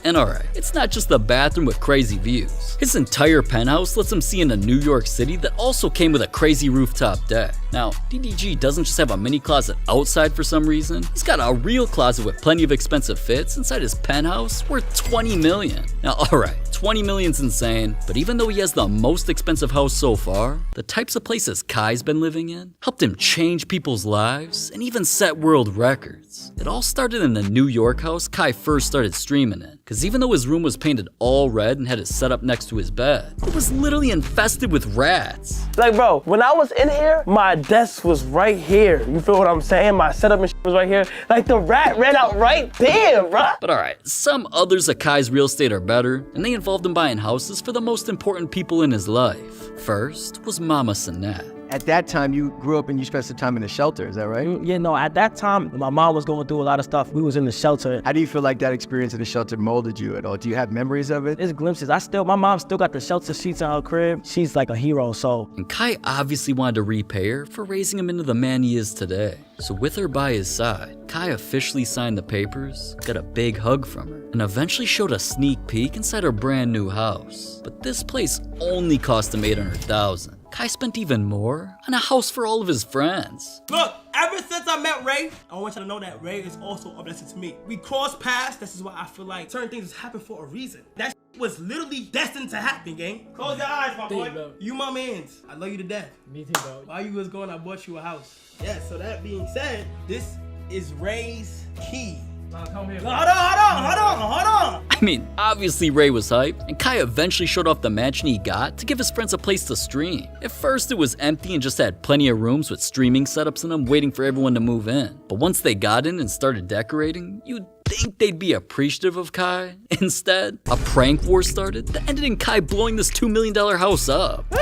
And alright, it's not just the bathroom with crazy views. His entire penthouse lets him see into New York City that also came with a crazy rooftop deck. Now, DDG doesn't just have a mini closet outside for some reason, he's got a real closet with plenty of expensive fits inside his penthouse worth $20 million. Now alright, $20 million's insane, but even though he has the most expensive house so far, the types of places Kai's been living in helped him change people's lives and even set world records. It all started in the New York house Kai first started streaming in, because even though his room was painted all red and had it set up next to his bed, it was literally infested with rats. Like, bro, when I was in here, my desk was right here. You feel what I'm saying? My setup and shit was right here. Like, the rat ran out right there, bro. But alright, some others at Kai's real estate are better, and they involved him buying houses for the most important people in his life. First was Mama Cenat. At that time, you grew up and you spent some time in a shelter, is that right? Yeah, no, at that time, my mom was going through a lot of stuff. We was in the shelter. How do you feel like that experience in the shelter molded you at all? Do you have memories of it? There's glimpses. My mom still got the shelter sheets in her crib. She's like a hero, so. And Kai obviously wanted to repay her for raising him into the man he is today. So with her by his side, Kai officially signed the papers, got a big hug from her, and eventually showed a sneak peek inside her brand new house. But this place only cost him $800,000. Kai spent even more on a house for all of his friends. Look, ever since I met Ray, I want you to know that Ray is also a blessing to me. We crossed paths. This is why I feel like certain things happen for a reason. That was literally destined to happen, gang. Close your eyes, my boy. Bro. You my mans. I love you to death. Me too, bro. While you was going, I bought you a house. Yeah, so that being said, this is Ray's key Hold on. I mean, obviously Ray was hyped, and Kai eventually showed off the mansion he got to give his friends a place to stream. At first it was empty and just had plenty of rooms with streaming setups in them waiting for everyone to move in. But once they got in and started decorating, you'd think they'd be appreciative of Kai. Instead, a prank war started that ended in Kai blowing this $2 million house up. Yo,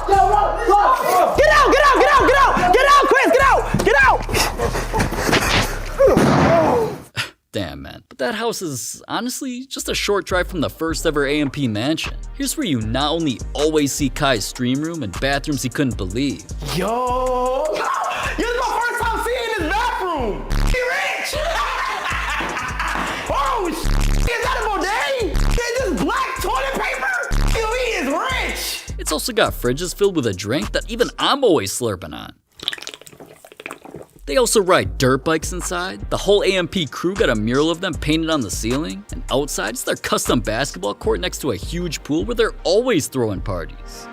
run! Get out, Chris, get out! Damn, man. But that house is honestly just a short drive from the first ever AMP mansion. Here's where you not only always see Kai's stream room and bathrooms he couldn't believe. Yo! This is my first time seeing this bathroom! He rich! Oh, is that a bidet? Is this black toilet paper? Yo, he is rich! It's also got fridges filled with a drink that even I'm always slurping on. They also ride dirt bikes inside. The whole AMP crew got a mural of them painted on the ceiling. And outside is their custom basketball court next to a huge pool where they're always throwing parties.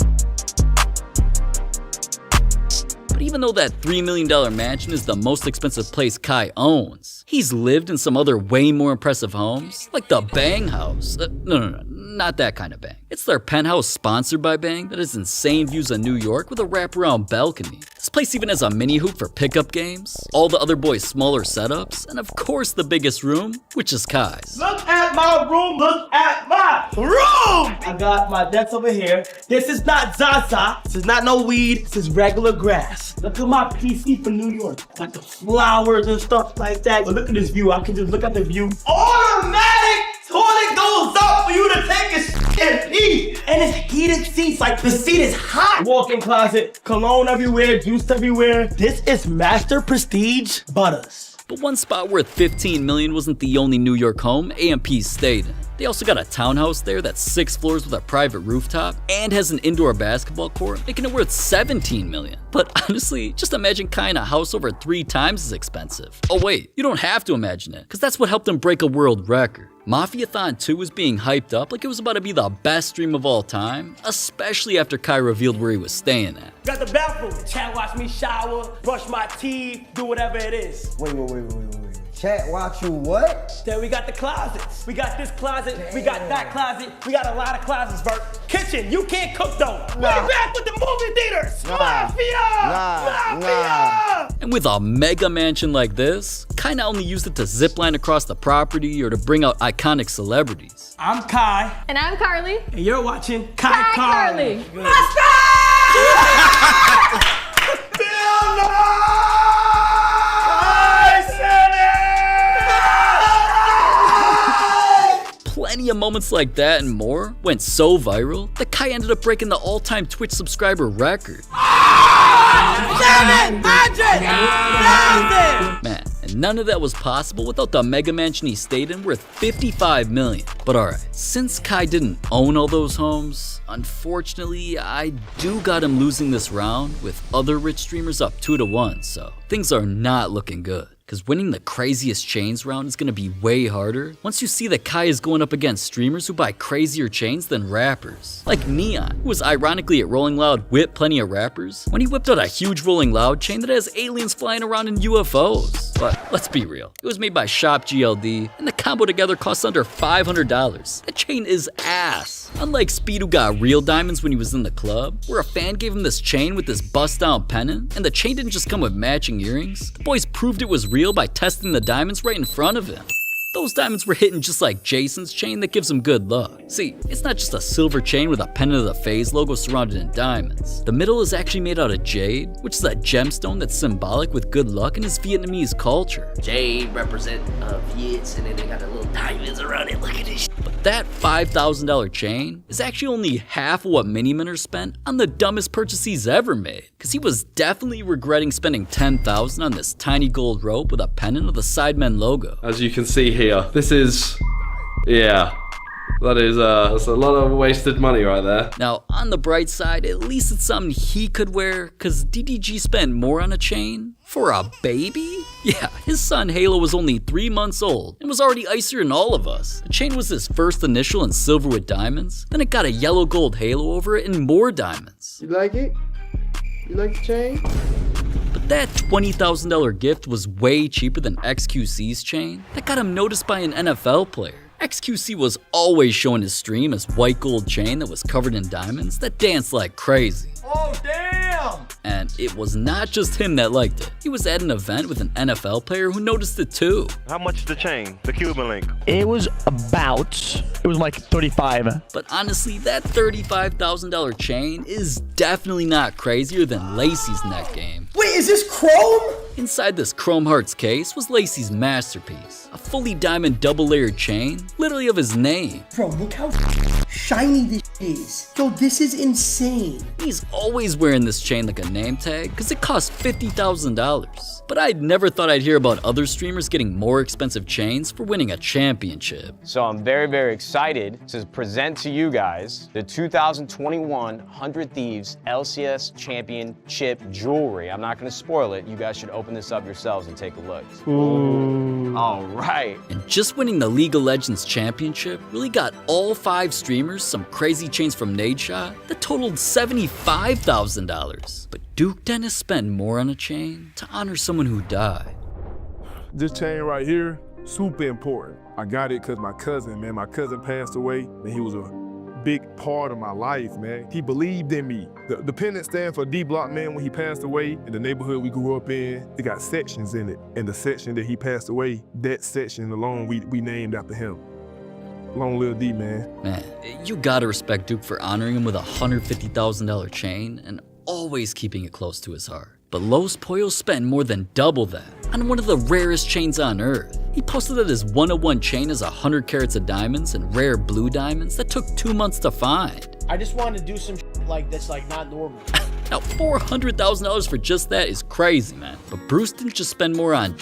But even though that $3 million mansion is the most expensive place Kai owns, he's lived in some other way more impressive homes, like the Bang House. No, not that kind of Bang. It's their penthouse sponsored by Bang that has insane views of New York with a wraparound balcony. This place even has a mini hoop for pickup games, all the other boys' smaller setups, and of course the biggest room, which is Kai's. Look at my room, look at my room! I got my desk over here. This is not Zaza, this is not no weed, this is regular grass. Look at my PC for New York. Got the flowers and stuff like that. But look at this view, I can just look at the view. Automatic toilet goes up for you to take a shit and pee. And it's heated seats, like the seat is hot. Walk-in closet, cologne everywhere, juice everywhere. This is Master Prestige Butters. But one spot worth $15 million wasn't the only New York home AMP stayed in. They also got a townhouse there that's 6 floors with a private rooftop and has an indoor basketball court, making it worth $17 million. But honestly, just imagine Kai in a house over 3 times as expensive. Oh wait, you don't have to imagine it, because that's what helped him break a world record. Mafia-thon 2 was being hyped up like it was about to be the best stream of all time, especially after Kai revealed where he was staying at. Got the bathroom. Chat, watch me shower, brush my teeth, do whatever it is. Wait. Chat, watch you what? Then we got the closets. We got this closet, we got that closet, we got a lot of closets, Vert. Kitchen, you can't cook though. We're back with the movie theaters. Mafia! And with a mega mansion like this, Kai not only used it to zipline across the property or to bring out iconic celebrities. I'm Kai. And I'm Carly. And you're watching Kai Carly. Let's go! Plenty of moments like that and more went so viral that Kai ended up breaking the all-time Twitch subscriber record. 700,000! Man, and none of that was possible without the mega mansion he stayed in worth $55 million. But alright, since Kai didn't own all those homes, unfortunately, I do got him losing this round with other rich streamers up 2-1, so things are not looking good. Because winning the craziest chains round is going to be way harder once you see that Kai is going up against streamers who buy crazier chains than rappers. Like Neon, who was ironically at Rolling Loud with plenty of rappers when he whipped out a huge Rolling Loud chain that has aliens flying around in UFOs. But let's be real, it was made by Shop GLD and the combo together costs under $500. That chain is ass. Unlike Speed, who got real diamonds when he was in the club, where a fan gave him this chain with this bust down pennant, and the chain didn't just come with matching earrings, the boys proved it was real by testing the diamonds right in front of him. Those diamonds were hitting just like Jason's chain that gives him good luck. See, it's not just a silver chain with a pennant of the FaZe logo surrounded in diamonds. The middle is actually made out of jade, which is a gemstone that's symbolic with good luck in his Vietnamese culture. Jade represent Viets, and then they got the little diamonds around it. Look at this. But that $5,000 chain is actually only half of what Mini Minter spent on the dumbest purchase he's ever made. Cause he was definitely regretting spending $10,000 on this tiny gold rope with a pennant of the Sidemen logo. As you can see here, this is, yeah, that's a lot of wasted money right there. Now, on the bright side, at least it's something he could wear, cause DDG spent more on a chain for a baby? Yeah, his son Halo was only 3 months old and was already icier than all of us. The chain was his first initial in silver with diamonds, then it got a yellow gold halo over it and more diamonds. You like it? You like the chain? But that $20,000 gift was way cheaper than XQC's chain that got him noticed by an NFL player. XQC was always showing his stream as white gold chain that was covered in diamonds that danced like crazy. Oh, damn! And it was not just him that liked it. He was at an event with an NFL player who noticed it too. How much is the chain? The Cuban link? It was like 35. But honestly, that $35,000 chain is definitely not crazier than Lacey's net game. Wait, is this chrome? Inside this Chrome Hearts case was Lacey's masterpiece, a fully diamond double-layered chain, literally of his name. Bro, look how shiny this is. Yo, this is insane. He's always wearing this chain like a name tag because it costs $50,000. But I'd never thought I'd hear about other streamers getting more expensive chains for winning a championship. So I'm very, very excited to present to you guys the 2021 100 Thieves LCS Championship jewelry. I'm not gonna spoil it. You guys should open this up yourselves and take a look. Ooh. All right. And just winning the League of Legends Championship really got all 5 streamers some crazy chains from Nadeshot that totaled $75,000. But Duke Dennis spent more on a chain to honor someone who died. This chain right here, super important. I got it because my cousin passed away, and he was a big part of my life, man. He believed in me. The pendant stand for D-Block, man. When he passed away, in the neighborhood we grew up in, it got sections in it. And the section that he passed away, that section alone, we named after him. Long live D, man. Man, you gotta respect Duke for honoring him with a $150,000 chain and always keeping it close to his heart. But Los Pollos spent more than double that on one of the rarest chains on earth. He posted that his 101 chain is 100 carats of diamonds and rare blue diamonds that took 2 months to find. I just wanted to do some like that's like not normal. Now $400,000 for just that is crazy, man. But Bruce didn't just spend more on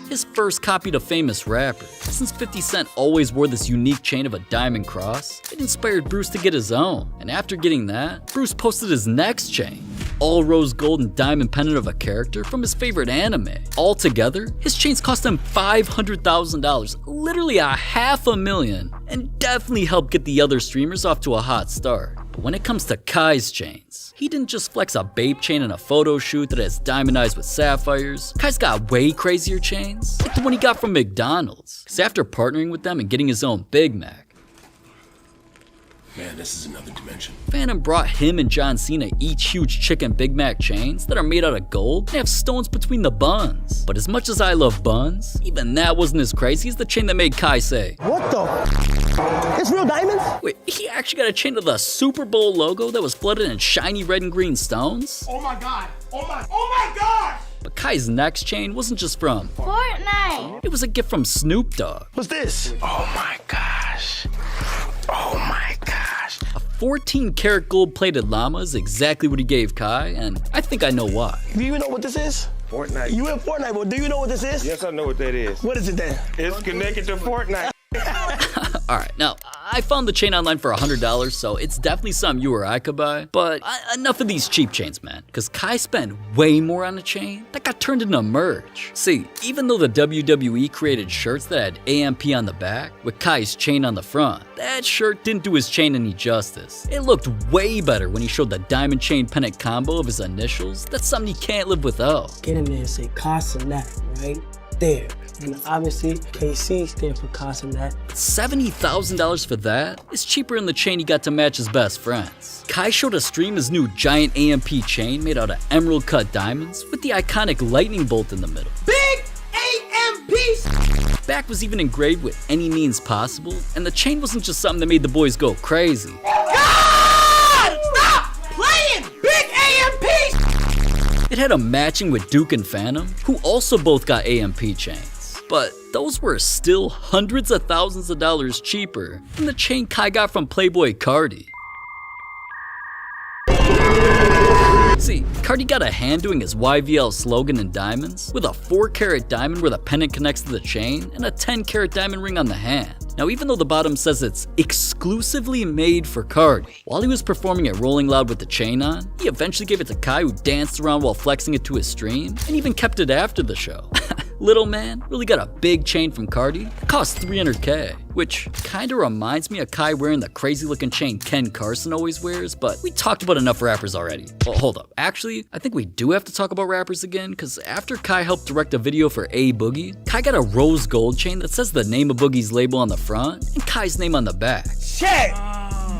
his first copy to famous rapper. Since 50 Cent always wore this unique chain of a diamond cross, it inspired Bruce to get his own. And after getting that, Bruce posted his next chain. All rose gold and diamond pendant of a character from his favorite anime. Altogether, his chains cost him $500,000, literally $500,000, and definitely helped get the other streamers off to a hot start. But when it comes to Kai's chains, he didn't just flex a babe chain in a photo shoot that has diamond eyes with sapphires. Kai's got way crazier chains, like the one he got from McDonald's. Cause after partnering with them and getting his own Big Mac, man, this is another dimension. Phantom brought him and John Cena each huge chicken Big Mac chains that are made out of gold and have stones between the buns. But as much as I love buns, even that wasn't as crazy as the chain that made Kai say, "What the? It's real diamonds?" Wait, he actually got a chain of the Super Bowl logo that was flooded in shiny red and green stones? Oh my god! Oh my gosh! But Kai's next chain wasn't just from Fortnite. It was a gift from Snoop Dogg. What's this? Oh my gosh. Oh my gosh. A 14 karat gold plated llama is exactly what he gave Kai, and I think I know why. Do you know what this is? Fortnite. You in Fortnite, but do you know what this is? Yes, I know what that is. What is it then? It's connected to Fortnite. Alright, now, I found the chain online for $100, so it's definitely something you or I could buy. But enough of these cheap chains, man, because Kai spent way more on a chain that got turned into merch. See, even though the WWE created shirts that had AMP on the back with Kai's chain on the front, that shirt didn't do his chain any justice. It looked way better when he showed the diamond chain pendant combo of his initials. That's something he can't live without. Get in there and say Kai Cenat right there. And obviously, KC stands for Kai Cenat. $70,000 for that is cheaper than the chain he got to match his best friends. Kai showed a stream his new giant AMP chain made out of emerald cut diamonds with the iconic lightning bolt in the middle. Big AMP! Back was even engraved with any means possible, and the chain wasn't just something that made the boys go crazy. God! Stop playing! Big AMP! It had a matching with Duke and Phantom, who also both got AMP chains. But those were still hundreds of thousands of dollars cheaper than the chain Kai got from Playboy Cardi. See, Cardi got a hand doing his YVL slogan in diamonds with a 4 karat diamond where the pendant connects to the chain and a 10 karat diamond ring on the hand. Now, even though the bottom says it's exclusively made for Cardi, while he was performing at Rolling Loud with the chain on, he eventually gave it to Kai, who danced around while flexing it to his stream and even kept it after the show. Little man really got a big chain from Cardi that cost $300K, which kinda reminds me of Kai wearing the crazy looking chain Ken Carson always wears, but we talked about enough rappers already. Well, hold up. up. Actually, I think we do have to talk about rappers again, because after Kai helped direct a video for A Boogie, Kai got a rose gold chain that says the name of Boogie's label on the front and Kai's name on the back. Shit!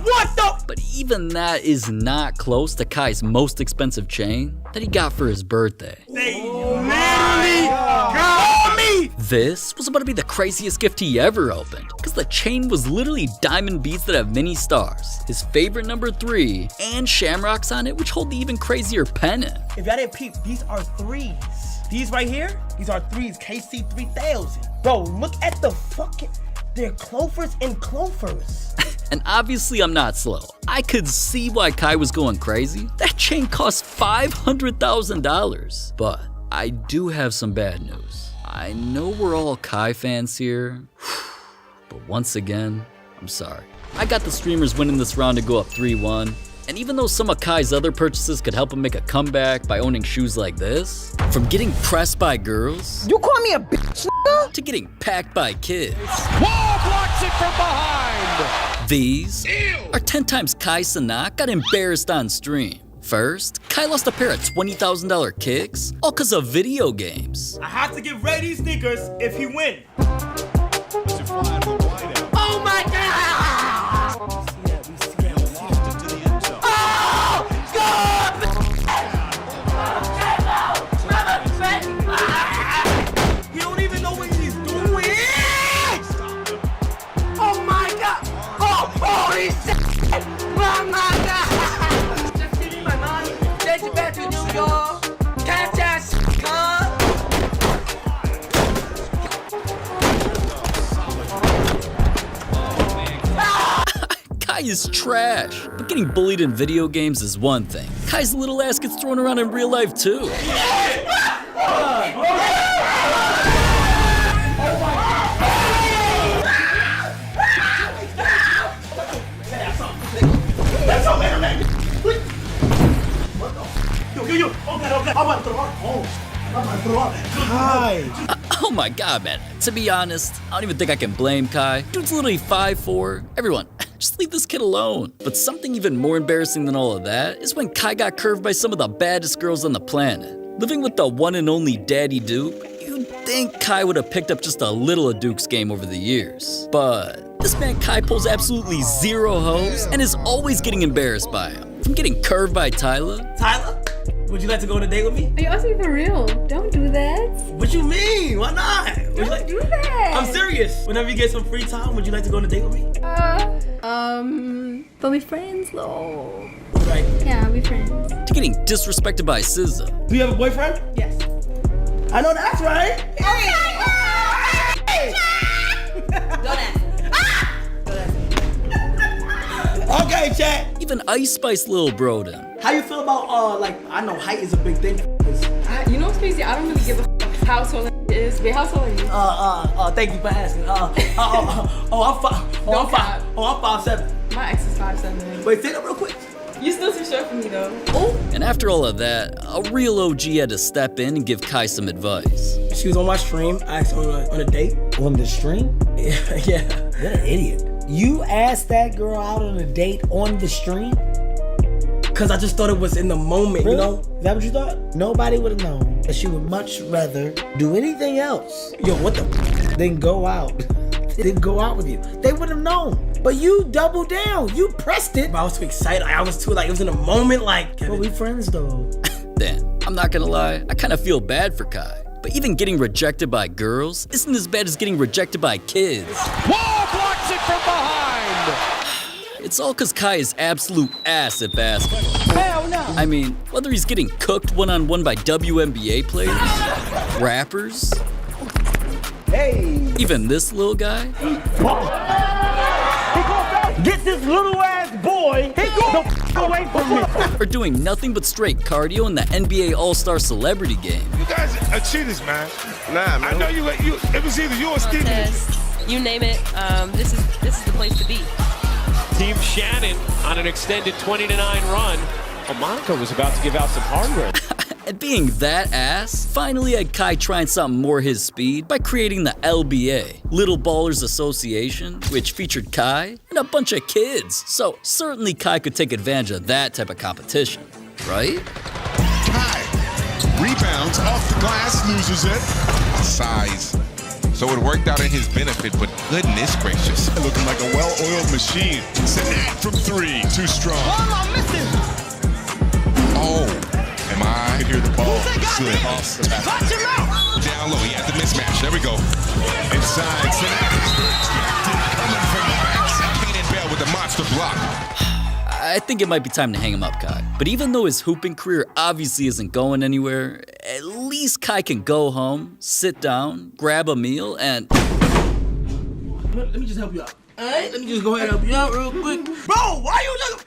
What the? But even that is not close to Kai's most expensive chain that he got for his birthday. They literally got me! This was about to be the craziest gift he ever opened, because the chain was literally diamond beads that have many stars, his favorite number 3, and shamrocks on it, which hold the even crazier pennant. If y'all didn't peep, these are 3s. These right here, these are 3s, KC 3000. Bro, look at the fucking, they're clovers and clovers. And obviously I'm not slow. I could see why Kai was going crazy. That chain cost $500,000. But I do have some bad news. I know we're all Kai fans here, but once again, I'm sorry. I got the streamers winning this round to go up 3-1. And even though some of Kai's other purchases could help him make a comeback by owning shoes like this, from getting pressed by girls, You call me a bitch, nigga? to getting packed by kids, Wall blocks it from behind. these are 10 times Kai Cenat got embarrassed on stream. First, Kai lost a pair of $20,000 kicks, all cause of video games. I have to give Ray these sneakers if he wins. Oh my god! He don't even know what he's doing. Oh my god! Oh, holy shit! Oh my god! Just give me my money. Take it back to New York. Catch that shit, cuz. Kai is trash, but getting bullied in video games is one thing. Kai's little ass gets thrown around in real life too. Oh my god, man. To be honest, I don't even think I can blame Kai. Dude's literally 5'4". Everyone, just leave this kid alone. But something even more embarrassing than all of that is when Kai got curved by some of the baddest girls on the planet. Living with the one and only Daddy Duke, you'd think Kai would have picked up just a little of Duke's game over the years. But this man Kai pulls absolutely zero hoes and is always getting embarrassed by him. From getting curved by Tyler. Tyler, would you like to go on a date with me? Are you asking for real? Don't do that. What you mean? Why not? Don't do that. I'm serious. Whenever you get some free time, would you like to go on a date with me? But we friends though. Right. Yeah, we friends. To getting disrespected by SZA. Do you have a boyfriend? Yes. I know that's right. Don't ask. Okay, chat. Even Ice Spice Lil bro'd him. How you feel about like I know height is a big thing. You know what's crazy? I don't really give a how tall it is. Wait, how tall are you? Thank you for asking. I'm 5'7". My ex is 5'7". Wait, say that real quick. You still too short for me though. Oh. And after all of that, a real OG had to step in and give Kai some advice. She was on my stream. I asked her on a date. On the stream? Yeah. You're an idiot. You asked that girl out on a date on the stream? Cause I just thought it was in the moment, Really? you know? Is that what you thought? Nobody would have known that she would much rather do anything else. Yo, what the? Than go out. Than go out with you. They would have known. But you doubled down. You pressed it. But I was too excited. I was too it was in a moment like. But we friends though. Then, I'm not gonna lie, I kinda feel bad for Kai. But even getting rejected by girls isn't as bad as getting rejected by kids. Wall blocks it from behind. It's all cause Kai is absolute ass at basketball. Hell no. I mean, whether he's getting cooked one-on-one by WNBA players, rappers, even this little guy, Get this little ass boy the f away from me. or doing nothing but straight cardio in the NBA All-Star Celebrity Game. You guys are cheaters, man. Nah, man. I know you. It was either you or Steven. You name it. This is the place to be. Team Shannon on an extended 20-9 run. Well, Monica was about to give out some hardware. And being that ass, finally had Kai trying something more his speed by creating the LBA, Little Ballers Association, which featured Kai and a bunch of kids. So certainly Kai could take advantage of that type of competition, right? Rebounds off the glass, loses it. Size. So it worked out in his benefit, but goodness gracious. Looking like a well-oiled machine. Cenat from 3, too strong. I'm missing. Oh, am I? I can hear the ball slip off the back. Watch him out. Down low, he had the mismatch. There we go. Inside, Cenat. Coming from the backside. Keenan Bell with the monster block. I think it might be time to hang him up, Kai. But even though his hooping career obviously isn't going anywhere, at least Kai can go home, sit down, grab a meal, and... Let me just help you out. Alright, let me just go ahead and help you out real quick. Bro, why you just...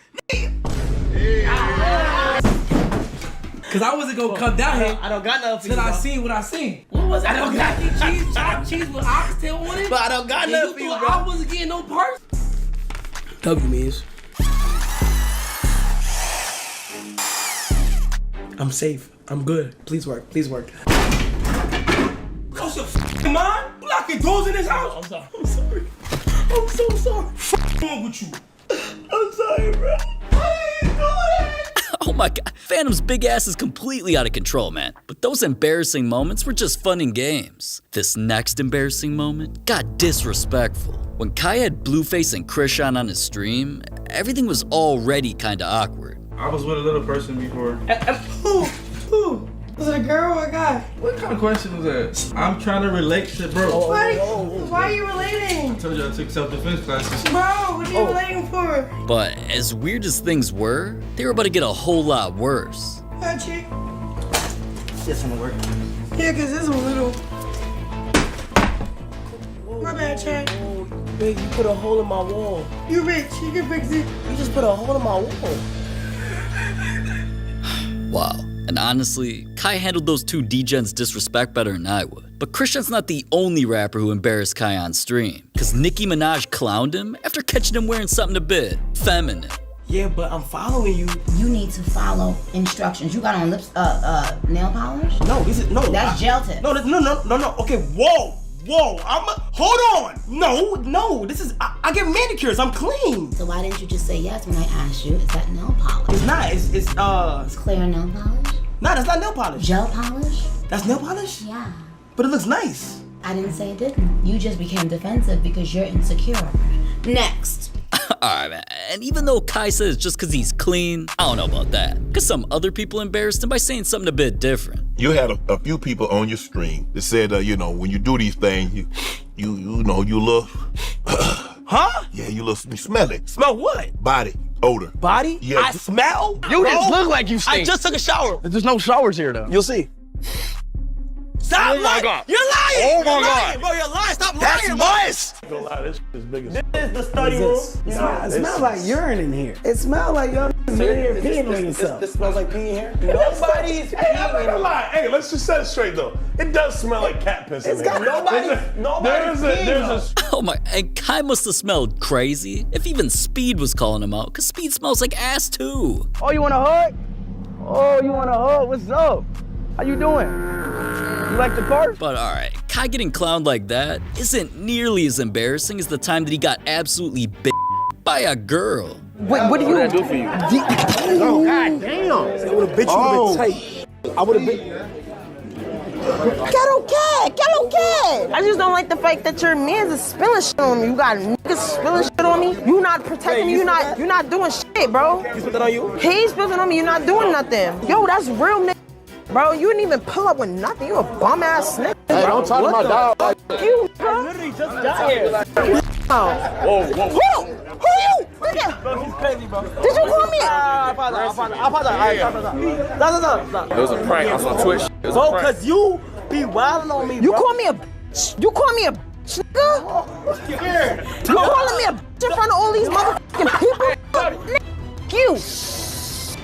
Cause I wasn't gonna come down here. I don't got nothing for you. Till I seen what I seen. What was it? I don't got cheese, chopped cheese with oxtail on it. But I don't got nothing for you, bro. I wasn't getting no parts. W means I'm safe. I'm good. Please work. Please work. What's your f***ing mind? You locking doors in this house? I'm sorry. I'm sorry. I'm so sorry. What's wrong with you? I'm sorry, bro. Why are you doing that? Oh my god, Phantom's big ass is completely out of control, man. But those embarrassing moments were just fun and games. This next embarrassing moment got disrespectful. When Kai had Blueface and Krishan on his stream, everything was already kinda awkward. I was with a little person before. Who? Was it a girl or a guy? What kind of question was that? I'm trying to relate to bro. Why are you relating? I told you I took self-defense classes. Bro, what are you relating for? But as weird as things were, they were about to get a whole lot worse. Hi, chick. This one work. Yeah, cause this one little. My bad, chick. Babe, you put a hole in my wall. You rich, you can fix it. You just put a hole in my wall. Wow. And honestly, Kai handled those two D-Gens disrespect better than I would. But Christian's not the only rapper who embarrassed Kai on stream, cause Nicki Minaj clowned him after catching him wearing something a bit feminine. Yeah, but I'm following you. You need to follow instructions. You got on lips, nail polish? No, this is, no. That's gel tip. No, no. Okay, whoa. Hold on. No, this is, I get manicures, I'm clean. So why didn't you just say yes when I asked you? Is that nail polish? It's not, it's clear nail polish? No, that's not nail polish. Gel polish? That's nail polish? Yeah. But it looks nice. I didn't say it didn't. You just became defensive because you're insecure. Next. Alright, man. And even though Kai says just cause he's clean, I don't know about that. Cause some other people embarrassed him by saying something a bit different. You had a few people on your stream that said, when you do these things, you look, huh? Yeah, you smell it. Smell what? Body, odor. Body? Yeah. I smell? You just look like you stink. I just took a shower. There's no showers here though. You'll see. Stop lying! my God. You're lying! Oh my You're God. lying, bro, you're lying! Stop That's lying, moist. Gonna lie, this is big as This is the study room. It smells like urine in here. It smells like y'all in here peeing on yourself. This smells like pee in here? Nobody's Hey, I'm not gonna lie. Hey, let's just set it straight though. It does smell like cat piss in It's here. got nobody's There's a Oh my, and Kai must have smelled crazy. If even Speed was calling him out, cause Speed smells like ass too. Oh, you want a hug? Oh, you want a hug? What's up? How you doing? You like the car? But alright, Kai getting clowned like that isn't nearly as embarrassing as the time that he got absolutely by a girl. What do you do for you? Oh, God damn. I would have bitch you would have been tight. I would have been. Get okay. I just don't like the fact that your man's is spilling shit on me. You got niggas spilling shit on me. You not protecting me. You're not doing shit, bro. He spilled it on you? He spilled it on me. You're not doing nothing. Yo, that's real nigga. Bro, you didn't even pull up with nothing. You a bum ass nigga. Hey, don't talk to my dog like that. You, I literally just got here. Whoa. Who you? Nigga. Bro, he's crazy, bro. Did you call me? I apologize. It was a prank. I was on Twitch. It was a Bro, prank. cause you be wilding on me, bro. You call me a bitch? You call me a bitch, nigga? You calling me a bitch in front of all these motherfucking people? Nigga, you.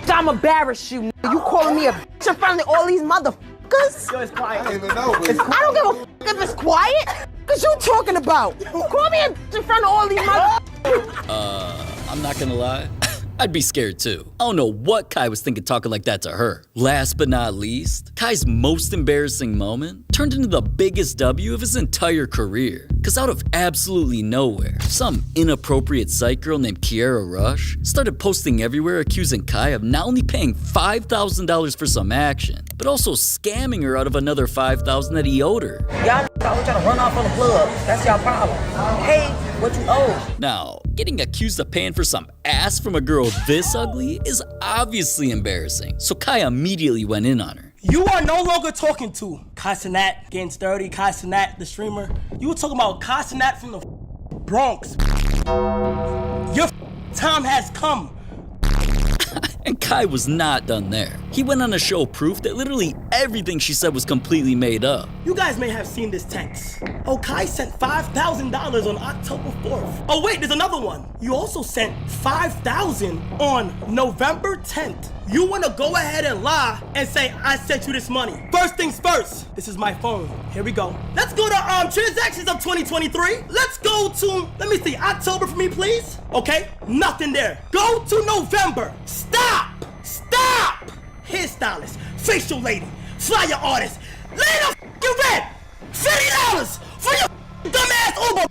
I'ma embarrass you, nigga. You calling me a bitch in front of all these motherfuckers? Yo, it's quiet. I don't give a f if it's quiet. What you talking about? Call me a bitch in front of all these motherfuckers. I'm not gonna lie. I'd be scared too. I don't know what Kai was thinking talking like that to her. Last but not least, Kai's most embarrassing moment turned into the biggest W of his entire career. Cause out of absolutely nowhere, some inappropriate psych girl named Kiara Rush started posting everywhere accusing Kai of not only paying $5,000 for some action, but also scamming her out of another $5,000 that he owed her. Y'all always trying to run off on the plug. That's y'all problem. Pay what you owe. Now, getting accused of paying for some ass from a girl this ugly is obviously embarrassing, so Kai immediately went in on her. You are no longer talking to Kai Cenat, getting sturdy, Kai Cenat, the streamer. You were talking about Kai Cenat from the Bronx. Your time has come. And Kai was not done there. He went on to show proof that literally everything she said was completely made up. You guys may have seen this text. Oh, Kai sent $5,000 on October 4th. Oh wait, there's another one. You also sent $5,000 on November 10th. You wanna go ahead and lie and say, I sent you this money. First things first, this is my phone. Here we go. Let's go to transactions of 2023. Let's go to, let me see, October for me, please. Okay, nothing there. Go to November. Stop! Hairstylist, facial lady, flyer artist, lay the rent. $50 for your dumbass Uber.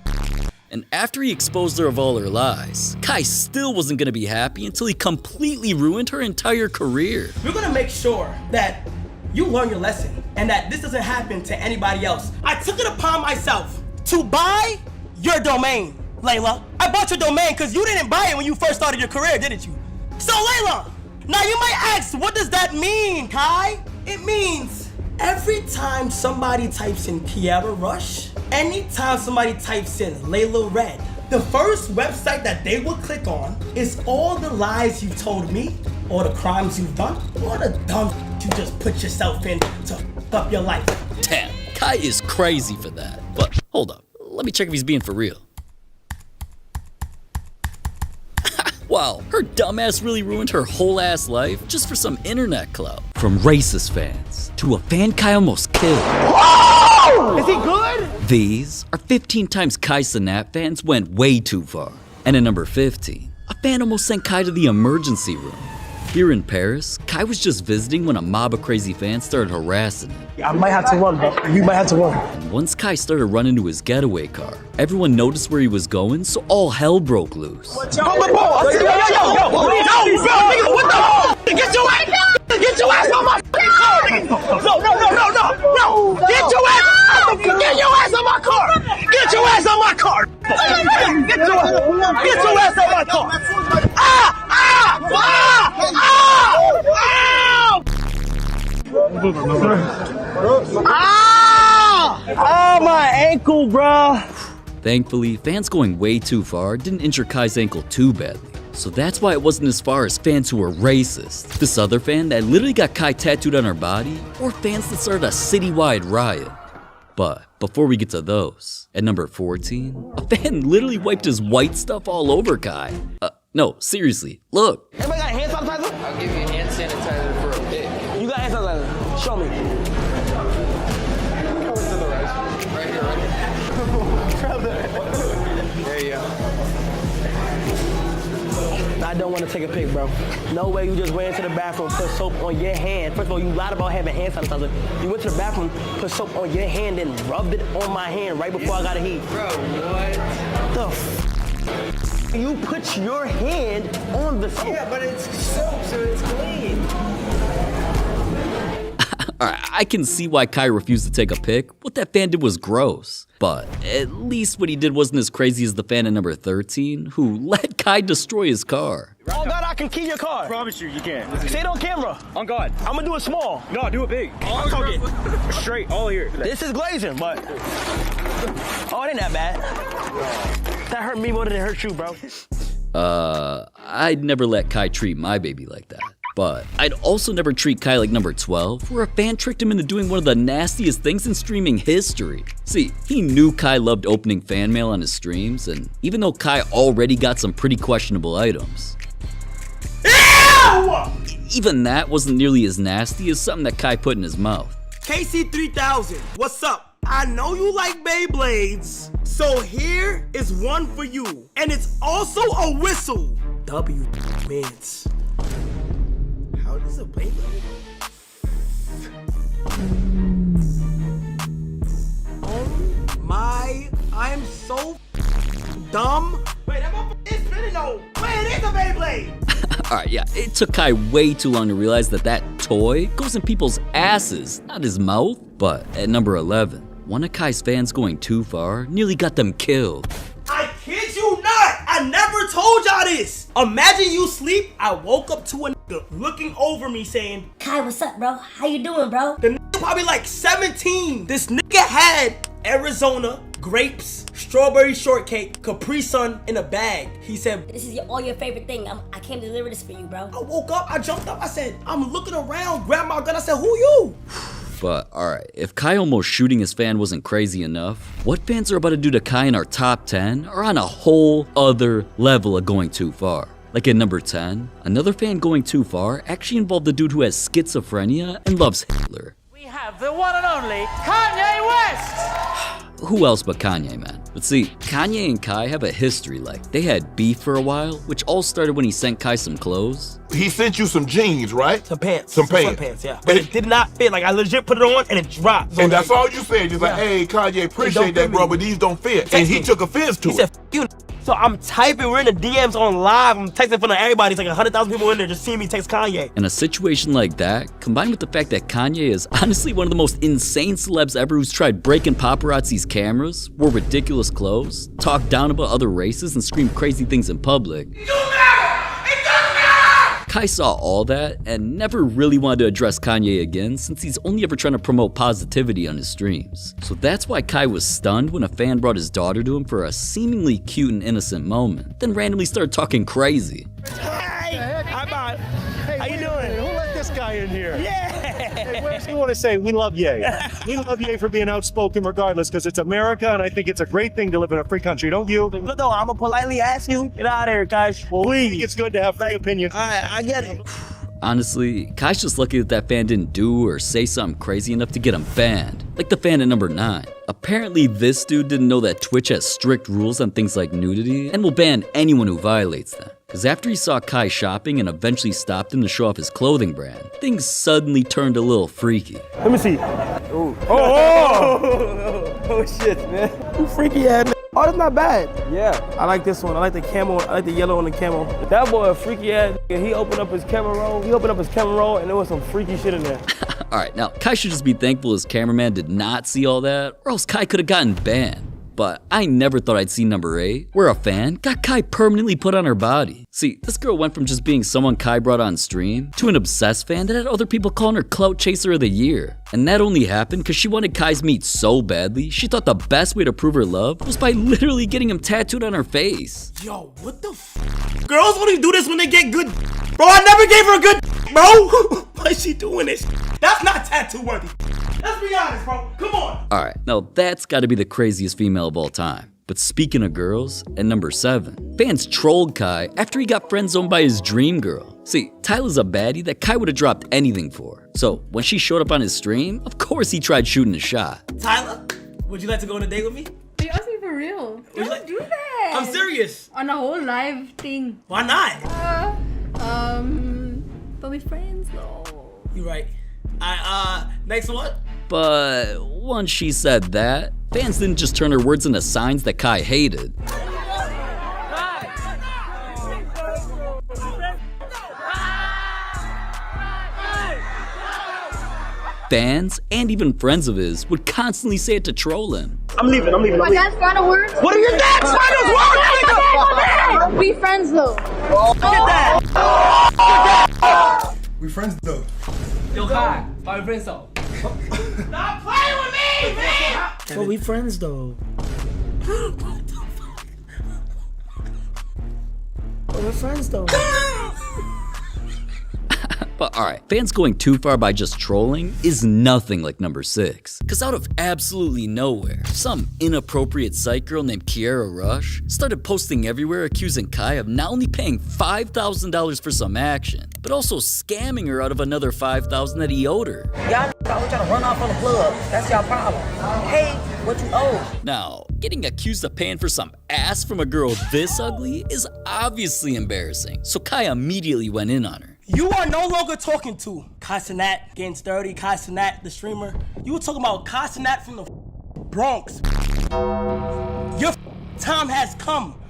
And after he exposed her of all her lies, Kai still wasn't gonna be happy until he completely ruined her entire career. We're gonna make sure that you learn your lesson and that this doesn't happen to anybody else. I took it upon myself to buy your domain, Layla. I bought your domain because you didn't buy it when you first started your career, didn't you? So Layla, now you might ask, what does that mean, Kai? It means every time somebody types in Kiara Rush, anytime somebody types in Layla Red, the first website that they will click on is all the lies you told me, all the crimes you've done, all the dumb you just put yourself in to f up your life. Damn, Kai is crazy for that. But hold up, let me check if he's being for real. Wow, her dumbass really ruined her whole ass life just for some internet clout. From racist fans to a fan Kai almost killed. Oh! Is he good? These are 15 times Kai Cenat fans went way too far. And at number 15, a fan almost sent Kai to the emergency room. Here in Paris, Kai was just visiting when a mob of crazy fans started harassing him. I might have to run, bro. You might have to run. And once Kai started running to his getaway car, everyone noticed where he was going, so all hell broke loose. Yo, bro, what the hell? Get your ass on my car! No! Get your ass on my car! Get your ass on my car! Get your ass on my car! Oh, my ankle, bro. Thankfully, fans going way too far didn't injure Kai's ankle too badly. So that's why it wasn't as far as fans who were racist, this other fan that literally got Kai tattooed on her body, or fans that started a citywide riot. But before we get to those, at number 14, a fan literally wiped his white stuff all over Kai. No, seriously, look. Anybody got hand sanitizer? I'll give you hand sanitizer for a pick. You got hand sanitizer? Show me. Come to the right. Right here, right here. There you go. I don't want to take a pic, bro. No way you just went into the bathroom, put soap on your hand. First of all, you lied about having hand sanitizer. You went to the bathroom, put soap on your hand, and rubbed it on my hand right before I got a heat. Bro, what? The f***? You put your hand on the soap. Yeah, but it's soap, so it's clean. Alright, I can see why Kai refused to take a pic. What that fan did was gross. But at least what he did wasn't as crazy as the fan at number 13, who let Kai destroy his car. Oh God, I can key your car. I promise you, you can. Say it on camera. On God. I'm gonna do it small. No, do it big. I'm talking straight, all here. This is glazing, but oh, it ain't that bad. That hurt me more than it hurt you, bro. I'd never let Kai treat my baby like that. But I'd also never treat Kai like number 12, where a fan tricked him into doing one of the nastiest things in streaming history. See, he knew Kai loved opening fan mail on his streams, and even though Kai already got some pretty questionable items, even that wasn't nearly as nasty as something that Kai put in his mouth. KC3000, what's up? I know you like Beyblades, so here is one for you. And it's also a whistle. W mids. How does a baby? Oh my! I'm so dumb. Wait, that motherfucker is spinning though. Wait, it is a Beyblade. Alright, yeah, it took Kai way too long to realize that that toy goes in people's asses, not his mouth. But at number 11, one of Kai's fans going too far nearly got them killed. I kid you not! I never told y'all this! Imagine you sleep, I woke up to a nigga looking over me saying, Kai, what's up, bro? How you doing, bro? The nigga probably like 17. This nigga had Arizona, grapes, strawberry shortcake, Capri Sun in a bag. He said, this is all your favorite thing. I came to deliver this for you, bro. I woke up, I jumped up, I said, I'm looking around, grabbed my gun, I said, who you? But alright, if Kai almost shooting his fan wasn't crazy enough, what fans are about to do to Kai in our top 10 are on a whole other level of going too far. Like at number 10, another fan going too far actually involved the dude who has schizophrenia and loves Hitler. We have the one and only Kanye West! Who else but Kanye, man? But see, Kanye and Kai have a history. Like, they had beef for a while, which all started when he sent Kai some clothes. He sent you some jeans, right? Some pants. Some pants. Sweatpants, yeah. But it did not fit. Like, I legit put it on and it dropped. And that's all you said. Just like, hey, Kanye, appreciate that, bro, but these don't fit. And he took offense to it. He said, you. So I'm typing, we're in the DMs on live, I'm texting in front of everybody. It's like 100,000 people in there just seeing me text Kanye. In a situation like that, combined with the fact that Kanye is honestly one of the most insane celebs ever who's tried breaking paparazzi's cameras, wore ridiculous clothes, talked down about other races, and screamed crazy things in public. Kai saw all that and never really wanted to address Kanye again since he's only ever trying to promote positivity on his streams. So that's why Kai was stunned when a fan brought his daughter to him for a seemingly cute and innocent moment, then randomly started talking crazy. Hi, bye. Hey, how you doing? Who let this guy in here? Yeah. Hey, we want to say we love Ye. We love Ye for being outspoken regardless, because it's America, and I think it's a great thing to live in a free country, don't you? Look, though, I'm gonna politely ask you, get out of here, guys. Well, we think it's good to have free opinion. I get it. Honestly, Kai's just lucky that fan didn't do or say something crazy enough to get him banned, like the fan at number 9. Apparently this dude didn't know that Twitch has strict rules on things like nudity and will ban anyone who violates them. Cause after he saw Kai shopping and eventually stopped him to show off his clothing brand, things suddenly turned a little freaky. Let me see. Ooh. Oh shit, man. You freaky ass. Oh, that's not bad. Yeah. I like this one. I like the camo. I like the yellow on the camo. That boy a freaky ass. He opened up his camera roll. And there was some freaky shit in there. Alright, now Kai should just be thankful his cameraman did not see all that, or else Kai could have gotten banned. But I never thought I'd see number 8, where a fan got Kai permanently put on her body. See, this girl went from just being someone Kai brought on stream to an obsessed fan that had other people calling her Clout Chaser of the Year. And that only happened because she wanted Kai's meat so badly, she thought the best way to prove her love was by literally getting him tattooed on her face. Yo, what the f? Girls only do this when they get good. Bro, I never gave her a good bro. Why is she doing this? That's not tattoo worthy. Let's be honest, bro. Come on. Alright, now that's gotta be the craziest female of all time. But speaking of girls, at number 7, fans trolled Kai after he got friend-zoned by his dream girl. See, Tyler's a baddie that Kai would have dropped anything for. So when she showed up on his stream, of course he tried shooting a shot. Tyler, would you like to go on a date with me? Are you asking for real? Don't do that. I'm serious. On a whole live thing. Why not? But we're friends though. You right. Next one. But once she said that, fans didn't just turn her words into signs that Kai hated. Fans, and even friends of his, would constantly say it to troll him. I'm leaving. My dad's final words. What are your dad's final words? Be friends though. Look at that. We friends though. Yo, Kai, are we friends though? Stop playing with me, man! Well, we friends though. We're friends though. But alright, fans going too far by just trolling is nothing like number 6. Cause out of absolutely nowhere, some inappropriate psych girl named Kiara Rush started posting everywhere accusing Kai of not only paying $5,000 for some action, but also scamming her out of another $5,000 that he owed her. Y'all always trying to run off on the plug. That's y'all problem. Hey, what you owe? Now, Getting accused of paying for some ass from a girl this ugly is obviously embarrassing, so Kai immediately went in on her. You are no longer talking to Kai Cenat, getting sturdy, Kai Cenat, the streamer. You were talking about Kai Cenat from the Bronx. Your time has come.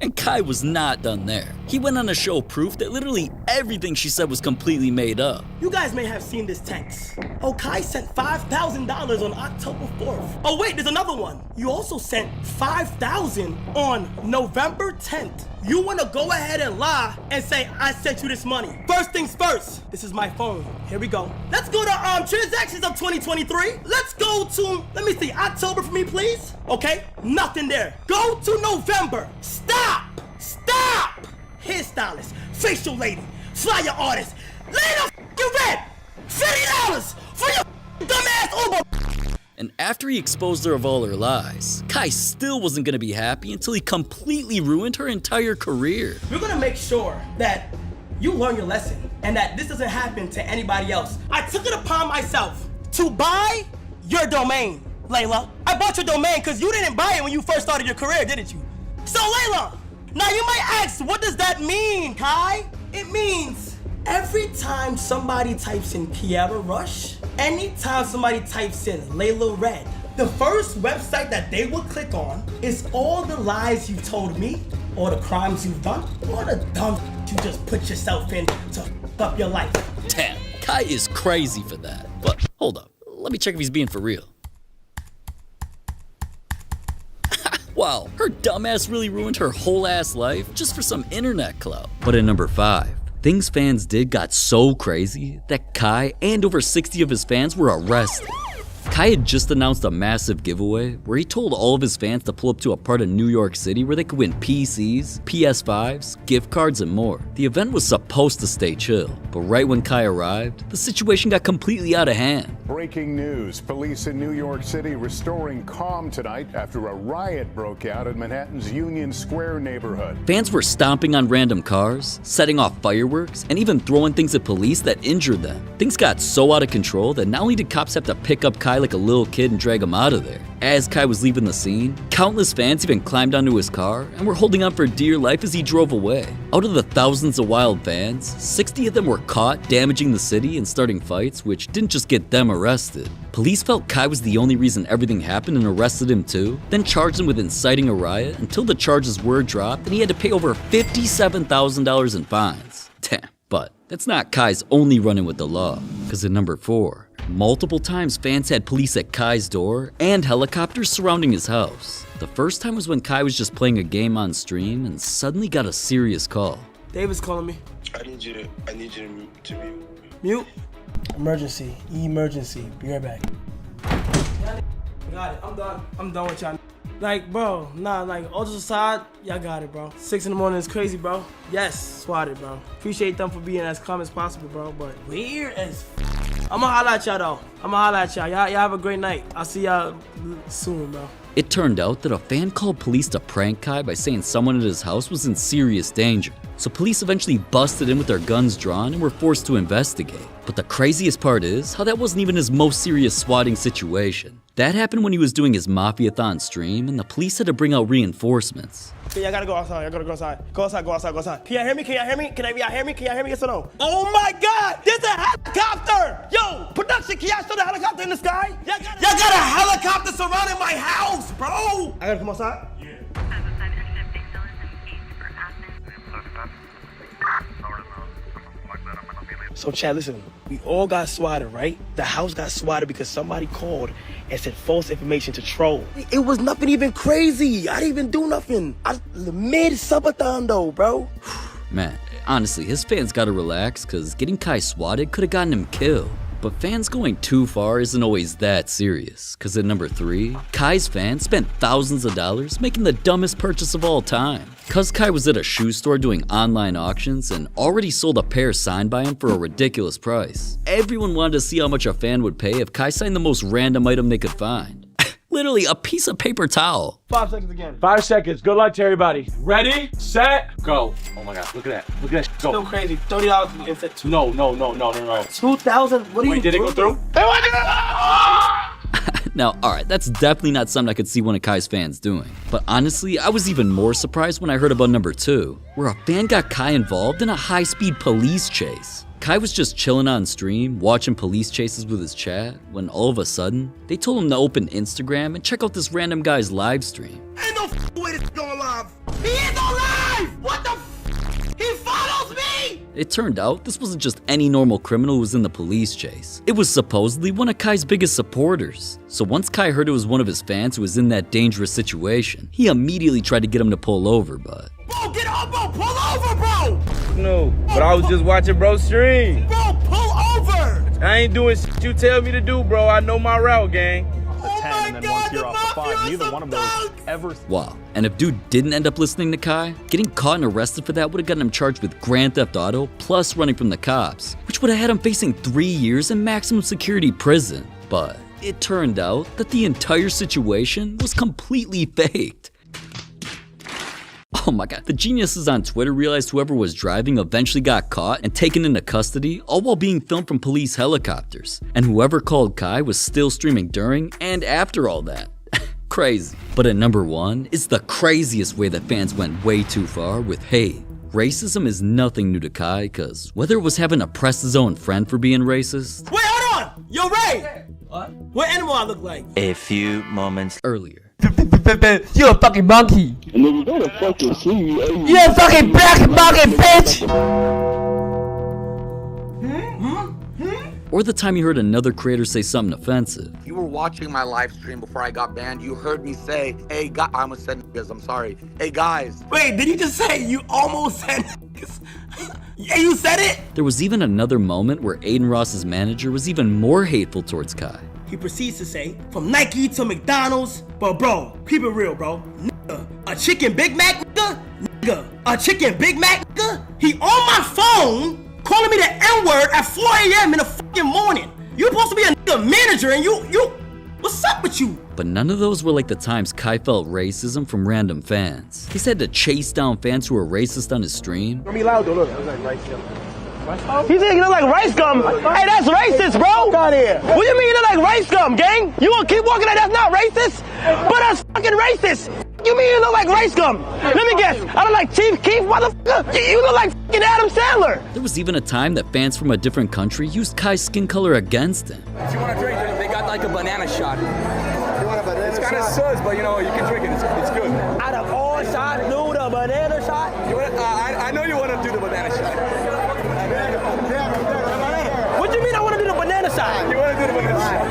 And Kai was not done there. He went on to show proof that literally everything she said was completely made up. You guys may have seen this text. Oh, Kai sent $5,000 on October 4th. Oh wait, there's another one. You also sent $5,000 on November 10th. You wanna go ahead and lie and say I sent you this money. First things first, this is my phone. Here we go. Let's go to transactions of 2023. Let's go to, let me see, October for me, please. Okay, nothing there. Go to November. Stop! Hairstylist, facial lady, flyer artist, lay the red. $50 for your dumbass Uber. And after he exposed her of all her lies, Kai still wasn't gonna be happy until he completely ruined her entire career. We're gonna make sure that you learn your lesson and that this doesn't happen to anybody else. I took it upon myself to buy your domain, Layla. I bought your domain because you didn't buy it when you first started your career, didn't you? So Layla, now you might ask, what does that mean, Kai? It means every time somebody types in Kiara Rush, anytime somebody types in Layla Red, the first website that they will click on is all the lies you told me, all the crimes you've done, all the dumb you just put yourself in to f up your life. Damn, Kai is crazy for that. But hold up, let me check if he's being for real. Wow, her dumbass really ruined her whole ass life just for some internet clout. But at number 5, things fans did got so crazy that Kai and over 60 of his fans were arrested. Kai had just announced a massive giveaway where he told all of his fans to pull up to a part of New York City where they could win PCs, PS5s, gift cards, and more. The event was supposed to stay chill, but right when Kai arrived, the situation got completely out of hand. Breaking news, police in New York City restoring calm tonight after a riot broke out in Manhattan's Union Square neighborhood. Fans were stomping on random cars, setting off fireworks, and even throwing things at police that injured them. Things got so out of control that not only did cops have to pick up Kai like a little kid and drag him out of there. As Kai was leaving the scene, countless fans even climbed onto his car and were holding on for dear life as he drove away. Out of the thousands of wild fans, 60 of them were caught damaging the city and starting fights, which didn't just get them arrested. Police felt Kai was the only reason everything happened and arrested him too, then charged him with inciting a riot until the charges were dropped and he had to pay over $57,000 in fines. Damn, but that's not Kai's only run-in with the law, because at number 4, multiple times fans had police at Kai's door and helicopters surrounding his house. The first time was when Kai was just playing a game on stream and suddenly got a serious call. David's calling me. I need you to mute. Mute? Emergency. Emergency. Be right back. Got it. I'm done. I'm done with y'all. Like, bro, nah, like, all just aside, y'all got it, bro. 6 in the morning is crazy, bro. Yes, swatted, bro. Appreciate them for being as calm as possible, bro, but weird as I'ma holla at y'all, though. I'ma holla at y'all. Y'all have a great night. I'll see y'all soon, bro. It turned out that a fan called police to prank Kai by saying someone at his house was in serious danger. So police eventually busted in with their guns drawn and were forced to investigate. But the craziest part is how that wasn't even his most serious swatting situation. That happened when he was doing his Mafia-thon stream and the police had to bring out reinforcements. Okay, y'all gotta go outside. Y'all gotta go outside. Go outside, go outside, go outside. Can y'all hear me? Can y'all hear me? Can y'all hear me? Can y'all hear me? Yes or no? Oh my God! There's a helicopter! Yo, production, can y'all show the helicopter in the sky? Y'all got a helicopter surrounding my house, bro! I gotta come outside? Yeah. So Chad, listen, we all got swatted, right? The house got swatted because somebody called and said false information to troll. It was nothing even crazy. I didn't even do nothing. Mid-Superstardom though, bro. Man, honestly, his fans gotta relax, cause getting Kai swatted could've gotten him killed. But fans going too far isn't always that serious, cause at number 3, Kai's fans spent thousands of dollars making the dumbest purchase of all time. Cause Kai was at a shoe store doing online auctions and already sold a pair signed by him for a ridiculous price. Everyone wanted to see how much a fan would pay if Kai signed the most random item they could find. Literally a piece of paper towel. 5 seconds again. 5 seconds. Good luck to everybody. Ready, set, go. Oh my God, look at that. Look at that. Go. Still crazy. $30 in set. No. 2,000. What are you doing? Wait, did it go through? Now, alright, that's definitely not something I could see one of Kai's fans doing. But honestly, I was even more surprised when I heard about number 2, where a fan got Kai involved in a high-speed police chase. Kai was just chilling on stream, watching police chases with his chat, when all of a sudden, they told him to open Instagram and check out this random guy's live stream. Ain't no way this is going live. He is on live! What the He follows me! It turned out this wasn't just any normal criminal who was in the police chase. It was supposedly one of Kai's biggest supporters. So once Kai heard it was one of his fans who was in that dangerous situation, he immediately tried to get him to pull over, but... Bro, get on, bro! Pull over, bro! No, but I was just watching bro stream. Bro, pull over! I ain't doing shit you tell me to do, bro. I know my route, gang. A 10 and then 1 tier off the 5. Neither one of those ever. Wow. And if dude didn't end up listening to Kai, getting caught and arrested for that would have gotten him charged with Grand Theft Auto plus running from the cops, which would have had him facing 3 years in maximum security prison. But it turned out that the entire situation was completely faked. Oh my god, the geniuses on Twitter realized whoever was driving eventually got caught and taken into custody, all while being filmed from police helicopters. And whoever called Kai was still streaming during and after all that. Crazy. But at number 1 is the craziest way that fans went way too far with hate. Racism is nothing new to Kai, cause whether it was having to press his own friend for being racist. Wait, hold on! Yo, Ray! What animal I look like? A few moments earlier. You a fucking monkey. You gotta fucking see me. You a fucking black monkey, bitch! Or the time you heard another creator say something offensive. You were watching my live stream before I got banned. You heard me say, hey, guys, I almost said niggas, I'm sorry. Hey, guys. Wait, did you just say you almost said niggas? Yeah, you said it? There was even another moment where Aiden Ross's manager was even more hateful towards Kai. He proceeds to say, from Nike to McDonald's, but bro, keep it real, bro. Nigga, a chicken Big Mac, nigga? Nigga, a chicken Big Mac, nigga? He on my phone calling me the N-word at 4 a.m. in the fucking morning. You supposed to be a nigga manager and you, what's up with you? But none of those were like the times Kai felt racism from random fans. He's had to chase down fans who were racist on his stream. Don't be loud though, look. He said you look like rice gum. Hey, that's racist, bro. Fuck out of here. What do you mean you look like rice gum, gang? You gonna keep walking like that's not racist? But that's fucking racist. You mean you look like rice gum? Let me guess. I look like Chief Keef, motherfucker. You look like fucking Adam Sandler. There was even a time that fans from a different country used Kai's skin color against him. If you want to drink it, they got like a banana shot. You want a banana It's kind of sus, but you know, you can drink it. It's good. Out of all shots, do the banana shot? I know you want to do the banana shot. What do you mean I want to do the banana shot? You want to do the banana shot?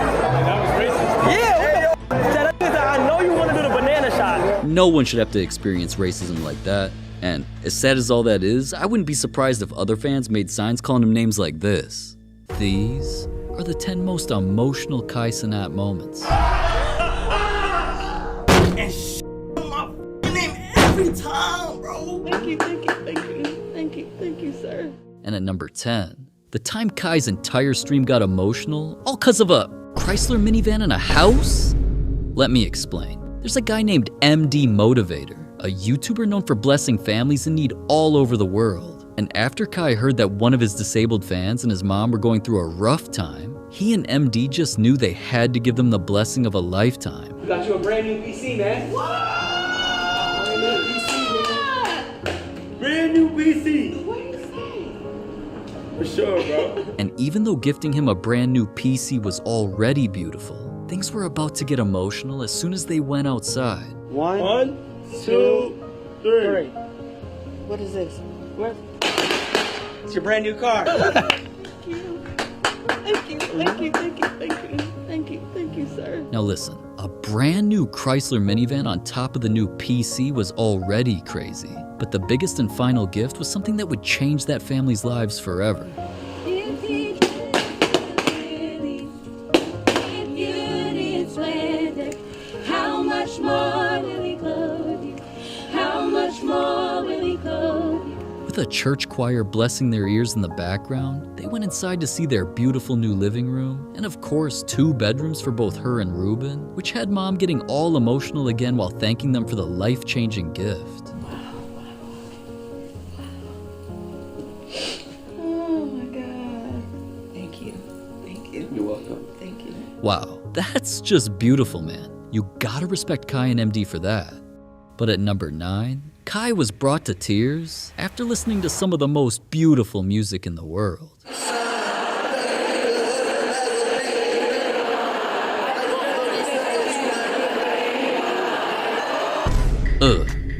That was racist. Yeah, what the I know you want to do the banana shot. No one should have to experience racism like that. And as sad as all that is, I wouldn't be surprised if other fans made signs calling him names like this. These are the 10 most emotional Kai Cenat moments. And my name every time, bro. Thank you, sir. And at number 10, the time Kai's entire stream got emotional, all cause of a Chrysler minivan in a house? Let me explain. There's a guy named MD Motivator, a YouTuber known for blessing families in need all over the world. And after Kai heard that one of his disabled fans and his mom were going through a rough time, he and MD just knew they had to give them the blessing of a lifetime. We got you a brand new PC, man. Brand new PC. For sure, bro. And even though gifting him a brand new PC was already beautiful, things were about to get emotional as soon as they went outside. One, two, three. What is this? What? It's your brand new car. Thank you, sir. Now listen, a brand new Chrysler minivan on top of the new PC was already crazy. But the biggest and final gift was something that would change that family's lives forever. How much more will he clothe you? How much more will he clothe you? With a church choir blessing their ears in the background, they went inside to see their beautiful new living room, and of course 2 bedrooms for both her and Ruben, which had mom getting all emotional again while thanking them for the life-changing gift. Oh my God. Thank you. You're welcome. Thank you. Wow, That's just beautiful, man. You gotta respect Kai and MD for that. But at number 9, Kai was brought to tears after listening to some of the most beautiful music in the world.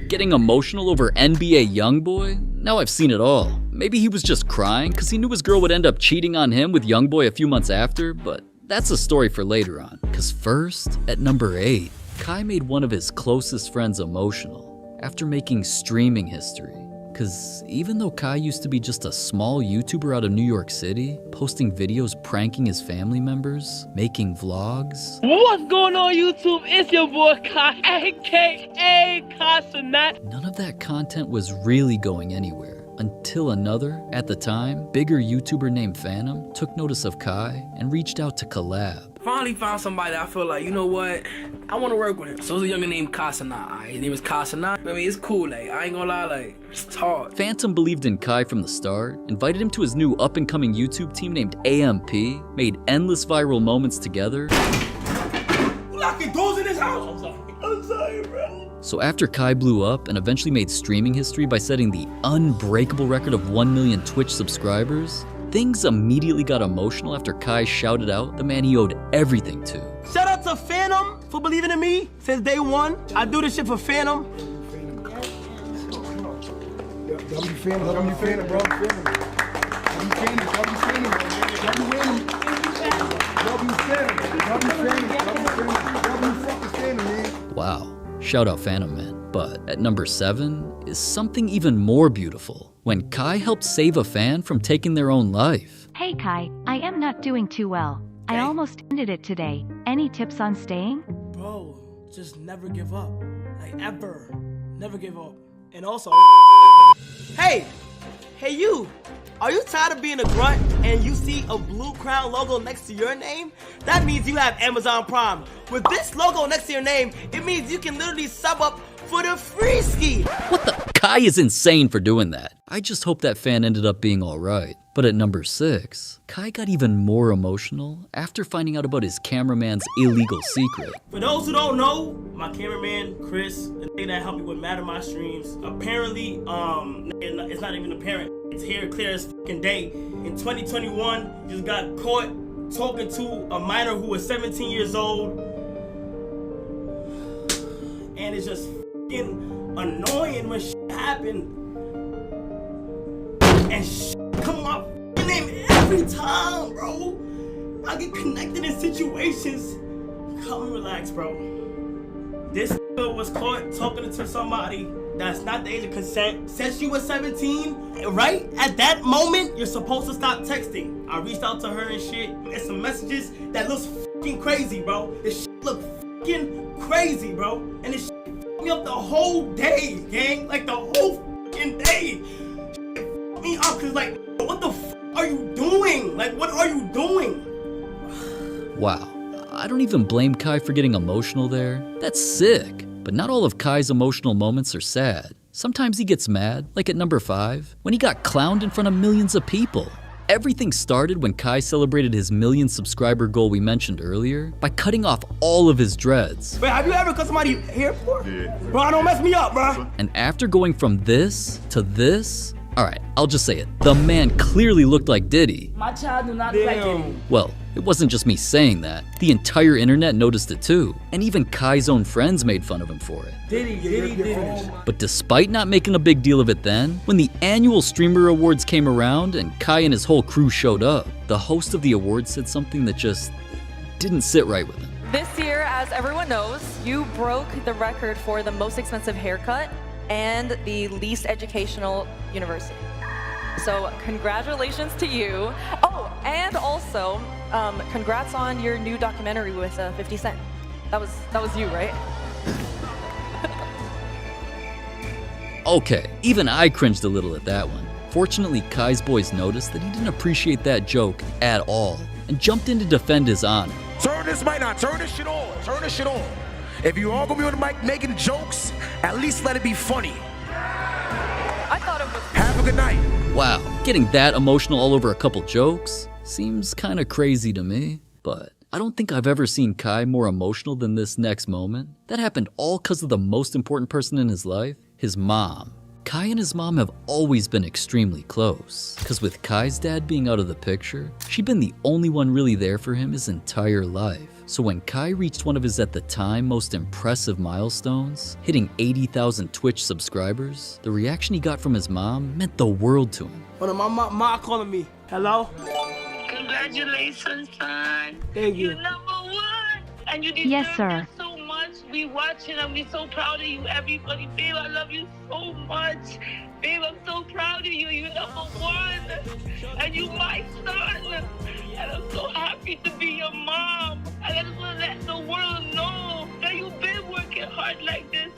Getting emotional over NBA YoungBoy? Now I've seen it all. Maybe he was just crying because he knew his girl would end up cheating on him with YoungBoy a few months after, but that's a story for later on. Because first, at number 8, Kai made one of his closest friends emotional after making streaming history. Because even though Kai used to be just a small YouTuber out of New York City, posting videos pranking his family members, making vlogs. What's going on YouTube? It's your boy Kai, aka Kai Cenat. None of that content was really going anywhere until another, at the time, bigger YouTuber named Phantom took notice of Kai and reached out to collab. Finally found somebody that I feel like, you know what, I want to work with him. So there's a younger named Kai Cenat. His name is Kai Cenat. I mean, it's cool, like, I ain't gonna lie, like, it's hard. Phantom believed in Kai from the start, invited him to his new up-and-coming YouTube team named AMP, made endless viral moments together. You locking doors in this house? I'm sorry, bro. So after Kai blew up and eventually made streaming history by setting the unbreakable record of 1 million Twitch subscribers, things immediately got emotional after Kai shouted out the man he owed everything to. Shout out to Phantom for believing in me since day one. I do this shit for Phantom. W Phantom, bro. Wow. Shout out Phantom Man. But at number 7 is something even more beautiful, when Kai helped save a fan from taking their own life. Hey Kai, I am not doing too well. I almost ended it today. Any tips on staying? Bro, just never give up. Like, ever. Never give up. And also, hey you, are you tired of being a grunt and you see a blue crown logo next to your name? That means you have Amazon Prime. With this logo next to your name, it means you can literally sub up for the free ski. What the? Kai is insane for doing that. I just hope that fan ended up being alright. But at number 6, Kai got even more emotional after finding out about his cameraman's illegal secret. For those who don't know, my cameraman, Chris, the nigga that helped me with Madden my streams, apparently, it's not even apparent. It's here clear as fucking day. In 2021, just got caught talking to a minor who was 17 years old. And it's just fucking annoying when shit happen. And shit come my fucking name every time, bro. I get connected in situations. Come and relax, bro. This nigga was caught talking to somebody that's not the age of consent. Said she was 17, right? At that moment, you're supposed to stop texting. I reached out to her and shit, and some messages that looks fucking crazy, bro. This shit look fucking crazy, bro. And this shit fucked me up the whole day, gang. Like the whole fucking day. Shit fucked me up, cause like, what the fuck are you doing? Like, what are you doing? Wow. I don't even blame Kai for getting emotional there. That's sick. But not all of Kai's emotional moments are sad. Sometimes he gets mad, like at number 5, when he got clowned in front of millions of people. Everything started when Kai celebrated his 1 million subscriber goal we mentioned earlier by cutting off all of his dreads. Wait, have you ever cut somebody hair before? Yeah. Bro, don't mess me up, bro. And after going from this to this, alright, I'll just say it. The man clearly looked like Diddy. My child do not look like Diddy. Well, it wasn't just me saying that. The entire internet noticed it too. And even Kai's own friends made fun of him for it. Diddy. But despite not making a big deal of it then, when the annual Streamer Awards came around and Kai and his whole crew showed up, the host of the awards said something that just didn't sit right with him. This year, as everyone knows, you broke the record for the most expensive haircut and the least educational university. So congratulations to you. Oh, and also, congrats on your new documentary with 50 Cent. That was you, right? Okay, even I cringed a little at that one. Fortunately, Kai's boys noticed that he didn't appreciate that joke at all and jumped in to defend his honor. Turn this mic on, turn this shit on, turn this shit on. If you all gonna be on the mic making jokes, at least let it be funny. I thought it was... Have a good night. Wow, getting that emotional all over a couple jokes seems kinda crazy to me, but I don't think I've ever seen Kai more emotional than this next moment. That happened all because of the most important person in his life, his mom. Kai and his mom have always been extremely close, because with Kai's dad being out of the picture, she'd been the only one really there for him his entire life. So when Kai reached one of his at the time most impressive milestones, hitting 80,000 Twitch subscribers, the reaction he got from his mom meant the world to him. Hold on, my mom calling me. Hello? Congratulations, son. Thank you. You're number one. And you deserve Yes, sir. that so much. We watching and we so proud of you, everybody. Babe, I love you so much. Babe, I'm so proud of you. You're number one. And you my son. And I'm so happy to be your mom. And I just want to let the world know that you've been working hard like this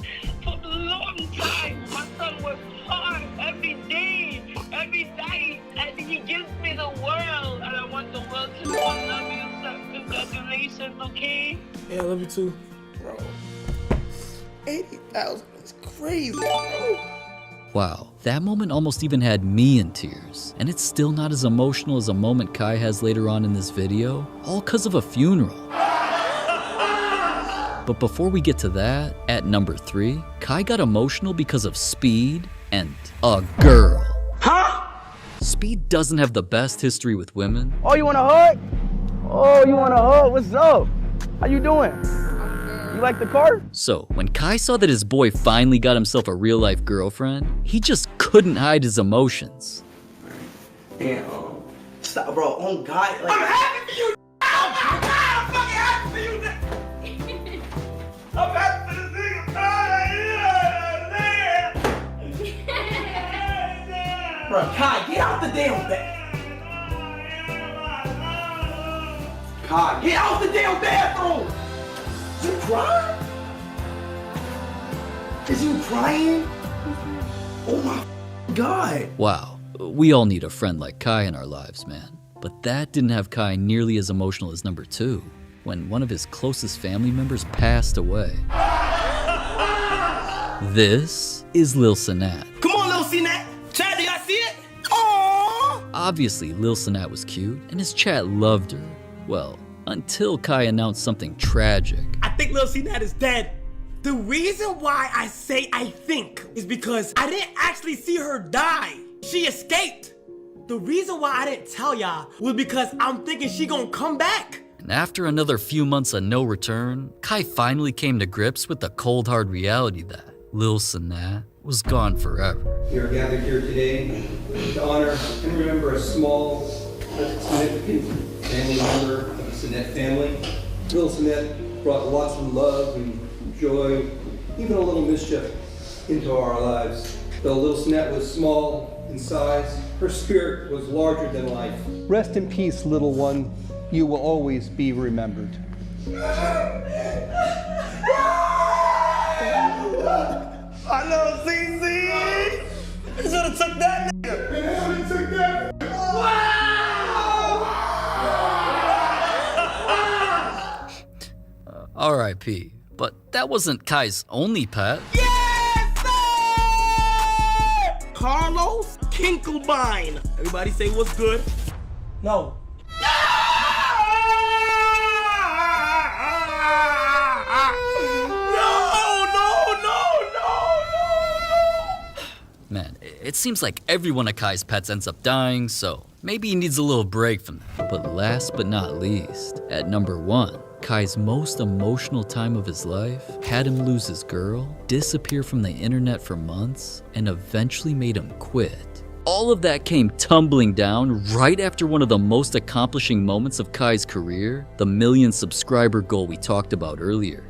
for a long time. My son works hard every day, every night, and he gives me the world. And I want the world to know I love you, son. Congratulations, okay? Yeah, I love you too. Bro, 80,000 is crazy, bro. Wow, that moment almost even had me in tears. And it's still not as emotional as a moment Kai has later on in this video, all because of a funeral. But before we get to that, at number 3, Kai got emotional because of Speed and a girl. Huh? Speed doesn't have the best history with women. Oh, you want a hug? Oh, you want a hug? What's up? How you doing? You like the car? So, when Kai saw that his boy finally got himself a real-life girlfriend, he just couldn't hide his emotions. Damn. Stop, bro. Oh, God. Like, I'm happy for you. Oh, my God. I'm fucking happy for you. I'm happy for this nigga. bro, Kai, get out the damn bed. Kai, get out the damn bathroom. You crying? Is you crying? Oh my God. Wow, we all need a friend like Kai in our lives, man. But that didn't have Kai nearly as emotional as number 2, when one of his closest family members passed away. This is Lil Cenat. Come on, Lil Cenat. Chad, do y'all see it? Aww. Obviously, Lil Cenat was cute, and his chat loved her. Well, until Kai announced something tragic. I think Lil Cenat is dead. The reason why I say I think is because I didn't actually see her die. She escaped. The reason why I didn't tell y'all was because I'm thinking she gonna come back. And after another few months of no return, Kai finally came to grips with the cold hard reality that Lil Cenat was gone forever. We are gathered here today to honor and remember a small but significant family member of the Cenat family. Lil Cenat brought lots of love and joy, even a little mischief into our lives. Though Lil Cenat was small in size, her spirit was larger than life. Rest in peace, little one. You will always be remembered. I know, CC! You should've took that nigga! You should've took that! Wow! R.I.P. But that wasn't Kai's only pet. Yes, sir! Carlos Kinkelbein. Everybody say what's good. No. Man, it seems like every one of Kai's pets ends up dying, so maybe he needs a little break from that. But last but not least, at number 1, Kai's most emotional time of his life had him lose his girl, disappear from the internet for months, and eventually made him quit. All of that came tumbling down right after one of the most accomplishing moments of Kai's career, the 1 million subscriber goal we talked about earlier.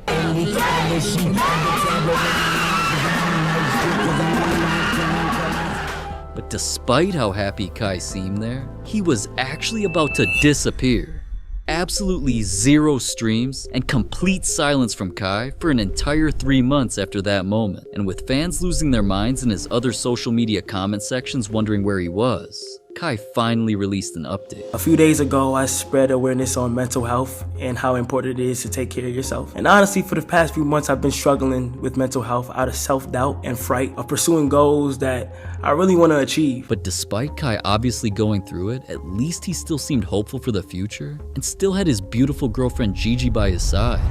But despite how happy Kai seemed there, he was actually about to disappear. Absolutely 0 streams and complete silence from Kai for an entire 3 months after that moment. And with fans losing their minds in his other social media comment sections wondering where he was, Kai finally released an update. A few days ago, I spread awareness on mental health and how important it is to take care of yourself. And honestly, for the past few months, I've been struggling with mental health out of self-doubt and fright of pursuing goals that I really want to achieve. But despite Kai obviously going through it, at least he still seemed hopeful for the future and still had his beautiful girlfriend Gigi by his side.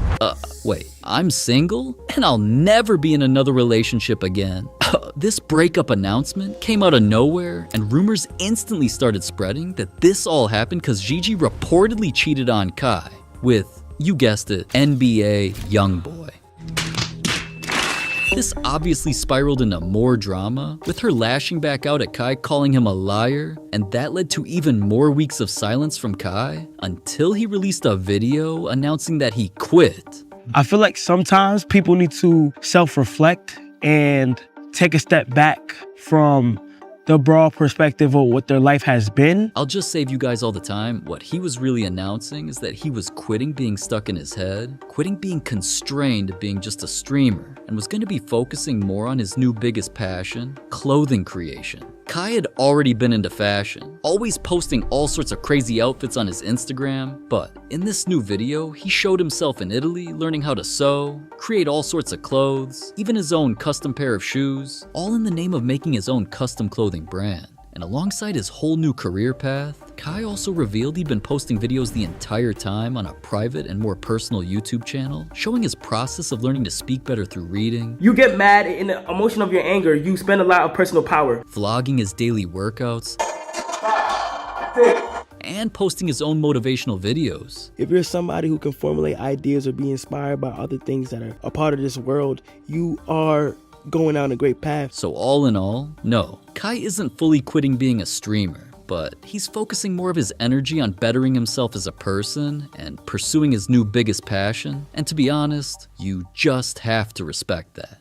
Wait, I'm single? And I'll never be in another relationship again. This breakup announcement came out of nowhere, and rumors instantly started spreading that this all happened because Gigi reportedly cheated on Kai with, you guessed it, NBA YoungBoy. This obviously spiraled into more drama, with her lashing back out at Kai, calling him a liar, and that led to even more weeks of silence from Kai until he released a video announcing that he quit. I feel like sometimes people need to self-reflect and take a step back from the broad perspective of what their life has been. I'll just save you guys all the time. What he was really announcing is that he was quitting being stuck in his head, quitting being constrained to being just a streamer, and was going to be focusing more on his new biggest passion, clothing creation. Kai had already been into fashion, always posting all sorts of crazy outfits on his Instagram, but in this new video, he showed himself in Italy learning how to sew, create all sorts of clothes, even his own custom pair of shoes, all in the name of making his own custom clothing brand. And alongside his whole new career path, Kai also revealed he'd been posting videos the entire time on a private and more personal YouTube channel, showing his process of learning to speak better through reading. You get mad in the emotion of your anger, you spend a lot of personal power. Vlogging his daily workouts. And posting his own motivational videos. If you're somebody who can formulate ideas or be inspired by other things that are a part of this world, you are going down a great path. So all in all, no, Kai isn't fully quitting being a streamer, but he's focusing more of his energy on bettering himself as a person and pursuing his new biggest passion. And to be honest, you just have to respect that.